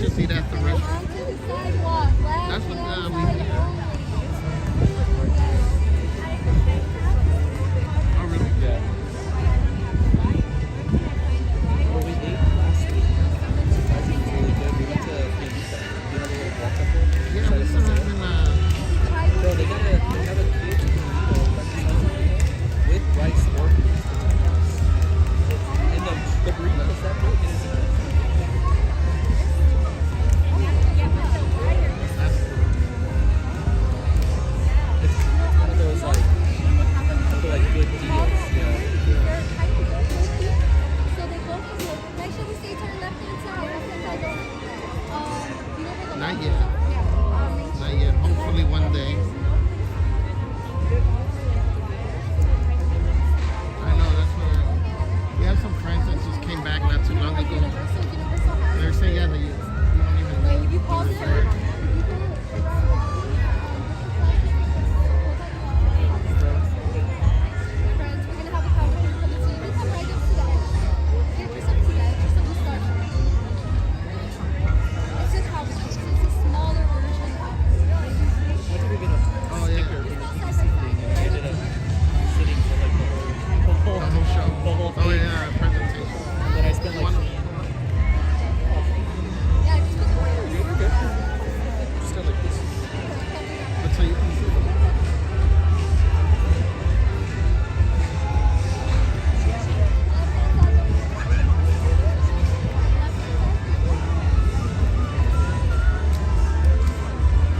just eat at the restaurant. Onto the sidewalk, left That's what hand we side did. Oh, really? Yeah. Well, we ate last week. Surprisingly, it was really good. We went to Fantasia. You know the little wall temple? Yeah, we still haven't, Bro, they have a cake with rice or beans. And the burrito is that big. It is it's one of those like, I feel like good deals. Yeah. So they both go. Make sure we stay to the left hand side. Left hand side door. You know where the Not yet. Not yet. Hopefully one day. I know, that's what we have some friends that just came back not too long ago. They're saying, yeah, that you don't even leave. You pause it. Resort. Friends, we're gonna have a conversation coming soon. You can come right up to the edge. Give yourself to the edge just so we start. It's just how it's a smaller version of What did we get a Oh, yeah. sticker from the BBC thing and we ended up sitting for like the whole show. The whole Oh, thing. yeah, presentation. And then I spent like Yeah, just put the words. You're good. Just go like this. But so you can see them.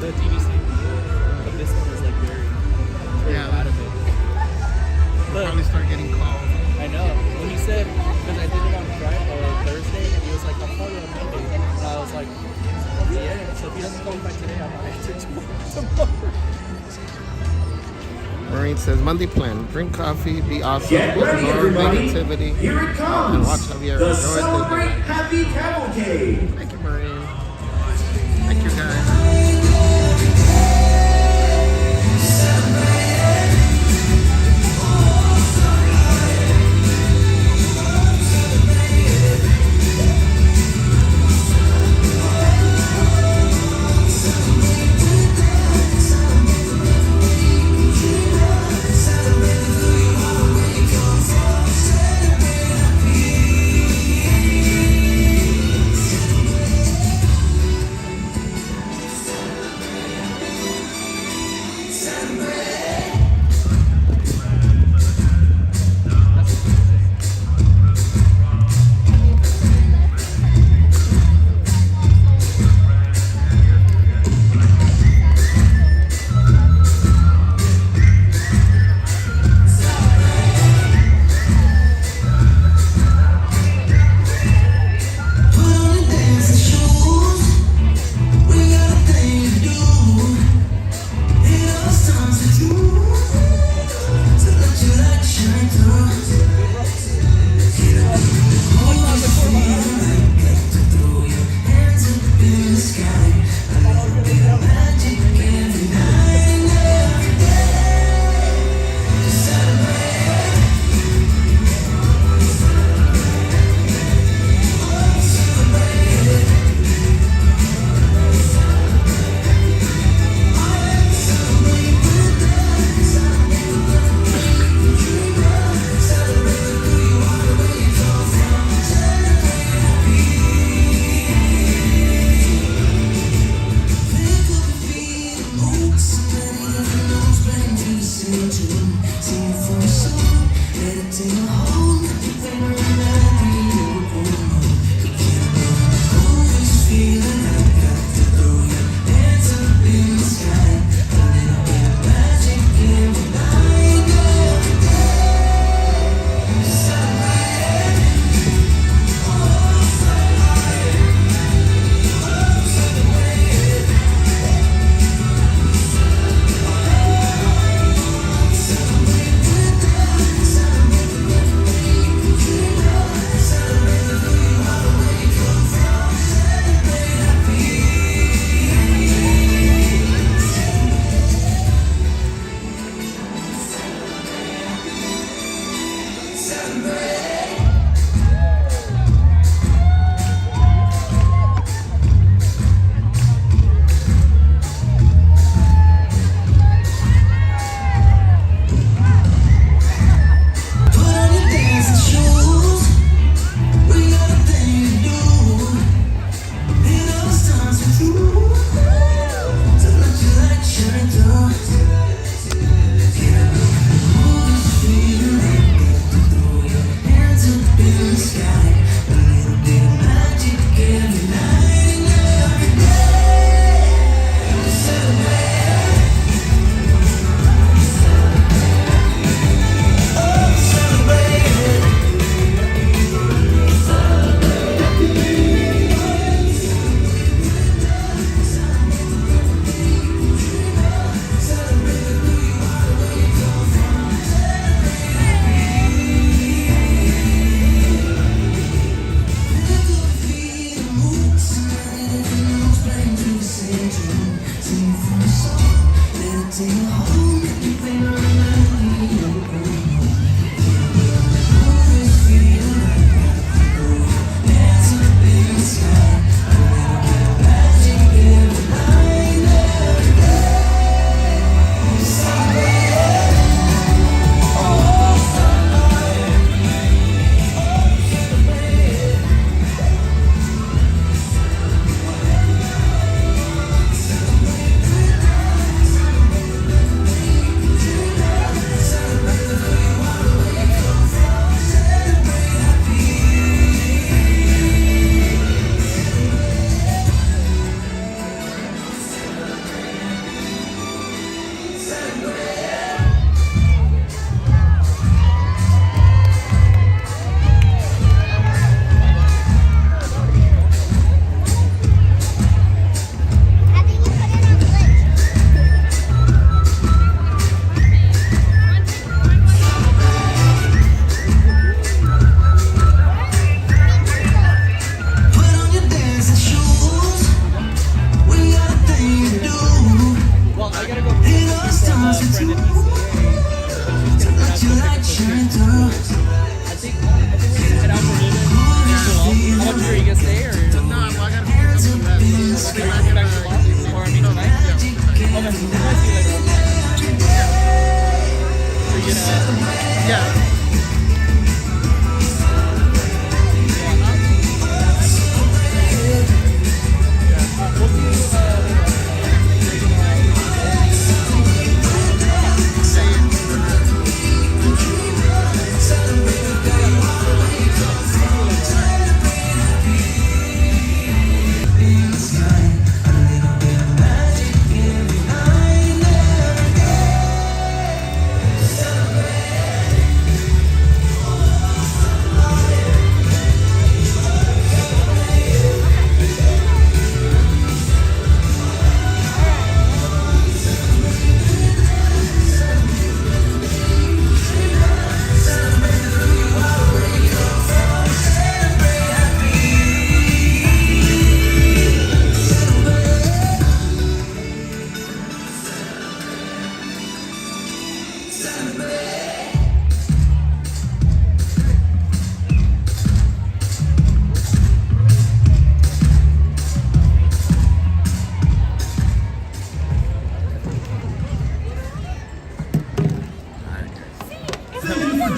The BBC, but this one is like very Yeah, out of it. We'll probably start getting calls. I know. When he said, because I did it on Friday or Thursday, and he was like, I'll call you on Monday. And I was like, yeah, so if he doesn't call me by today, I'm not answering tomorrow. Marine says, Monday plan, drink coffee, be awesome, Get ready, ignore everybody. negativity, Here it and comes. watch Javier The enjoy Celebrate Disneyland. Happy Cavalcade. Thank you, Marine. Thank you, guys.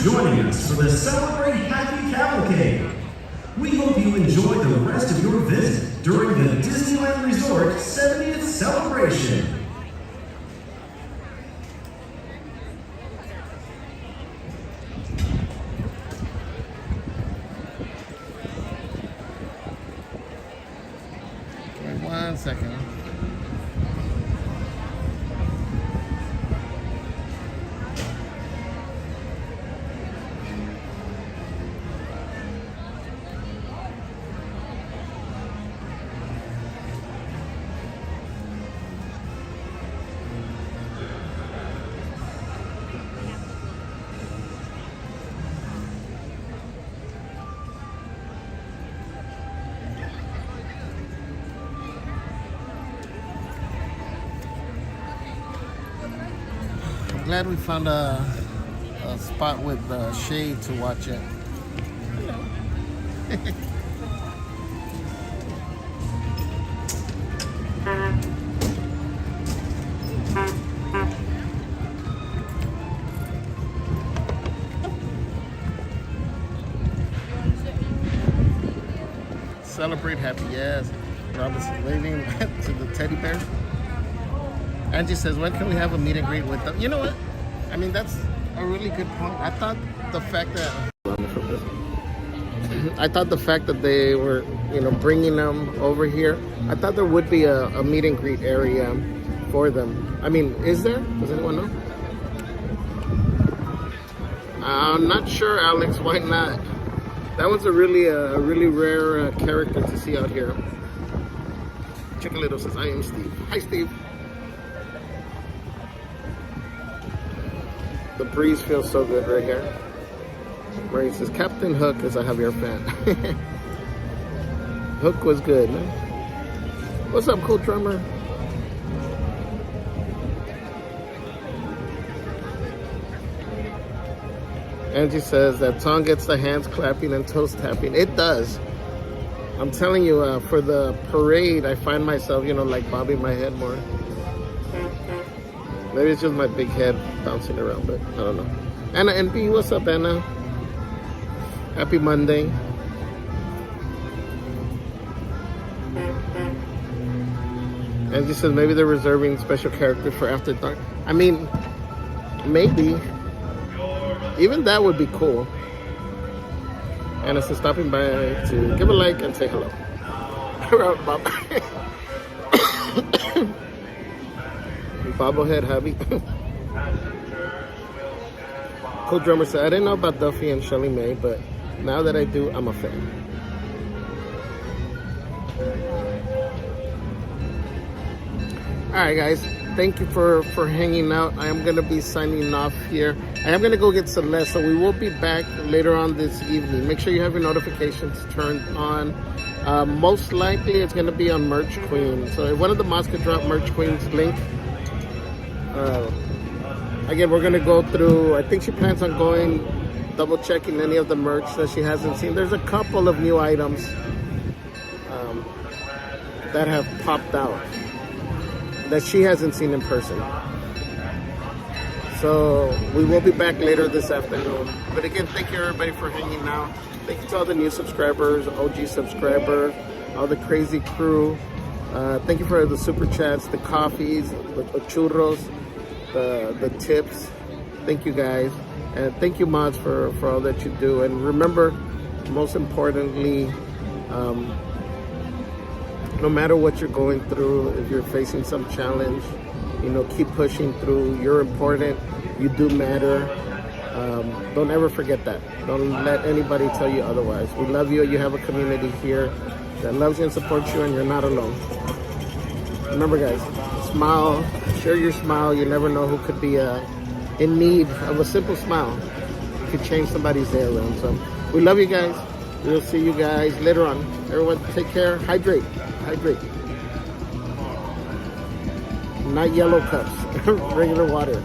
joining us for the Celebrate Happy Cavalcade. We hope you enjoy the rest of your visit during the Disneyland Resort 70th celebration. Wait 1 second. Glad we found a spot with shade to watch it. Celebrate happy, yes. Robinson waving to the teddy bear. Angie says, when can we have a meet and greet with them? You know what? I mean, that's a really good point. I thought the fact that they were, bringing them over here, I thought there would be a meet and greet area for them. I mean, is there? Does anyone know? I'm not sure, Alex. Why not? That one's a really rare character to see out here. Chickalito says, I am Steve. Hi, Steve. The breeze feels so good right here. Marie says, Captain Hook is a Javier fan. Hook was good, man. What's up, cool drummer? Angie says that song gets the hands clapping and toes tapping. It does. I'm telling you, for the parade, I find myself, you know, like bobbing my head more. Maybe it's just my big head bouncing around, but I don't know. Anna NB, what's up, Anna? Happy Monday. Angie says maybe they're reserving special characters for After Dark. I mean, maybe. Even that would be cool. Anna says stopping by to give a like and say hello. Bobblehead hubby. Cool Drummer said, I didn't know about Duffy and Shelly Mae, but now that I do, I'm a fan. Alright guys, thank you for hanging out. I am going to be signing off here. I am going to go get Celeste, so we will be back later on this evening. Make sure you have your notifications turned on. Most likely it's going to be on Merch Queen. So if one of the mods could drop Merch Queen's link. Again, we're going to go through, I think she plans on going, double checking any of the merch that she hasn't seen. There's a couple of new items that have popped out that she hasn't seen in person. So we will be back later this afternoon. But again, thank you everybody for hanging out. Thank you to all the new subscribers, OG subscribers, all the crazy crew. Thank you for the super chats, the coffees, the churros, the tips. Thank you guys. And thank you mods for all that you do. And remember, most importantly, no matter what you're going through, if you're facing some challenge, you know, keep pushing through. You're important. You do matter. Don't ever forget that. Don't let anybody tell you otherwise. We love you. You have a community here that loves you and supports you, and you're not alone. Remember, guys, smile. Share your smile. You never know who could be in need of a simple smile. You could change somebody's day around. So we love you guys. We'll see you guys later on. Everyone, take care. Hydrate. Hydrate. Not yellow cups. Regular water.